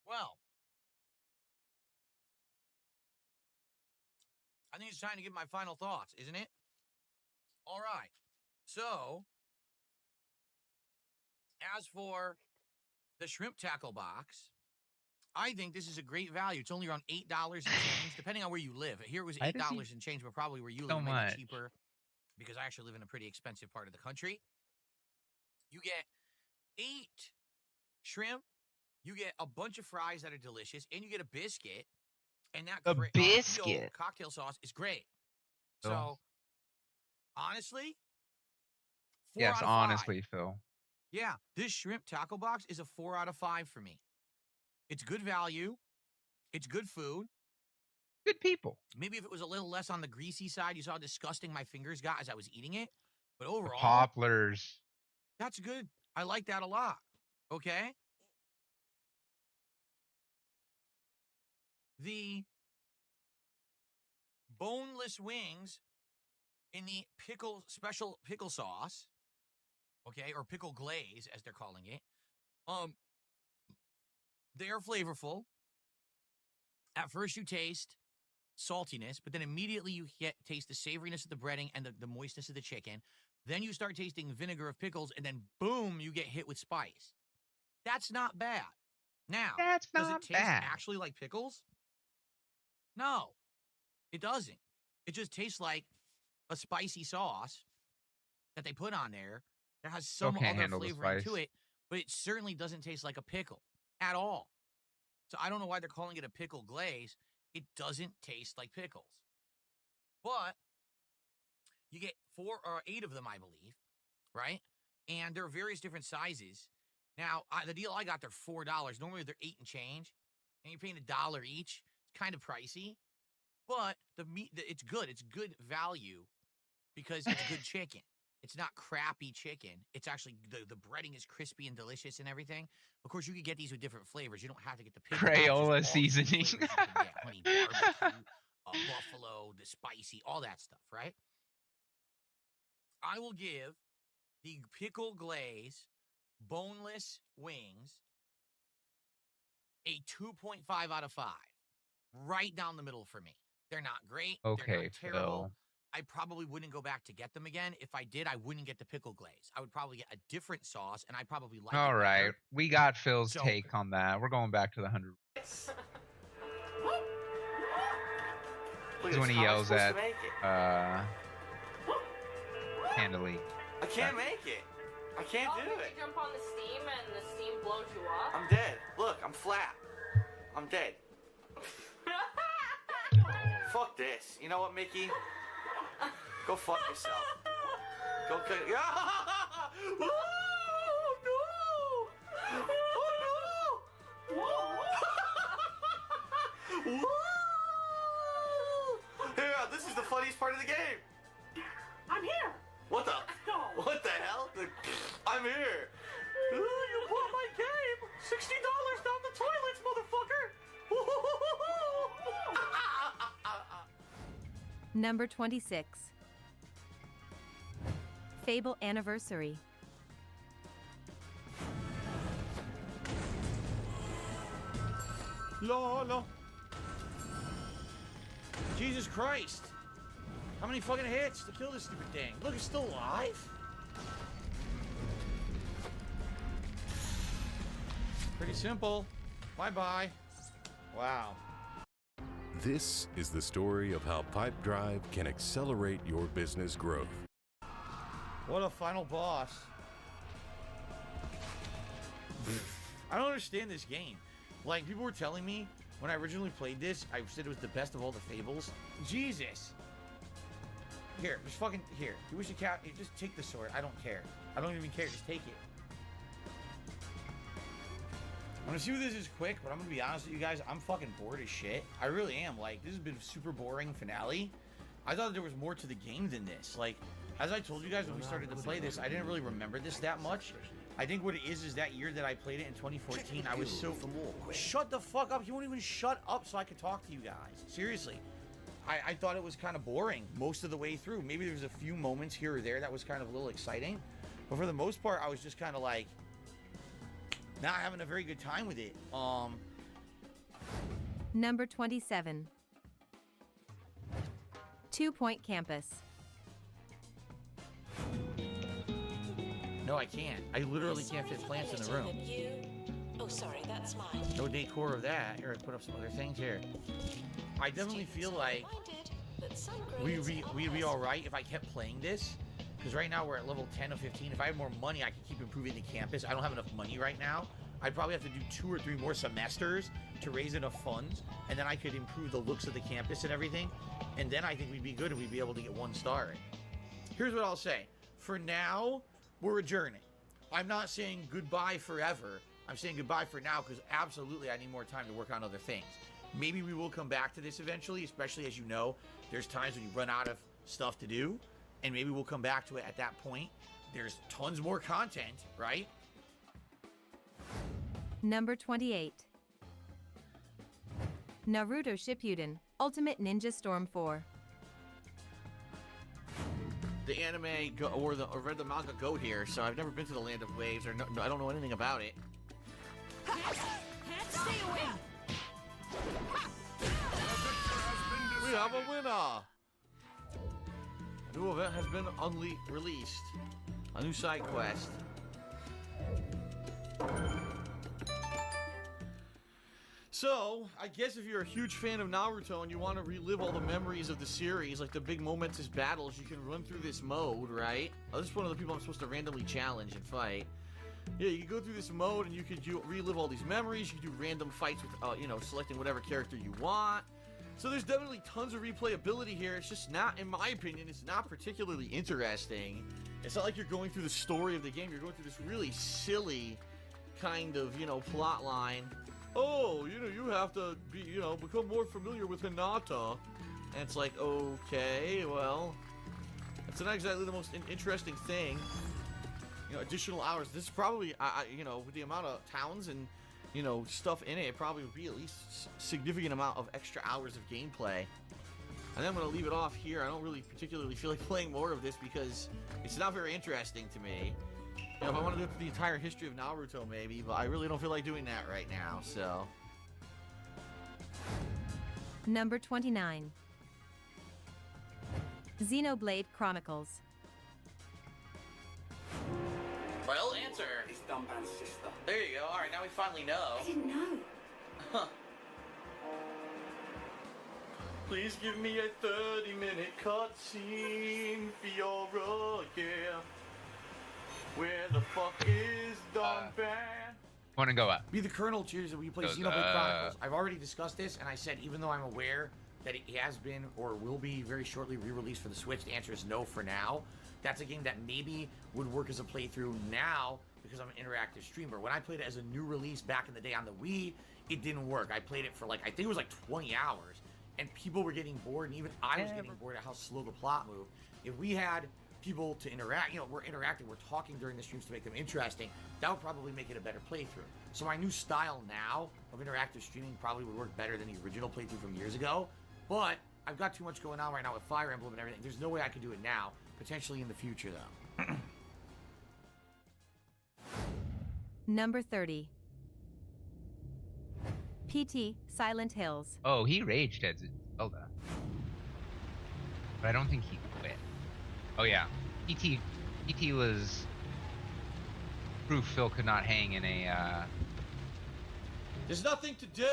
Well, I think it's time to give my final thoughts, isn't it? All right. So, as for the shrimp tackle box, I think this is a great value. It's only around $8 and change, depending on where you live. Here it was Why does he- $8 and change, but probably where you So live may much. be cheaper because I actually live in a pretty expensive part of the country. You get 8 shrimp, you get a bunch of fries that are delicious, and you get a biscuit. And that A Creole biscuit. cocktail sauce is great. Phil. So, honestly, 4 Yes, out of 5. honestly, Phil. Yeah, this shrimp tackle box is a 4 out of 5 for me. It's good value. It's good food. Good people. Maybe if it was a little less on the greasy side, you saw how disgusting my fingers got as I was eating it. But The overall, poplars. that's good. I like that a lot. Okay? The boneless wings in the special pickle sauce, okay, or pickle glaze as they're calling it. They are flavorful. At first you taste saltiness, but then immediately you taste the savoriness of the breading and the moistness of the chicken. Then you start tasting vinegar of pickles, and then boom, you get hit with spice. That's not bad. Now, That's does not it taste bad. actually like pickles? No, it doesn't. It just tastes like a spicy sauce that they put on there that has some can't other handle the flavoring to spice. it, but it certainly doesn't taste like a pickle at all. So I don't know why they're calling it a pickle glaze. It doesn't taste like pickles. But you get 4 or 8 of them, I believe, right? And there are various different sizes. Now, the deal I got, they're $4. Normally they're 8 and change, and you're paying $1 each. It's kind of pricey, but the meat, it's good. It's good value because it's good chicken. It's not crappy chicken. It's actually, the breading is crispy and delicious and everything. Of course, you could get these with different flavors. You don't have to get the pickle. Crayola seasoning. You can get honey barbecue, buffalo, the spicy, all that stuff, right? I will give the pickle glaze boneless wings a 2.5 out of 5. Right down the middle for me. They're not great. They're Okay, not terrible. Phil. I probably wouldn't go back to get them again. If I did, I wouldn't get the pickle glaze. I would probably get a different sauce, and I probably like it All right. better. We got Phil's So- take on that. We're going back to the 100. This is when he yells at Handily. I can't make it. I can't do it. You jump on the steam and the steam blows you up? I'm dead. Look, I'm flat. I'm dead. Fuck this. You know what, Mickey? Go fuck yourself. Go cut. Oh no! Oh no! Whoa! is the funniest part of the game. I'm here. What the? No. What the hell? I'm here. Ooh, you bought my game. $60 down the toilets, motherfucker. Number 26. Fable Anniversary. No. Jesus Christ. How many fucking hits to kill this stupid thing? Look, it's still alive? Pretty simple. Bye-bye. Wow. This is the story of how Pipe Drive can accelerate your business growth. What a final boss. I don't understand this game. Like, people were telling me when I originally played this, I said it was the best of all the Fables. Jesus. Here, just fucking, here. You wish you just take the sword. I don't care. I don't even care. Just take it. I'm gonna see what this is quick, but I'm gonna be honest with you guys. I'm fucking bored as shit. I really am. Like, this has been a super boring finale. I thought there was more to the game than this. Like, as I told you guys when we started to play this, I didn't really remember this that much. I think what it is that year that I played it in 2014, I was so... Shut the fuck up. You won't even shut up so I could talk to you guys. Seriously. I thought it was kind of boring most of the way through. Maybe there was a few moments here or there that was kind of a little exciting. But for the most part, I was just kind of like... not having a very good time with it. Number 27. 2 Point Campus. No, I can't. I literally can't fit plants in the room. Oh, sorry, that's mine. No decor of that. Here, I put up some other things here. I definitely feel like we'd be all right if I kept playing this. Because right now we're at level 10 or 15. If I have more money, I can keep improving the campus. I don't have enough money right now. I'd probably have to do 2 or 3 more semesters to raise enough funds. And then I could improve the looks of the campus and everything. And then I think we'd be good and we'd be able to get 1 star. Here's what I'll say. For now, we're adjourning. I'm not saying goodbye forever. I'm saying goodbye for now because absolutely I need more time to work on other things. Maybe we will come back to this eventually, especially as you know, there's times when you run out of stuff to do. And maybe we'll come back to it at that point. There's tons more content, right? Number 28. Naruto Shippuden Ultimate Ninja Storm 4. The anime or read the manga Go here, so I've never been to the Land of Waves, or I don't know anything about it. Stay away. We have a winner. A new event has been released. A new side quest. So, I guess if you're a huge fan of Naruto and you want to relive all the memories of the series, like the big momentous battles, you can run through this mode, right? Oh, this is one of the people I'm supposed to randomly challenge and fight. Yeah, you can go through this mode and you can relive all these memories. You can do random fights with, selecting whatever character you want. So there's definitely tons of replayability here. It's just not, in my opinion, it's not particularly interesting. It's not like you're going through the story of the game. You're going through this really silly kind of, plot line. Oh, you have to be, become more familiar with Hinata. And it's like, okay, well, it's not exactly the most interesting thing. Additional hours. This is probably, with the amount of towns and, stuff in it, it probably would be at least a significant amount of extra hours of gameplay. And then I'm going to leave it off here. I don't really particularly feel like playing more of this because it's not very interesting to me. If I want to do the entire history of Naruto, maybe, but I really don't feel like doing that right now, so. Number 29. Xenoblade Chronicles. Well, answer. It's Dumban's sister. There you go. All right, now we finally know. I didn't know. Huh. Please give me a 30-minute cutscene, Fiora, yeah. Where the fuck is Dumban? Want to go up? Be the Colonel, cheers, we play Xenoblade Chronicles. I've already discussed this, and I said even though I'm aware that it has been or will be very shortly re-released for the Switch, the answer is no for now. That's a game that maybe would work as a playthrough now because I'm an interactive streamer. When I played it as a new release back in the day on the Wii, it didn't work. I played it for I think it was 20 hours. and people were getting bored, and even I was getting bored at how slow the plot moved. If we had people to interact, we're interacting, we're talking during the streams to make them interesting, that would probably make it a better playthrough. So my new style now of interactive streaming probably would work better than the original playthrough from years ago, but I've got too much going on right now with Fire Emblem and everything. There's no way I could do it now, potentially in the future though. Number 30. PT, Silent Hills. Oh, he raged at Zelda. But I don't think he quit. Oh yeah, PT was proof Phil could not hang in a. There's nothing to do.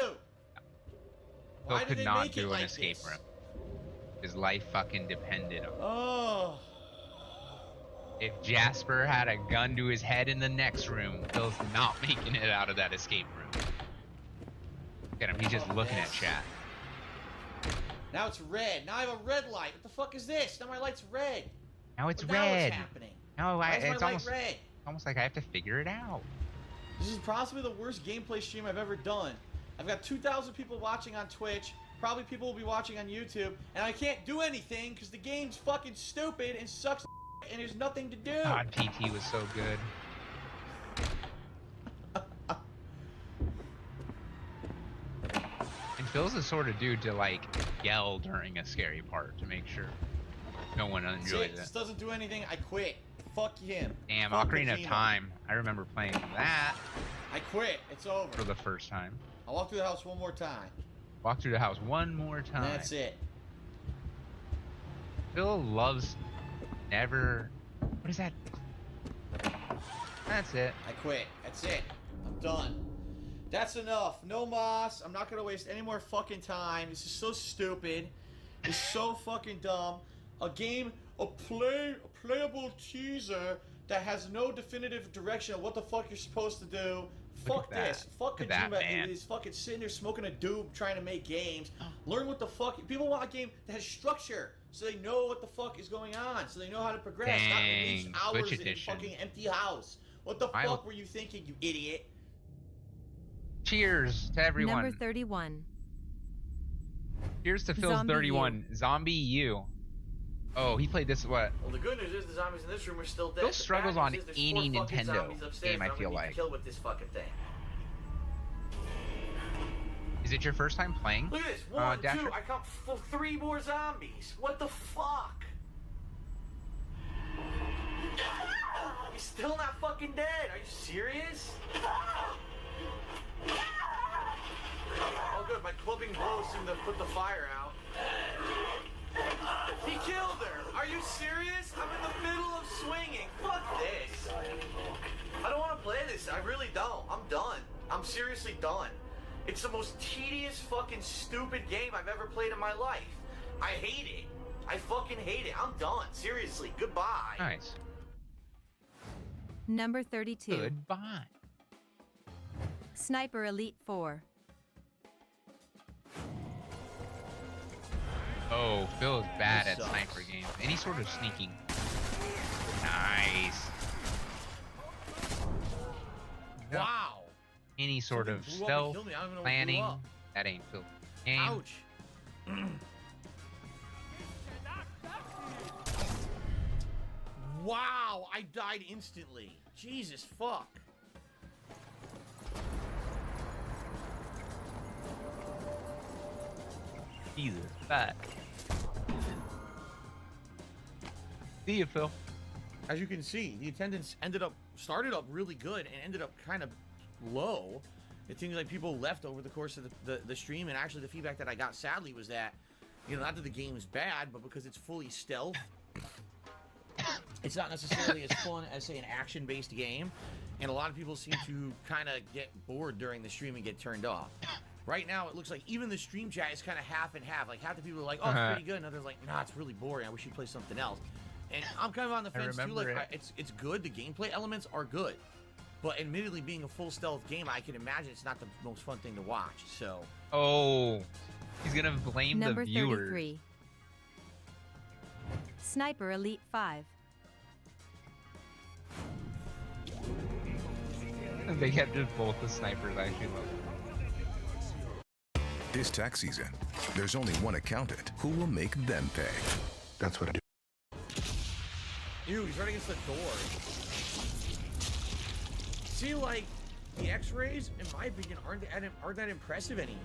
Phil could not do an escape room. His life fucking depended on it. Oh. If Jasper had a gun to his head in the next room, Phil's not making it out of that escape room. Look at him, he's just looking at chat. Now it's red. Now I have a red light. What the fuck is this? Now my light's red. Now it's Now red. what's happening? No, Why is my it's light red? almost like I have to figure it out. This is possibly the worst gameplay stream I've ever done. I've got 2,000 people watching on Twitch. Probably people will be watching on YouTube. And I can't do anything because the game's fucking stupid and sucks and there's nothing to do. God, PT was so good. And Phil's the sort of dude to like yell during a scary part to make sure no one enjoys it. This doesn't do anything. I quit. Fuck him. Damn, Fuck Ocarina of Kojima. Time. I remember playing that I quit. It's over. for the first time. I'll walk through the house one more time. Walk through the house one more time. And that's it. Phil loves never. What is that? That's it. I quit. That's it. I'm done. That's enough. No moss. I'm not gonna waste any more fucking time. This is so stupid. It's so fucking dumb. A game, a playable teaser that has no definitive direction of what the fuck you're supposed to do. Fuck this. Fuck Look at that, Kojima man. is fucking sitting there smoking a doob trying to make games. Learn what the fuck. People want a game that has structure so they know what the fuck is going on, so they know how to progress. Not waste Dang, hours Twitch in a edition. fucking empty house. What the fuck were you thinking, you idiot? Cheers to everyone. Number 31. Cheers to Phil's Zombie 31. Zombie U. Oh, he played this what? Well, the good news is the zombies in this room are still dead. Phil The struggles bad on news is there's any 4 fucking Nintendo zombies upstairs game, I that I'm feel gonna need like. to kill with this fucking thing. Is it your first time playing? Look at this. 1, 2. Dasher? I count 3 more zombies. What the fuck? He's still not fucking dead. Are you serious? Oh, good. My clubbing blows seem to put the fire out. He killed her. Are you serious? I'm in the middle of swinging. Fuck this. I don't want to play this. I really don't. I'm done. I'm seriously done. It's the most tedious fucking stupid game I've ever played in my life. I hate it. I fucking hate it. I'm done. Seriously. Goodbye. Nice. Number 32. Goodbye. Sniper Elite 4. Oh, Phil is bad This at sucks. sniper games. Any sort of sneaking. Nice. Wow. Any sort Something of blew up and stealth, killed me. I don't even know what blew planning. up. That ain't Phil's game. Ouch. Wow, I died instantly. Jesus fuck. Jesus, fuck. See you, Phil. As you can see, the attendance started up really good and ended up kind of low. It seems like people left over the course of the stream, and actually the feedback that I got, sadly, was that, not that the game is bad, but because it's fully stealth, it's not necessarily as fun as, say, an action-based game, and a lot of people seem to kind of get bored during the stream and get turned off. Right now, it looks like even the stream chat is kind of half and half. Like, half the people are like, oh, it's pretty good, and others are like, nah, it's really boring. I wish you'd play something else. And I'm kind of on the fence, too. remember Like, it. it's good. The gameplay elements are good. But admittedly, being a full stealth game, I can imagine it's not the most fun thing to watch. So, Oh, he's gonna blame Number the viewers. 33. Sniper Elite 5. They kept just both the snipers. I actually love This tax season, there's only one accountant who will make them pay. That's what I do. Ew, he's right against the door. See, like, the X-rays, in my opinion, aren't that impressive anymore.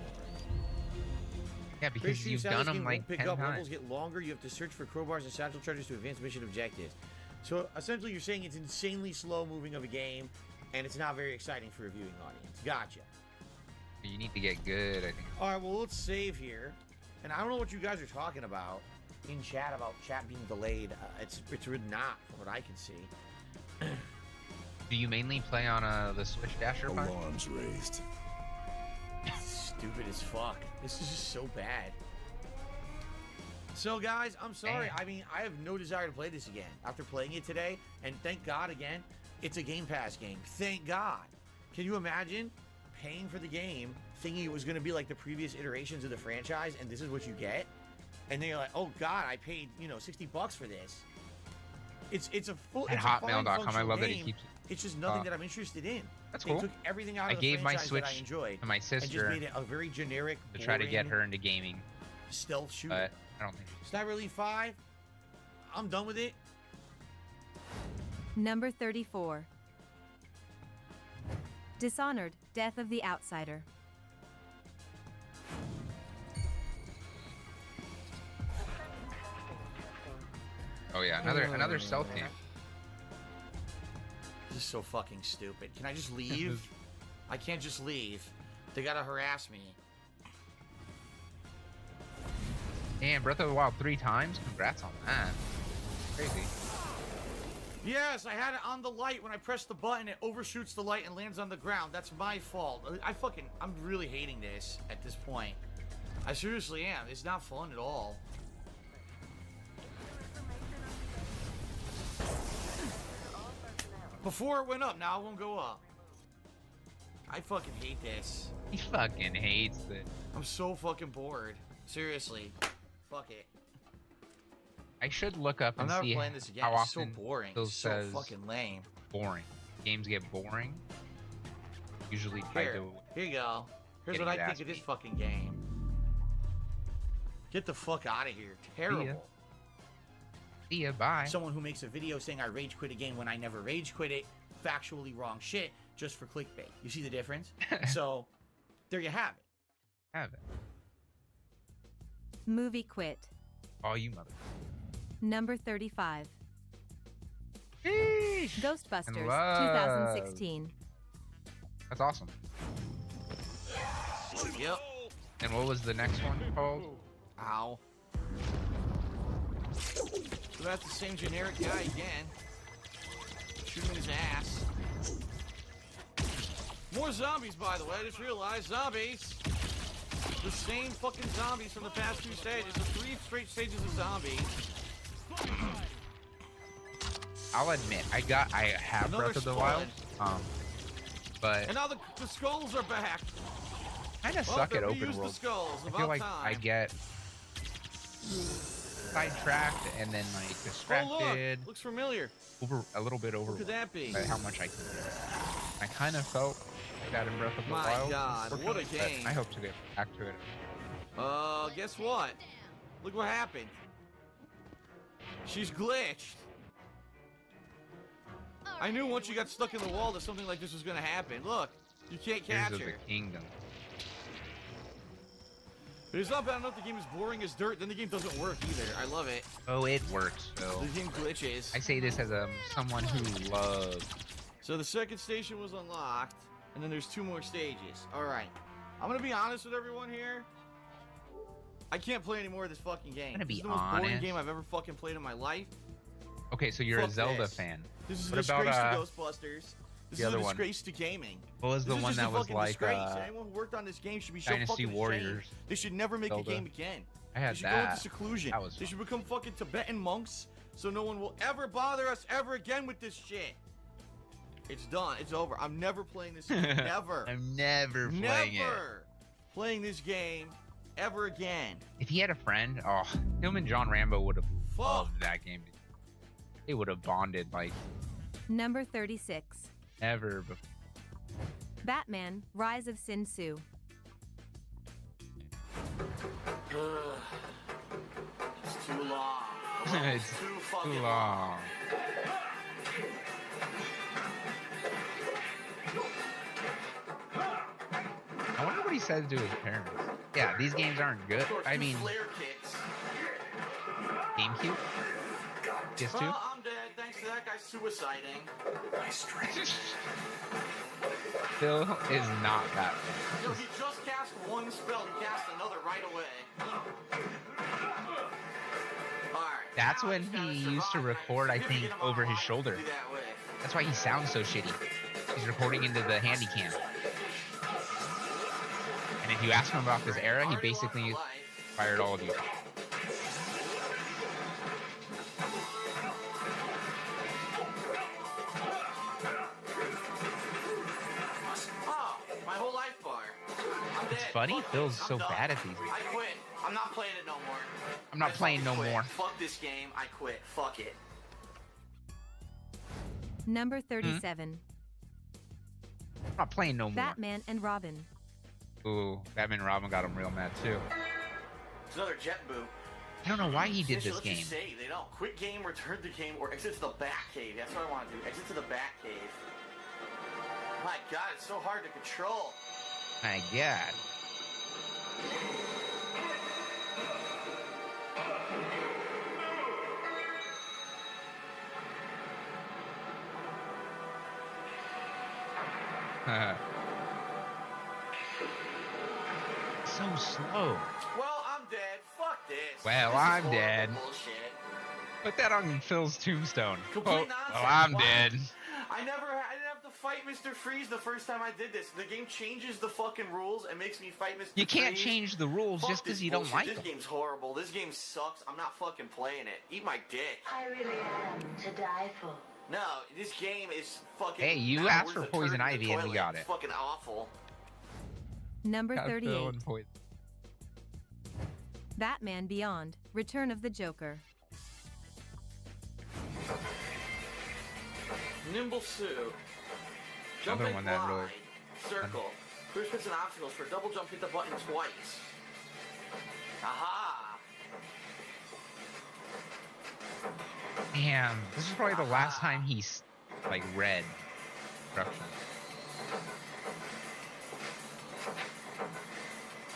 Yeah, because you've done them like 10 Levels times. get longer. You have to search for crowbars and satchel charges to advance mission objectives. So essentially, you're saying it's insanely slow moving of a game, and it's not very exciting for a viewing audience. Gotcha. You need to get good, I think. All right, well, let's save here. And I don't know what you guys are talking about in chat about chat being delayed. It's really not, from what I can see. Do you mainly play on the Switch Dasher part? Alarms raised. Stupid as fuck. This is just so bad. So, guys, I'm sorry. I mean, I have no desire to play this again after playing it today. And thank God, again, it's a Game Pass game. Thank God. Can you imagine paying for the game, thinking it was going to be like the previous iterations of the franchise, and this is what you get? And then you're like, oh, God, I paid, $60 for this. It's a full. At it's a fine hotmail.com, I love that game. he keeps it. It's just nothing that I'm interested in. That's They cool. took everything out I of the gave my franchise Switch that I enjoyed to my and just sister made it a very generic, to try to get boring her into gaming, stealth shooter. but I don't think Sniper Elite 5, I'm done with it. Number 34. Dishonored, Death of the Outsider. Oh yeah, another stealth game. This is so fucking stupid. Can I just leave? I can't just leave. They gotta harass me. Damn, Breath of the Wild 3 times? Congrats on that. Crazy. Yes, I had it on the light. When I press the button, it overshoots the light and lands on the ground. That's my fault. I'm really hating this at this point. I seriously am. It's not fun at all. Before it went up, now it won't go up. I fucking hate this. He fucking hates it. I'm so fucking bored. Seriously. Fuck it. I should look up and I'm never see playing this again. how It's so often boring. Phil It's so says fucking lame. boring. Games get boring. Usually try Here to. you go. Here's Getting what I your think ass of this beat. fucking game. Get the fuck out of here. Terrible. See ya, bye. Someone who makes a video saying I rage quit a game when I never rage quit it. Factually wrong shit just for clickbait. You see the difference? So, there you have it. Have it. Movie Quit. Oh, you mother. Number 35. Sheesh. Ghostbusters, And love. 2016. That's awesome. Yep. And what was the next one called? Ow. So that's the same generic guy again. Shoot him in his ass. More zombies, by the way. I just realized zombies. The same fucking zombies from the past 2 stages. The 3 straight stages of zombies. I'll admit, I have Another Breath of the squad. Wild, but And now the skulls are back. kind of Well, suck they at open reused the world. skulls. I About feel like time. I get sidetracked and then like Oh, distracted, look. Looks familiar. a little bit over What could that be? by how much I can do. I kind of felt like that in Breath of the My Wild. God, what a unfortunately, but game. I hope to get back to it. Guess what? Look what happened. She's glitched. I knew once you got stuck in the wall that something like this was gonna happen. Look, you can't catch Tears of her. the Kingdom. But it's not bad enough the game is boring as dirt, then the game doesn't work either. I love it. Oh, it works, Phil. The game glitches. I say this as someone who loves. So the second station was unlocked, and then there's 2 more stages. Alright. I'm gonna be honest with everyone here. I can't play any more of this fucking game. I'm gonna be This is the most boring honest. game I've ever fucking played in my life. Okay, so you're Fuck a Zelda this. fan. This is a What about disgrace to Ghostbusters. This is other a one? disgrace to gaming. What was the This is one just a that was fucking like disgrace. Anyone who worked on this game should be so Dynasty fucking Warriors? ashamed. They should never make Zelda. a game again. I had they should go that. into seclusion. That was They fun. should become fucking Tibetan monks so no one will ever bother us ever again with this shit. It's done. It's over. I'm never playing this game. Never. I'm never playing it. Never playing this game ever again. If he had a friend, oh, him and John Rambo would have Fuck. loved that game. They would have bonded like Number 36. never before. Batman, Rise of Sin Tzu. It's too long. It's too fucking too long. I wonder what he said to his parents. Yeah, these games aren't good. I mean, Flare kicks. GameCube? PS2? Well, I'm dead. Thanks to that guy suiciding. Phil is not that. Yo, he just cast one spell and cast another right away. Alright. That's when he used to record, I think, over his shoulder. That's why he sounds so shitty. He's recording into the handy cam. And if you ask him about this era, he basically fired all of you. Oh, my whole life bar. I'm It's dead. funny, Fuck Phil's this. so I'm done. bad at these. I quit. I'm not playing it no more. I'm not playing no Quit. more. Fuck this game. I quit. Fuck it. Number 37. I'm not playing no more. Batman and Robin. Ooh, Batman and Robin got him real mad too. It's another jet boot. I don't know why he did this Let you game. say they don't quit game, return to game, or exit to the back cave. That's what I want to do. Exit to the back cave. My God, it's so hard to control. My God. So slow. Well, I'm dead. Fuck this. Well, This is I'm horrible dead. Bullshit. Put that on Phil's tombstone. Complete Oh, nonsense. well, I'm Why? dead. I didn't have to fight Mr. Freeze the first time I did this. The game changes the fucking rules and makes me fight Mr. You can't Freeze. change the rules Fuck just because this you don't bullshit. like This them. game's horrible. This game sucks. I'm not fucking playing it. Eat my dick. I really am to die for. No, this game is fucking. Hey, you nah, asked where's for the Poison turd in the Ivy and we toilet? got It's it. fucking awful. Number Got Phil 38. and Poison. Batman Beyond. Return of the Joker. Nimble Sue. Jump Another and one that glide. really- Circle. Clear space and obstacles. For double jump, hit the button twice. Aha! Damn, this is probably the last time he's like read instructions.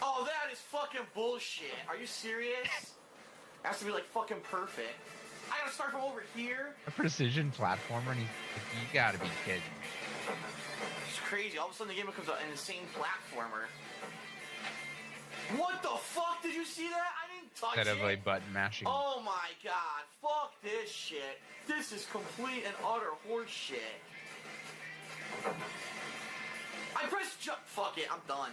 Oh, that is fucking bullshit. Are you serious? It has to be like fucking perfect. I gotta start from over here? A precision platformer, and you gotta be kidding. It's crazy. All of a sudden the game becomes an insane platformer. What the fuck? Did you see that? I didn't touch Instead it. of like button mashing. Oh my God. Fuck this shit. This is complete and utter horse shit. I pressed jump. Fuck it. I'm done.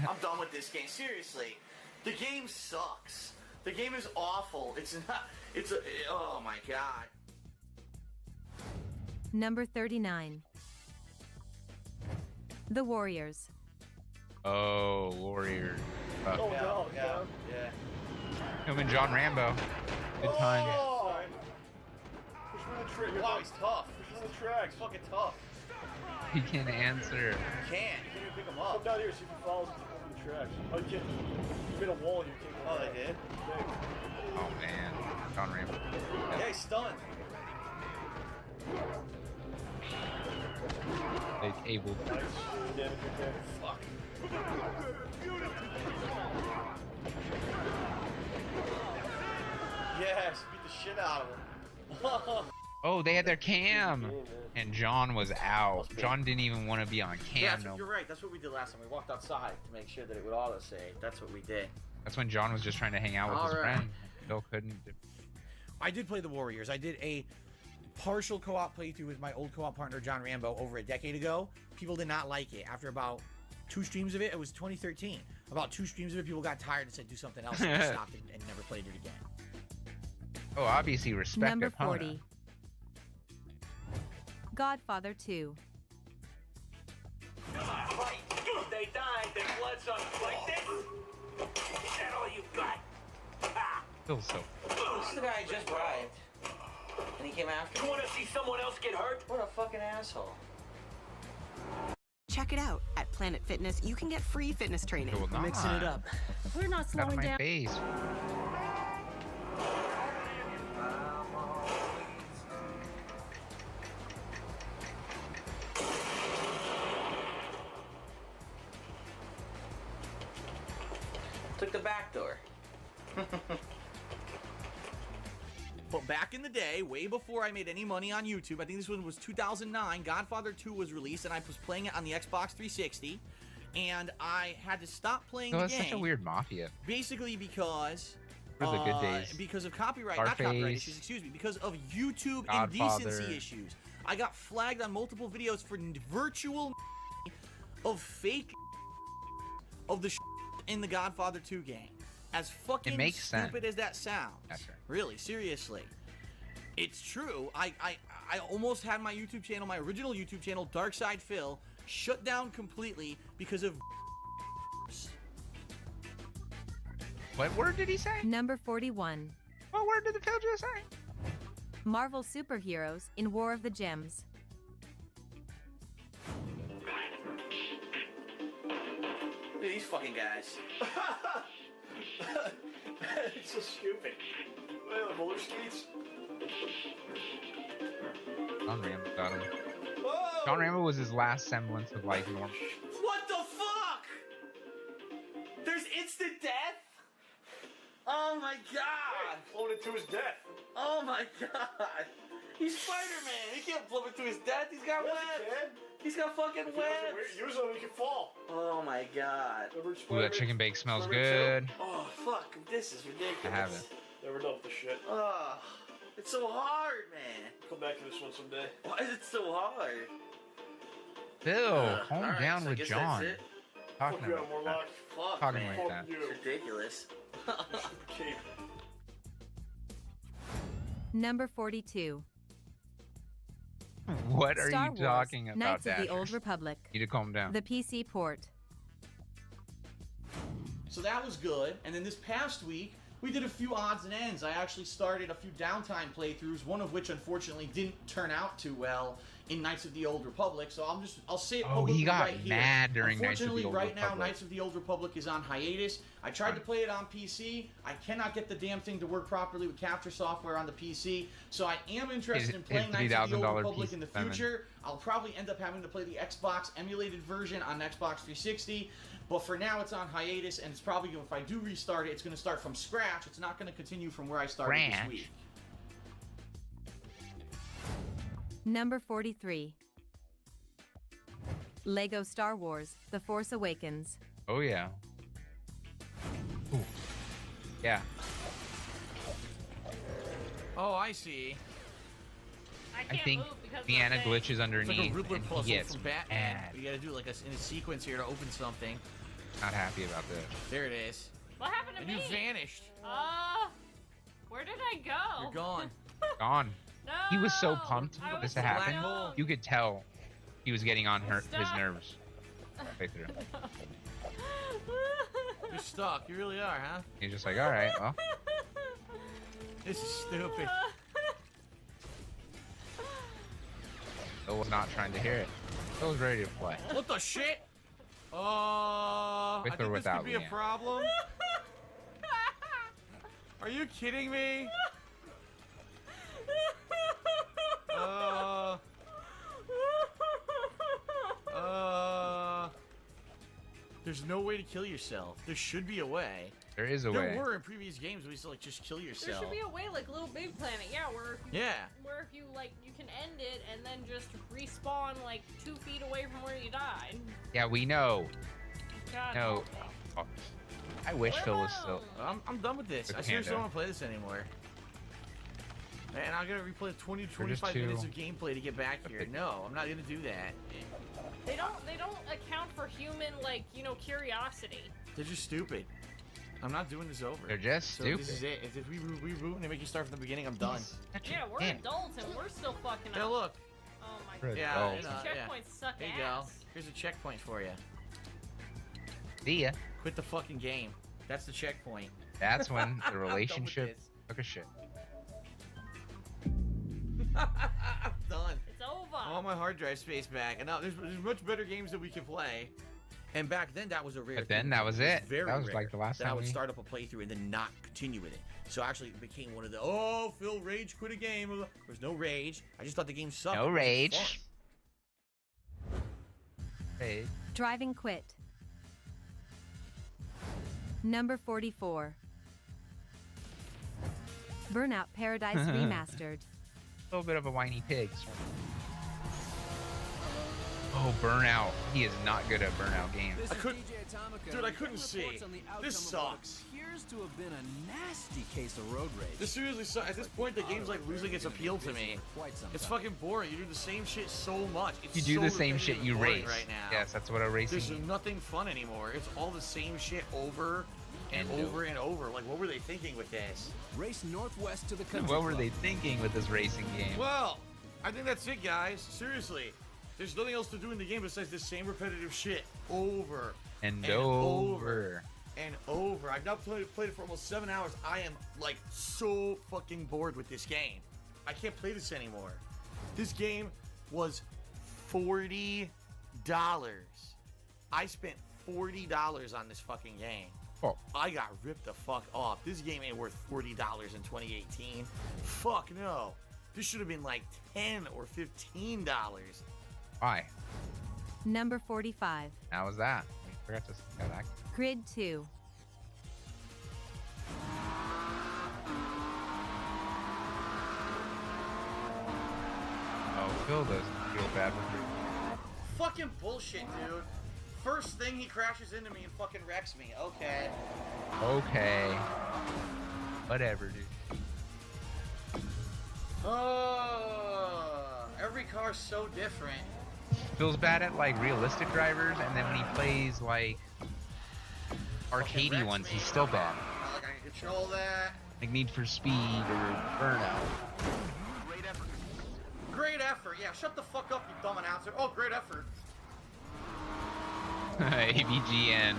I'm done with this game. Seriously. The game sucks. The game is awful. It's not. It's a. Oh my God. Number 39. The Warriors. Oh, Warriors. Yeah. Him and John Rambo. Good time. Oh. Wow, he's tough. He's fucking tough. He can answer. You can't even pick him up. Come down here, see if he follows the tracks. Oh, you can't. You made a wall and you can't go. Oh, they did? Oh man, John Rambo. Yeah, he's stunned. Like able. Nice. Damage right there. Fuck. Yes, beat the shit out of him. Oh, they had their cam, and John was out. John didn't even want to be on cam. No. You're right. That's what we did last time. We walked outside to make sure that it would auto save. That's what we did. That's when John was just trying to hang out with his All right. friend. Phil couldn't. I did play the Warriors. I did a partial co-op playthrough with my old co-op partner John Rambo over a decade ago. People did not like it. After about 2 streams of it, it was 2013. About 2 streams of it, people got tired and said do something else, and we stopped it and never played it again. Oh, obviously respect Number Epona. 40. Godfather 2. Right. They died, their blood's on like this. Is that all you got? Phil's so. This is the guy I just bribed. And he came after me. You want to see someone else get hurt? What a fucking asshole. Check it out. At Planet Fitness, you can get free fitness training. We're mixing it up. We're not Out of my face. Took the back door. But back in the day, way before I made any money on YouTube, I think this one was 2009, Godfather 2 was released, and I was playing it on the Xbox 360, and I had to stop playing the game. That's such a weird mafia. Basically because... For the good days. Because of copyright, Scarface, not copyright issues, excuse me, because of YouTube Godfather. indecency issues. I got flagged on multiple videos for virtual of fake of the in the Godfather 2 game. As fucking makes stupid sense. as that sounds. That's right. Really, seriously. It's true. I almost had my YouTube channel, my original YouTube channel, Darkside Phil, shut down completely because of What word did he say? Number 41. What word did the Phil just say? Marvel superheroes in War of the Gems. Look at these fucking guys. It's so stupid. Wait, the roller skates? John Rambo got him. Whoa! John Rambo was his last semblance of life normal. What the fuck? There's instant death? Oh my god! Floated to his death. Oh my god! He's Spider-Man! He can't plummet to his death, he's got webs! He's got fucking webs! Use them, you can fall. Oh my god. Ooh, that chicken bake smells good. Oh fuck, this is ridiculous. I have it. Never done with the shit. Oh, it's so hard, man. Come back to this one someday. Why is it so hard? Phil, calm alright, down so I with guess John. that's it. Talking Fuck you, about Morlock. that. Fuck, Talking man. like that. It's ridiculous. Cape. Number 42. What are Star you Wars, talking about, Knights of the Dasher? Old Republic. You need to calm down. The PC port. So that was good. And then this past week, we did a few odds and ends. I actually started a few downtime playthroughs, one of which unfortunately didn't turn out too well in Knights of the Old Republic. So I'll say it publicly he got right here. mad during Knights of the Unfortunately, Old right now, Republic. Knights of the Old Republic is on hiatus. I tried to play it on PC. I cannot get the damn thing to work properly with capture software on the PC. So I am interested in playing Knights of the Old $3,000 Republic in the PC future. I'll probably end up having to play the Xbox emulated version on Xbox 360. But for now, it's on hiatus, and it's probably, if I do restart it, it's going to start from scratch. It's not going to continue from where I started this week. Number 43. Lego Star Wars The Force Awakens. Oh, yeah. Ooh. Yeah. Oh, I see. I think Deanna glitches It's underneath like a Riddler and he puzzle gets from Batman. mad. You gotta do like in a sequence here to open something. Not happy about this. There it is. What happened to And me? you vanished. Where did I go? You're gone. Gone. No. He was so pumped I for this was to happen. black hole. You could tell he was getting on his Stop. nerves. Right through. You're stuck. You really are, huh? He's just like, all right, well, This is stupid. Phil was not trying to hear it. Phil was ready to play. What the shit? With I or think this without could be a Leanne? problem. Are you kidding me? There's no way to kill yourself. There should be a way. There is a way. There were in previous games where you still like just kill There yourself. should be a way, like Little Big Planet, yeah, where if you, Yeah. where if you like you can end it and then just respawn like 2 feet away from where you died. Yeah, we know. God No. help me. Oh. I wish Phil was still. I'm done with this. With I seriously Panda. don't want to play this anymore. Man, I'm gonna replay 20 to We're just 25 minutes too- of gameplay to get back here. No, I'm not gonna do that. They don't account for human like, you know, curiosity. They're just stupid. I'm not doing this over. They're just so stupid. This is it. If we reboot and they make you start from the beginning, I'm done. Yeah, we're adults and we're still fucking Yeah, up. look. Oh my We're god. Yeah, These checkpoints suck There you ass. go. Here's a checkpoint for you. See ya. Quit the fucking game. That's the checkpoint. That's when I'm the done with relationship this. took a shit. I'm done. It's over. Oh all my hard drive space back, and now there's much better games that we can play. And back then, that was a rare. But then thing. that was it. Very That was rare like the last that I time would we... start up a playthrough and then not continue with it. So actually, it became one of the oh, Phil rage quit a game. There's no rage. I just thought the game sucked. No rage. Rage. Driving quit. Number 44. Burnout Paradise Remastered. A little bit of a whiny pig. Oh, Burnout. He is not good at Burnout games. Dude, I couldn't see. This sucks. Appears to have been a nasty case of road rage. This seriously sucks. At this point, the game's like losing its appeal to me. It's fucking boring. You do the same shit so much. It's You do so the same shit you boring race. right now. Yes, that's what a racing There's nothing fun anymore. It's all the same shit over and over and over. Like, what were they thinking with this? Race northwest to the country. What were they thinking with this racing game? Well, I think that's it, guys. Seriously. There's nothing else to do in the game besides the same repetitive shit over and over and over. I've now played it for almost 7 hours. I am like so fucking bored with this game. I can't play this anymore. This game was $40. I spent $40 on this fucking game. Oh. I got ripped the fuck off. This game ain't worth $40 in 2018. Fuck no. This should have been like $10 or $15. Why? Number 45. How was that? We forgot to say that. Grid 2. Oh, Phil doesn't feel bad with me. Fucking bullshit, dude. First thing, he crashes into me and fucking wrecks me. Okay. Okay. Whatever, dude. Every car's so different. Feels bad at like realistic drivers, and then when he plays like arcadey ones, he's still bad. Not like I can control that. Like Need for Speed or Burnout. Great effort. Great effort. Yeah, shut the fuck up, you dumb announcer. Oh, great effort. ABG and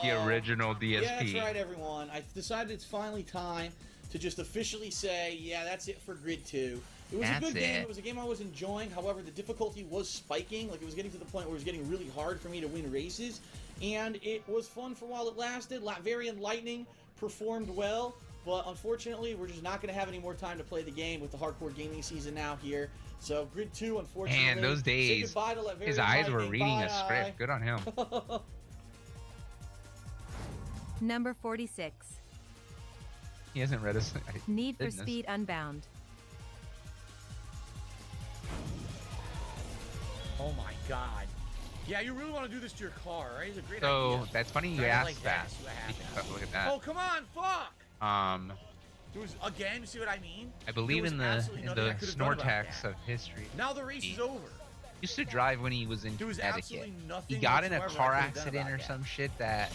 the original DSP. Yeah, that's right, everyone. I decided it's finally time to just officially say, yeah, that's it for Grid 2. It was a good game. It was a game I was enjoying. However, the difficulty was spiking. Like, it was getting to the point where it was getting really hard for me to win races. And it was fun for a while it lasted. Very enlightening. Performed well. But unfortunately, we're just not going to have any more time to play the game with the hardcore gaming season now here. So, Grid 2, unfortunately. And those days, his eyes were reading a script. Good on him. Number 46. He hasn't read his... Need for Speed Unbound. Oh my god. Yeah, you really want to do this to your car, right? It's a great so, idea. that's funny you asked that. Look at that. Oh, come on, fuck! It was, again, see what I mean? I believe in the Snort tax of history. Now the race is over. Used to drive when he was in Connecticut. He got in a car accident or some shit that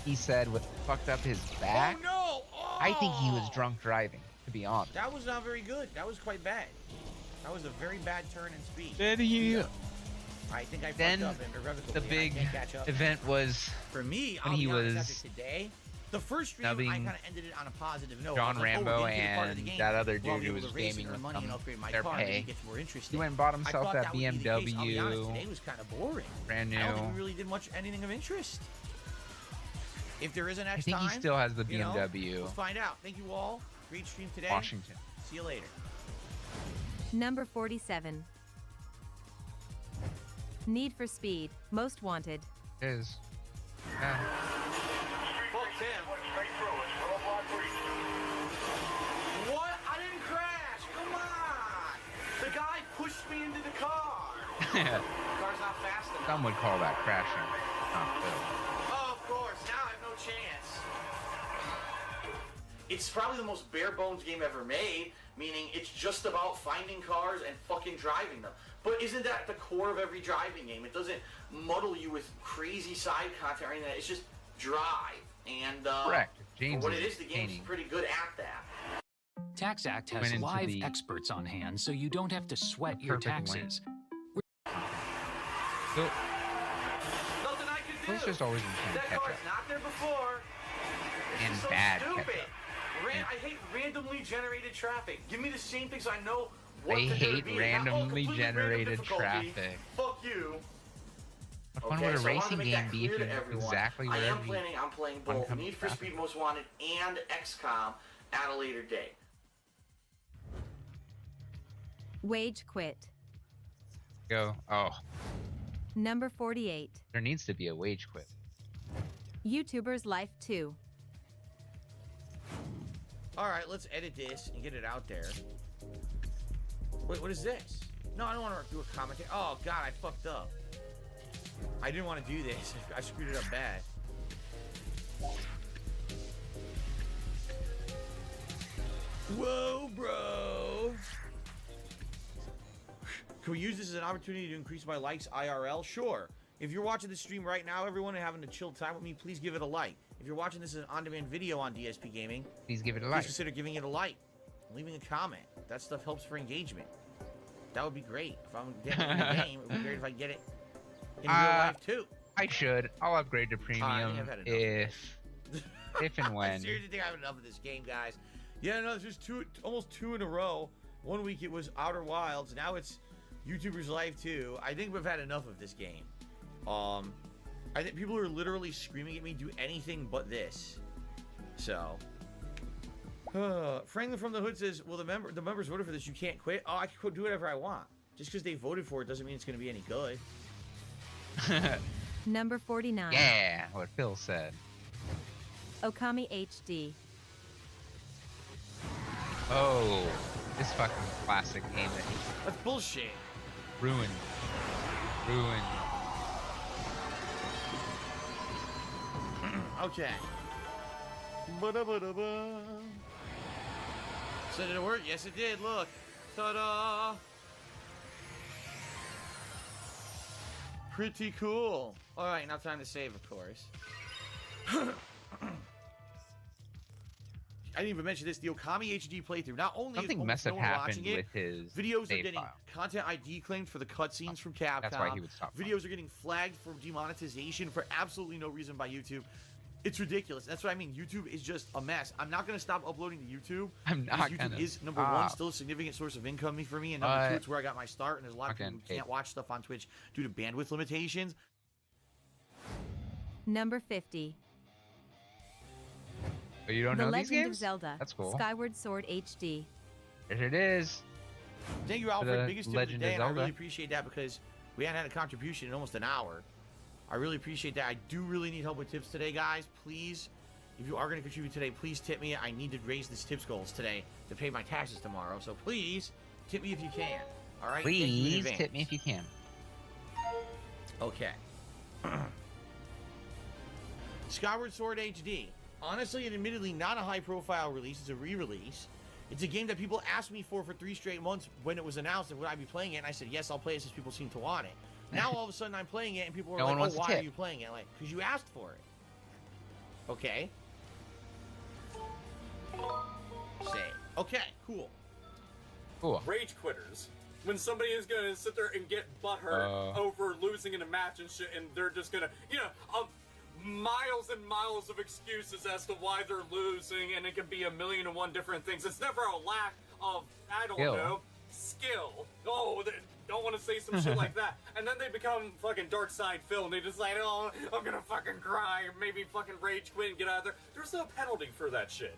he said fucked up his back. Oh no! Oh! I think he was drunk driving, to be honest. That was not very good. That was quite bad. That was a very bad turn in speed. Then he... I think I then fucked up irrevocably. The big event was for me when he was today. The first stream, I kind of ended it on a positive note. John like, Rambo and that other dude who was gaming with money and upgrade my their car, pay. It gets more interesting. He went and bought himself that BMW. Today was kind of boring. Brand new. I don't think we really did anything of interest. If there is a next time, I think he still has the BMW. We'll find out. Thank you all. Great stream today. Washington. See you later. Number 47. Need for Speed, Most Wanted. It is. Yeah. Fuck him. What? I didn't crash. Come on. The guy pushed me into the car. The car's not fast enough. Some would call that crashing. Not Phil. Oh, of course. Now I have no chance. It's probably the most bare bones game ever made, meaning it's just about finding cars and fucking driving them. But isn't that the core of every driving game? It doesn't muddle you with crazy side content or anything. It's just drive. And correct. James for what it is, the game's pretty good at that. Tax Act has live experts on hand, so you don't have to sweat your taxes. So, nothing I can do. Phil's just always been playing that car's not there before. And so bad stupid. catch-up. I hate randomly generated traffic. Give me the same things I know what I to do to hate beat it. Not, randomly completely generated random difficulty. traffic. Fuck you. What fun Okay, would a so I wanted to racing make game that be if clear you to knew everyone. exactly I where am every planning on playing both oncoming Need for traffic Speed Most Wanted and XCOM at a later date. Wage quit. go? Oh, Number 48. there needs to be a wage quit. YouTuber's Life 2. All right, let's edit this and get it out there. Wait, what is this? No, I don't want to do a commentary. Oh, God, I fucked up. I didn't want to do this. I screwed it up bad. Whoa, bro. Can we use this as an opportunity to increase my likes IRL? Sure. If you're watching the stream right now, everyone, and having a chill time with me, please give it a like. If you're watching this as an on-demand video on DSP Gaming, please give it a please like. Consider giving it a like, leaving a comment. That stuff helps for engagement. That would be great. If I'm getting it in the game, it would be great if I get it in real life too. I should. I'll upgrade to premium if and when. I seriously think I have enough of this game, guys. Yeah, no, there's just almost two in a row. One week it was Outer Wilds. Now it's YouTuber's Life 2. I think we've had enough of this game. I think people are literally screaming at me do anything but this. So, Franklin from the Hood says, "Well, the members voted for this. You can't quit." Oh, I can do whatever I want. Just because they voted for it doesn't mean it's going to be any good. Number 49. Yeah, what Phil said. Okami HD. Oh, this fucking classic game that he That's bullshit. ruined. Okay. Ba-da-ba-da-ba. So did it work? Yes, it did. Look. Ta-da! Pretty cool. All right, now time to save, of course. I didn't even mention this. The Okami HD playthrough. Not only something is must no have one happened watching it, with his videos are save getting file. content ID claimed for the cutscenes from Capcom. That's why he would stop. Videos are getting flagged for demonetization for absolutely no reason by YouTube. It's ridiculous. That's what I mean. YouTube is just a mess. I'm not going to stop uploading to YouTube. I'm not YouTube gonna is number stop. one, still a significant source of income for me, and number two, it's where I got my start. And there's a lot of people who can't watch stuff on Twitch due to bandwidth limitations. Number 50. But you don't The know Legend these games? of Zelda. That's cool. Skyward Sword HD. There it is. Thank you, Alfred. The Biggest tip of the Legend of day, and I Zelda. really appreciate that because we hadn't had a contribution in almost an hour. I really appreciate that. I do really need help with tips today, guys. Please, if you are going to contribute today, please tip me. I need to raise this tips goals today to pay my taxes tomorrow. So please, tip me if you can. All right? Please tip me if you can. Okay. Skyward Sword HD. Honestly and admittedly not a high-profile release. It's a re-release. It's a game that people asked me for 3 straight months when it was announced, and would I be playing it? And I said, yes, I'll play it since people seem to want it. Now, all of a sudden, I'm playing it, and people are No like, one oh, wants to why tip. are you playing it? Like, because you asked for it. Okay. Say. Okay, cool. Cool. Rage quitters. When somebody is gonna sit there and get butthurt over losing in a match and shit, and they're just gonna, miles and miles of excuses as to why they're losing, and it can be 1,000,001 different things. It's never a lack of, I don't know, skill. Oh, they don't want to say some shit like that. And then they become fucking Dark Side Phil, and they just like, oh, I'm gonna fucking cry, or maybe fucking rage quit and get out of there. There's no penalty for that shit.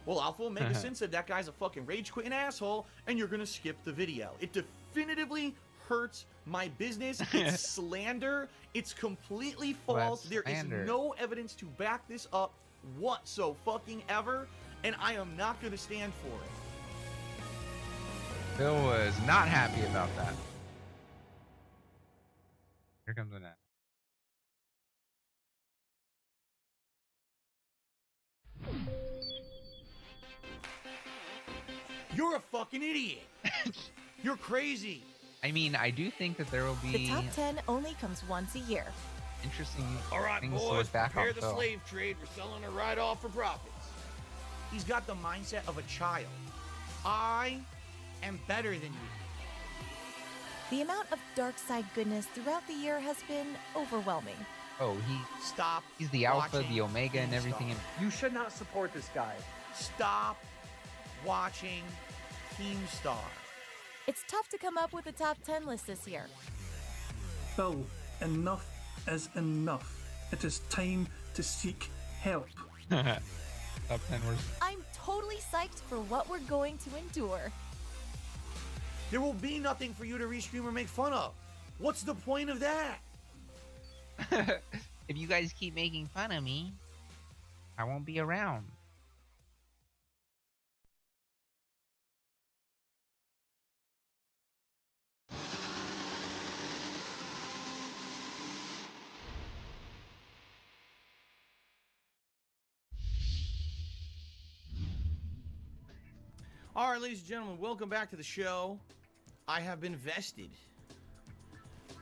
Well, Alpha Omega Sin said that guy's a fucking rage-quitting asshole, and you're gonna skip the video. It definitively hurts my business. It's slander. It's completely false. There is no evidence to back this up whatsoever, and I am not gonna stand for it. Phil was not happy about that. Here comes the net. You're a fucking idiot. You're crazy. I mean, I do think that there will be The top 10 only comes once a year. interesting All right, things to boys, look back prepare on the Phil. slave trade. We're selling it right off for profits. He's got the mindset of a child. I am better than you. The amount of dark side goodness throughout the year has been overwhelming. Oh, Stop. He's the alpha, watching the omega, and everything. You should not support this guy. Stop watching Keemstar. It's tough to come up with a top 10 list this year. Bill, enough is enough. It is time to seek help. Top 10 worst. I'm totally psyched for what we're going to endure. There will be nothing for you to restream or make fun of. What's the point of that? If you guys keep making fun of me, I won't be around. All right, ladies and gentlemen, welcome back to the show. I have been vested.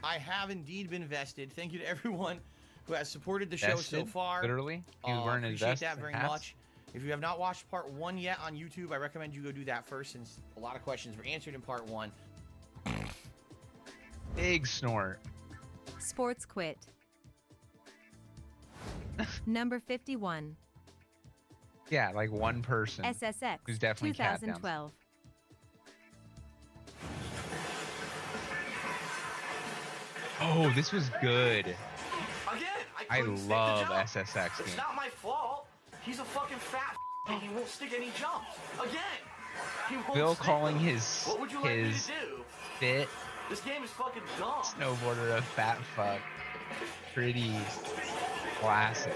I have indeed been vested. Thank you to everyone who has supported the show so far. Literally? You weren't appreciate invested that very much. If you have not watched part 1 yet on YouTube, I recommend you go do that first, since a lot of questions were answered in part 1. Big snort. Sports quit. Number 51. Yeah, like one person. SSX. Who's definitely 2012. Oh, this was good. Again, I couldn't love stick the jump. SSX It's game. not my fault. He's a fucking fat and he won't stick any jumps. Again, he won't Phil stick calling them. his What would you like me to do? fit This game is fucking dumb. snowboarder a fat fuck. Pretty classic.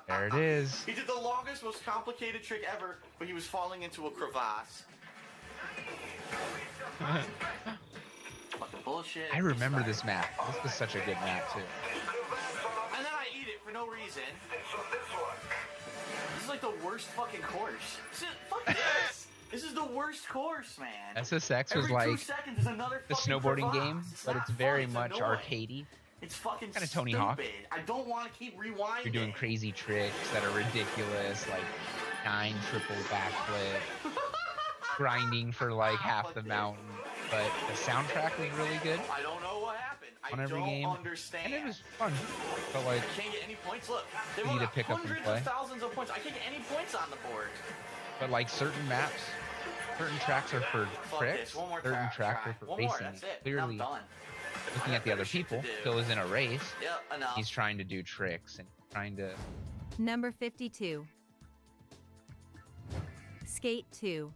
There it is. He did the longest, most complicated trick ever, but he was falling into a crevasse. Fucking bullshit. I remember this map. This was such a good map too. And then I eat it for no reason. This is like the worst fucking course. Fuck this. This is the worst course, man. SSX was Every 2 like seconds is another the fucking snowboarding crevasse. game, It's but not it's fun, very it's much annoying. arcadey. It's fucking Kind of Tony stupid. Hawk. I don't want to keep rewinding. You're doing crazy tricks that are ridiculous, like 9 triple backflip, grinding for like half the mountain. But the soundtrack was really good I don't know what happened. on I every don't game, understand. and it was fun. But like, I can't get any points. Look, they've you need got to pick up and hundreds play. of thousands of points. I can't get any points on the board. but like certain maps, certain tracks are for Fuck tricks, this. One more certain try. tracks are for One more, racing. that's it. Clearly, I'm done. looking at the other people, Phil is in a race. Yeah, enough. He's trying to do tricks and trying to. Number 52. Skate 2.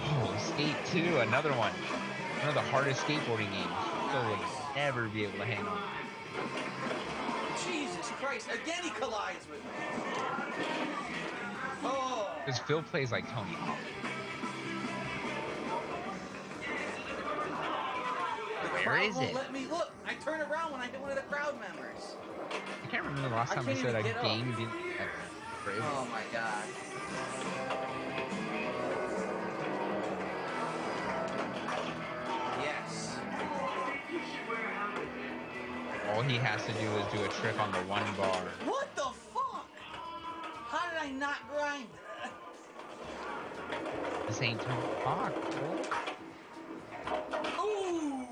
Oh, Skate 2, another one. One of the hardest skateboarding games. Phil would never be able to hang on. Jesus Christ! Again, he collides with me. Oh. Because Phil plays like Tony Hawk. Where is it? Let me look. I turn around when I hit one of the crowd members. I can't remember the last time we can't said a even get up. game didn't. Brave. Oh my god. Yes. All he has to do is do a trick on the one bar. What the fuck? How did I not grind that? This ain't Tony Hawk. Ooh.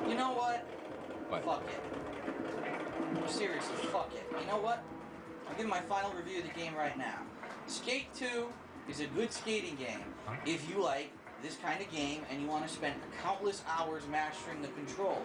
You know what? What? Fuck it. Seriously, fuck it. You know what? I'll give my final review of the game right now. Skate 2 is a good skating game if you like this kind of game and you want to spend countless hours mastering the controls.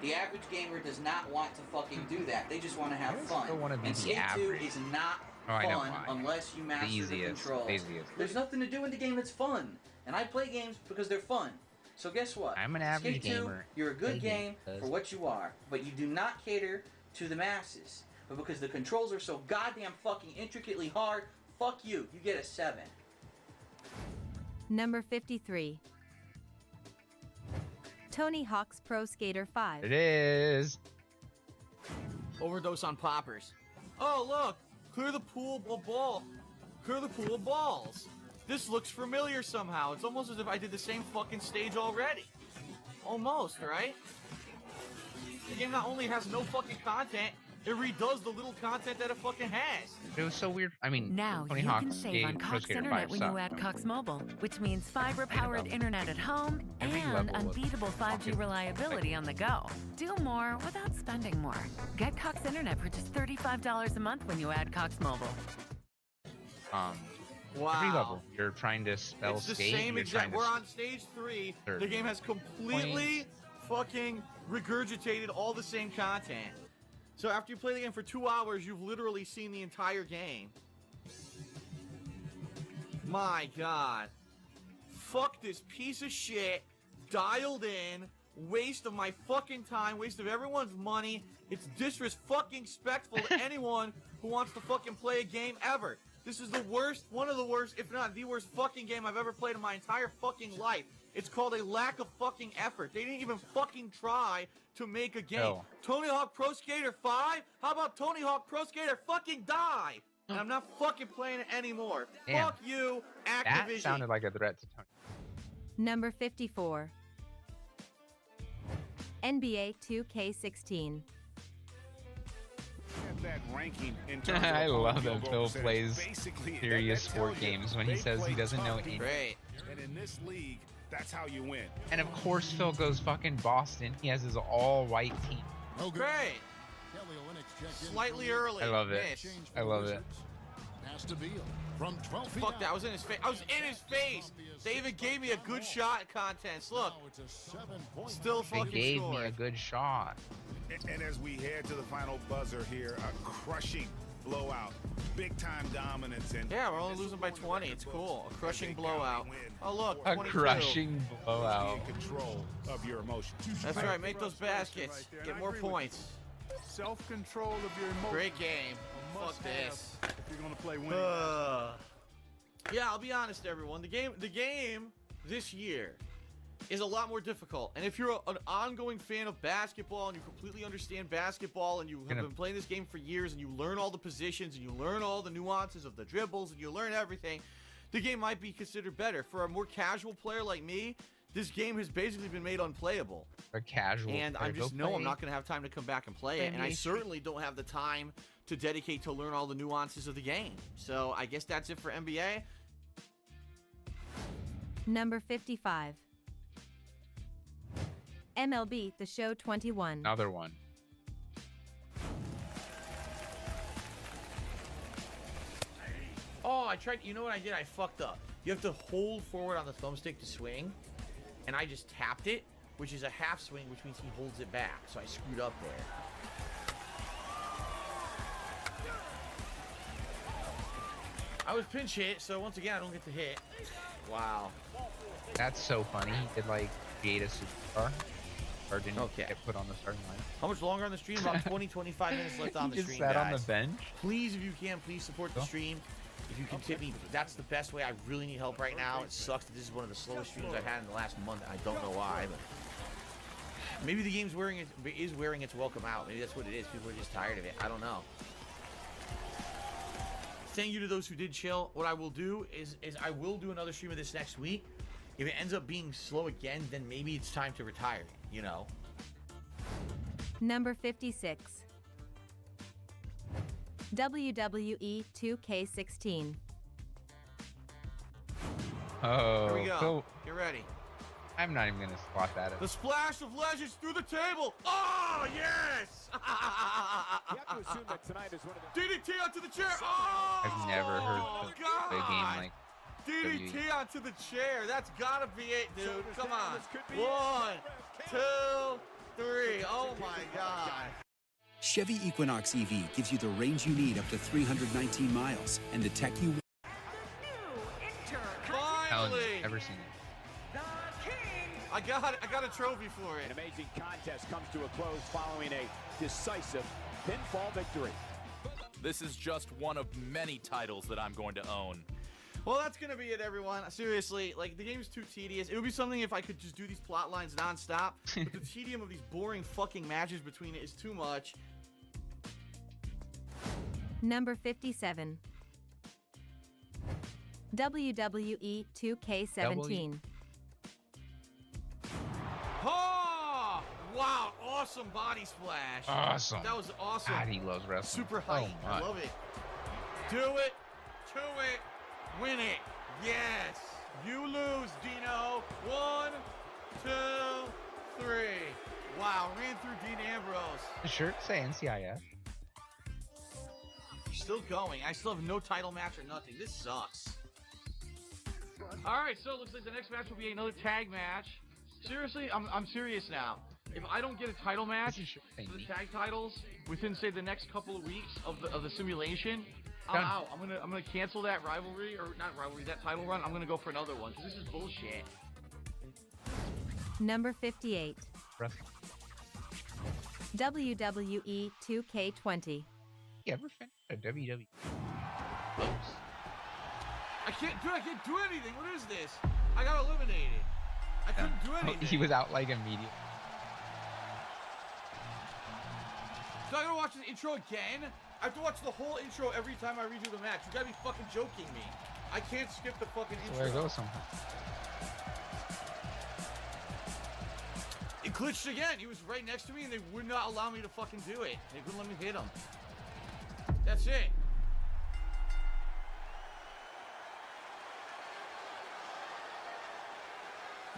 The average gamer does not want to fucking do that. They just want to have fun. still wanna be And the Skate 2 average. is not Oh, I know fun why. unless you master the Easiest, controls. laziest. There's nothing to do in the game that's fun. And I play games because they're fun. So guess what? I'm an average Skate 2, gamer. you're a good Play game games. for what you are, but you do not cater to the masses. But because the controls are so goddamn fucking intricately hard, fuck you. You get a 7. Number 53. Tony Hawk's Pro Skater 5. It is. Overdose on poppers. Oh, look! Clear the pool of ball. Clear the pool of balls. This looks familiar somehow. It's almost as if I did the same fucking stage already. Almost, right? The game not only has no fucking content, It redoes the little content that it fucking has. It was so weird. I mean, now Tony you Hawk can save on Pro Cox Skater Internet 5 when you sucked. add Cox Mobile, which means fiber-powered internet at home Every and level was unbeatable 5G reliability on the go. Do more without spending more. Get Cox Internet for just $35 a month when you add Cox Mobile. Every level, you're trying to spell It's the skate. same you're exact. trying to We're on stage 3. Third. The game has completely fucking regurgitated all the same content. So after you play the game for 2 hours, you've literally seen the entire game. My God. Fuck this piece of shit. Dialed in. Waste of my fucking time. Waste of everyone's money. It's disrespectful to anyone who wants to fucking play a game ever. This is the worst, one of the worst, if not the worst fucking game I've ever played in my entire fucking life. It's called a lack of fucking effort. They didn't even fucking try to make a game. No. Tony Hawk Pro Skater 5? How about Tony Hawk Pro Skater fucking die? And I'm not fucking playing it anymore. Damn. Fuck you, Activision. That sounded like a threat to Tony. Number 54. NBA 2K16. That ranking in terms I of love field that goal Phil plays percentage. Basically, serious that tells sport you games when he they says he play doesn't know tough anything. Great. And in this league, that's how you win. And of course, Phil goes fucking Boston. He has his all-white team. Great. Slightly early. I love it. Miss. I love it. From 12 feet Fuck that, I was in his face. I was in his face. They even gave me a good shot at contest. Look. Still They fucking gave scored. me a good shot. And as we head to the final buzzer here, a crushing blowout, big time dominance, and Yeah, we're only losing by 20. It's cool. A crushing blowout. Oh look, A 22. crushing blowout. in control of your emotions. That's right. Make those baskets. Get more points. Self-control of your emotions. Great game. Fuck this. If you're gonna play winning. Yeah, I'll be honest, everyone. The game this year is a lot more difficult. And if you're an ongoing fan of basketball and you completely understand basketball and you have been playing this game for years and you learn all the positions and you learn all the nuances of the dribbles and you learn everything, the game might be considered better. For a more casual player like me, this game has basically been made unplayable. A casual. And I just know I'm not going to have time to come back and play it. And I certainly don't have the time to dedicate to learn all the nuances of the game. So I guess that's it for NBA. Number 55. MLB The Show 21. Another one. Oh, I tried. You know what I did? I fucked up. You have to hold forward on the thumbstick to swing. And I just tapped it, which is a half swing, which means he holds it back. So I screwed up there. I was pinch hit, so once again, I don't get to hit. Wow. That's so funny. He did like Jada Superstar. Or didn't get put on the starting line. How much longer on the stream? About 20, 25 minutes left on the He just stream, sat guys. on the bench. Please, if you can, please support the stream. If you can tip me, that's the best way. I really need help right now. It sucks that this is one of the slowest streams I've had in the last month. I don't know why, but maybe the game's is wearing its welcome out. Maybe that's what it is. People are just tired of it. I don't know. Thank you to those who did chill. What I will do is I will do another stream of this next week. If it ends up being slow again, then maybe it's time to retire, you know? Number 56. WWE 2K16. Oh. Here we go. So, Get ready. I'm not even gonna spot that. The splash of legends through the table. Oh, yes! You have to assume that tonight is one of the... DDT onto the chair. Oh, I've never heard of a game like DDT onto the chair. That's gotta be it, dude. Come on. 1, 2, 3. Oh my God. Chevy Equinox EV gives you the range you need up to 319 miles and the tech you want. Finally. Never seen it. I got a trophy for it. An amazing contest comes to a close following a decisive pinfall victory. This is just one of many titles that I'm going to own. Well, that's gonna be it, everyone. Seriously, like, the game's too tedious. It would be something if I could just do these plot lines nonstop, but the tedium of these boring fucking matches between it is too much. Number 57. WWE 2K17. Oh! Wow, awesome body splash. Awesome. That was awesome. God, he loves wrestling. Super height. Oh, I love it. Do it. To it. Win it. Yes. You lose, Dino. 1, 2, 3. Wow, ran through Dean Ambrose. The shirt say NCIS. Still going. I still have no title match or nothing. This sucks. Alright, so it looks like the next match will be another tag match. Seriously, I'm serious now. If I don't get a title match for the tag titles within, say, the next couple of weeks of the simulation, I'm out. I'm gonna cancel that rivalry, or not rivalry, that title run. I'm gonna go for another one, because this is bullshit. Number 58. WWE 2K20. You ever finished a WWE? Oops. I can't do anything. What is this? I got eliminated. I couldn't do anything. He was out like immediately. So I gotta watch the intro again? I have to watch the whole intro every time I redo the match. You gotta be fucking joking me. I can't skip the fucking intro. Where it goes somehow. It glitched again. He was right next to me and they would not allow me to fucking do it. They wouldn't let me hit him. That's it.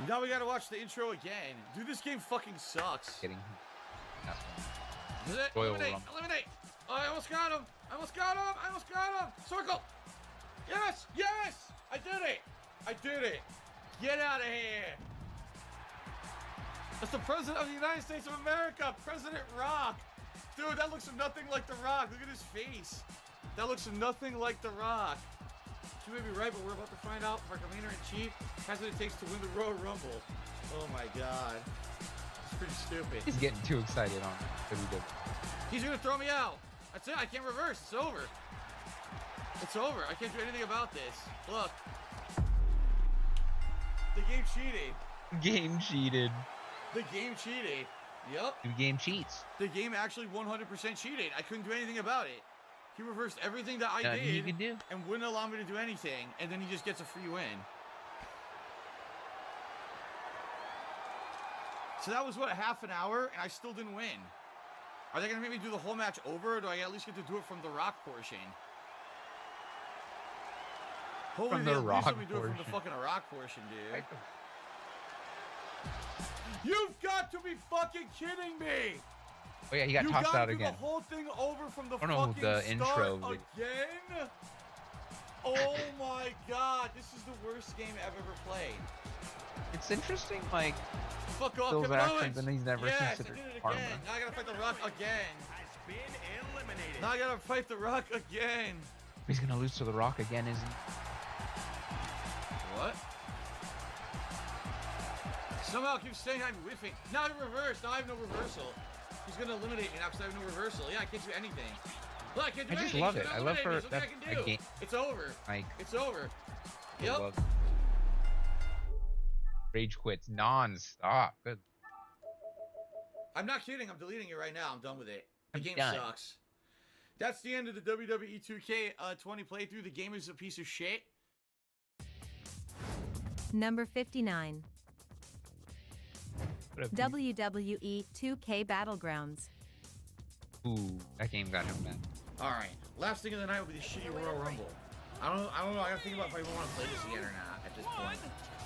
Now we gotta watch the intro again. Dude, this game fucking sucks. Kidding. Is it? Eliminate! Eliminate! Oh, I almost got him! I almost got him! I almost got him! Circle! Yes! Yes! I did it! I did it! Get out of here! That's the President of the United States of America! President Rock! Dude, that looks nothing like The Rock. Look at his face. That looks nothing like The Rock. You may be right, but we're about to find out if our commander-in-chief has what it takes to win the Royal Rumble. Oh my god. It's pretty stupid. He's getting too excited on WWE. He's gonna throw me out. That's it. I can't reverse. It's over. It's over. I can't do anything about this. Look. The game cheated. Game cheated. The game cheated. Yep. The game cheats. The game actually 100% cheated. I couldn't do anything about it. He reversed everything that I did and wouldn't allow me to do anything, and then he just gets a free win. So that was, what, half an hour, and I still didn't win. Are they going to make me do the whole match over, or do I at least get to do it from the Rock portion? Hopefully they at least let me do it from the fucking Rock portion, dude. You've got to be fucking kidding me! Oh yeah, he got tossed out again. The whole thing over from the fucking the intro again? Oh my god, this is the worst game I've ever played. It's interesting, like, fuck off, those Kevin actions, Owens. and he's never considered I did it armor. again. Now I gotta fight the Rock again. Now I gotta fight the Rock again. He's gonna lose to the Rock again, isn't he? What? Somehow keeps saying I'm whiffing. Now I reverse. Now I have no reversal. He's gonna eliminate me now because I have no reversal. Yeah, I can't do anything. Look, I can't do anything. I just love it. I love her. That's I can do. It's over. Like, it's over. Yep. Rage quits non-stop. Good. I'm not kidding. I'm deleting it right now. I'm done with it. The game done. sucks. That's the end of the WWE 2K20 playthrough. The game is a piece of shit. Number 59. WWE 2K Battlegrounds. Ooh, that game got him mad. Alright, last thing of the night will be the shitty Royal Rumble. I don't know, I gotta think about if I even want to play this again or not at this point.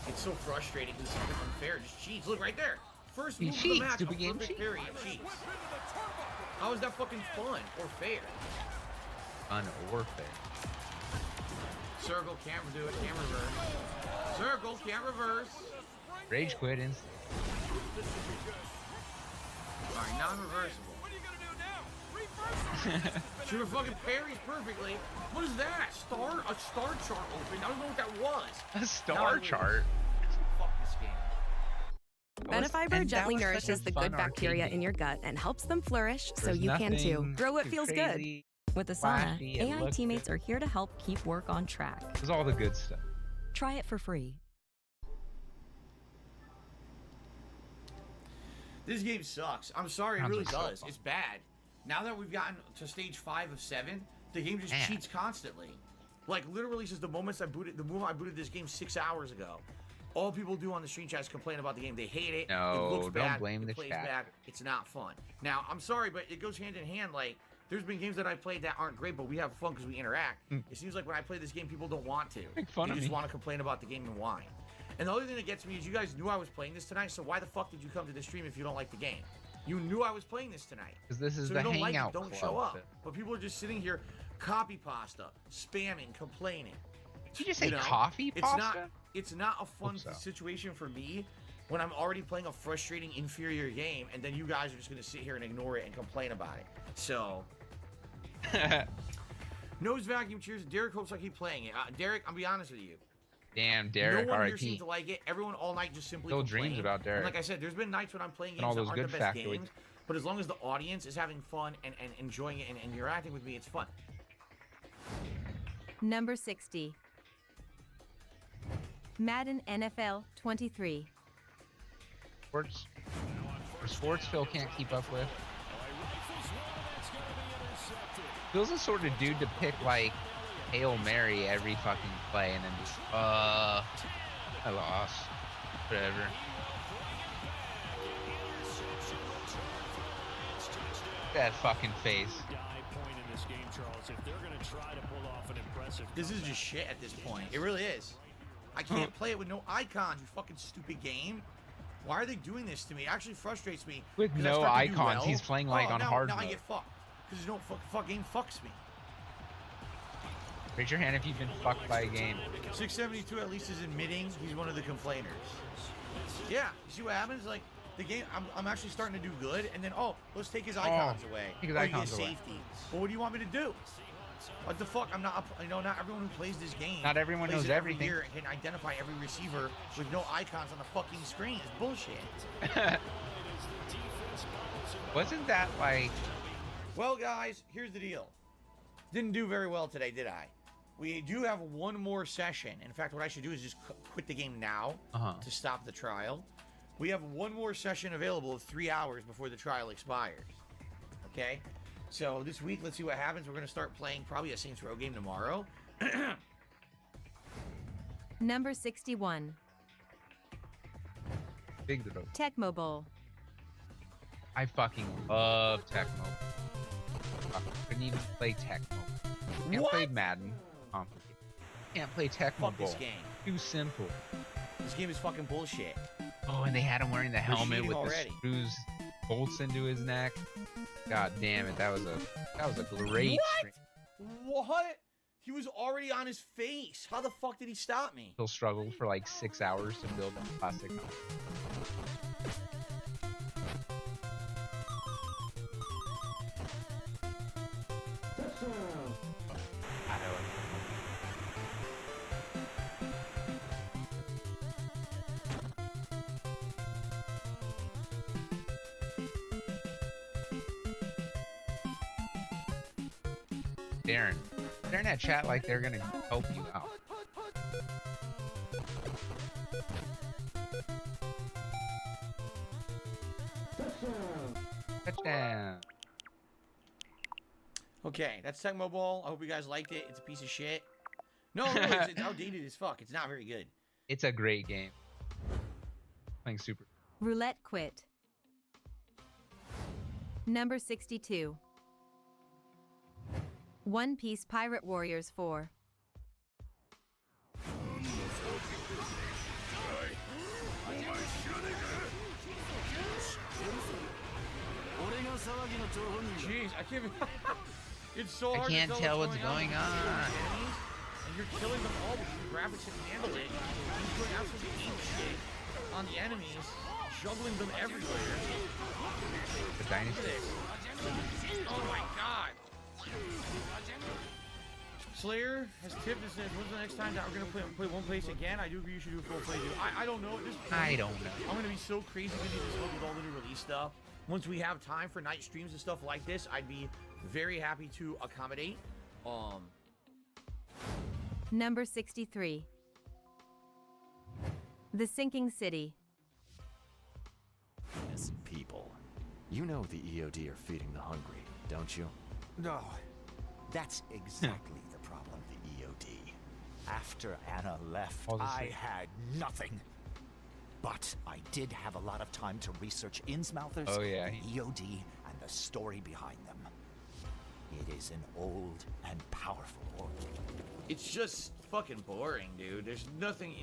It's so frustrating because it's unfair, just cheats. Look right there! First move of the match, a perfect parry, he cheats. How is that fucking fun or fair? Fun or fair. Circle, can't do it, can't reverse. Circle, can't reverse. Rage quit instantly. Alright, non-reversible. Should have fucking parries perfectly. What is that? A star chart open. I don't know what that was. A star chart? Fuck this game. Benefiber gently nourishes the good bacteria in your gut and helps them flourish so you can too. Grow what feels good. With Asana, AI teammates are here to help keep work on track. There's all the good stuff. Try it for free. This game sucks. I'm sorry, it really does. It's bad. Now that we've gotten to stage 5 of 7, the game just cheats constantly. Like literally since the moment I booted this game 6 hours ago. All people do on the stream chat is complain about the game. They hate it. No, it looks bad. don't blame the plays chat. bad. It's not fun. Now, I'm sorry, but it goes hand in hand. Like, there's been games that I've played that aren't great, but we have fun because we interact. It seems like when I play this game, people don't want to. Make fun they of just me. want to complain about the game and whine. And the other thing that gets me is you guys knew I was playing this tonight, so why the fuck did you come to the stream if you don't like the game? You knew I was playing this tonight. Because this is So the you don't like hangout it, don't club. show up. But people are just sitting here, copy pasta, spamming, complaining. Did you just say know? coffee pasta? It's not a fun Hope so. situation for me when I'm already playing a frustrating, inferior game, and then you guys are just going to sit here and ignore it and complain about it. So, Nose Vacuum cheers. Derek hopes I keep playing it. Derek, I'll be honest with you. Damn, Derek, No one here RIP. seems to like it. Everyone all night just simply Still complains. dreams about Derek. And like I said, there's been nights when I'm playing And all games that those aren't the good best factoids. games, but as long as the audience is having fun and enjoying it and interacting with me, it's fun. Number 60. Madden NFL 23. Sports Phil can't keep up with. Phil's the sort of dude to pick like Hail Mary every fucking play and then just I lost. Whatever. That fucking face. This is just shit at this point. It really is. I can't play it with no icons, you fucking stupid game. Why are they doing this to me? It actually frustrates me. With 'cause I no start to do icons, well. he's playing like on hard now I mode. get fucked. Because no fuck game fucks me. Raise your hand if you've been fucked by a game. 672 at least is admitting he's one of the complainers. Yeah, you see what happens? Like, the game, I'm actually starting to do good, and then, let's take his icons away. Take his Or icons you get away. safety. Well, what do you want me to do? What the fuck? Not everyone who plays this game. Not everyone plays knows it every everything. year and can identify every receiver with no icons on the fucking screen. It's bullshit. Wasn't that like... Well, guys, here's the deal. Didn't do very well today, did I? We do have one more session. In fact, what I should do is just quit the game now to stop the trial. We have one more session available of 3 hours before the trial expires. Okay? So this week, let's see what happens. We're going to start playing probably a Saints Row game tomorrow. Number 61. Big deal. Tecmo Bowl. I fucking love Tecmo. I couldn't even play Tecmo. Can't What? play Madden. Complicated. Can't play Tecmo Fuck Bowl. this game. Too simple. This game is fucking bullshit. Oh, and they had him wearing the helmet cheating with already. the screws, bolts into his neck. God damn it, that was a great stream. What? He was already on his face. How the fuck did he stop me? He'll struggle for like 6 hours to build a plastic helmet. Darren, they're in that chat like they're gonna help you out. Touchdown. Okay, that's Tecmo Bowl. I hope you guys liked it. It's a piece of shit. No, it's outdated as fuck. It's not very good. It's a great game. Playing super. Roulette Quit. Number 62. One Piece Pirate Warriors 4. Jeez, I can't. It's so I hard can't to tell what's what's going on. And you're killing them all because the graphics can handle it. He's doing absolutely ape shit on the enemies, juggling them everywhere. The dynasty. Look at this. Oh my god. Slayer has tipped and says, when's the next time that we're going to play one place again? I do agree you should do a full playthrough. I don't know at this point. I don't know. I'm going to be so crazy busy this week with all the new release stuff. Once we have time for night streams and stuff like this, I'd be very happy to accommodate. Number 63. The Sinking City. Innocent people. You know the EOD are feeding the hungry, don't you? No, that's exactly the problem, the EOD. After Anna left, I had nothing. But I did have a lot of time to research Innsmouthers, Oh, yeah. the EOD, and the story behind them. It is an old and powerful order. It's just fucking boring, dude. There's nothing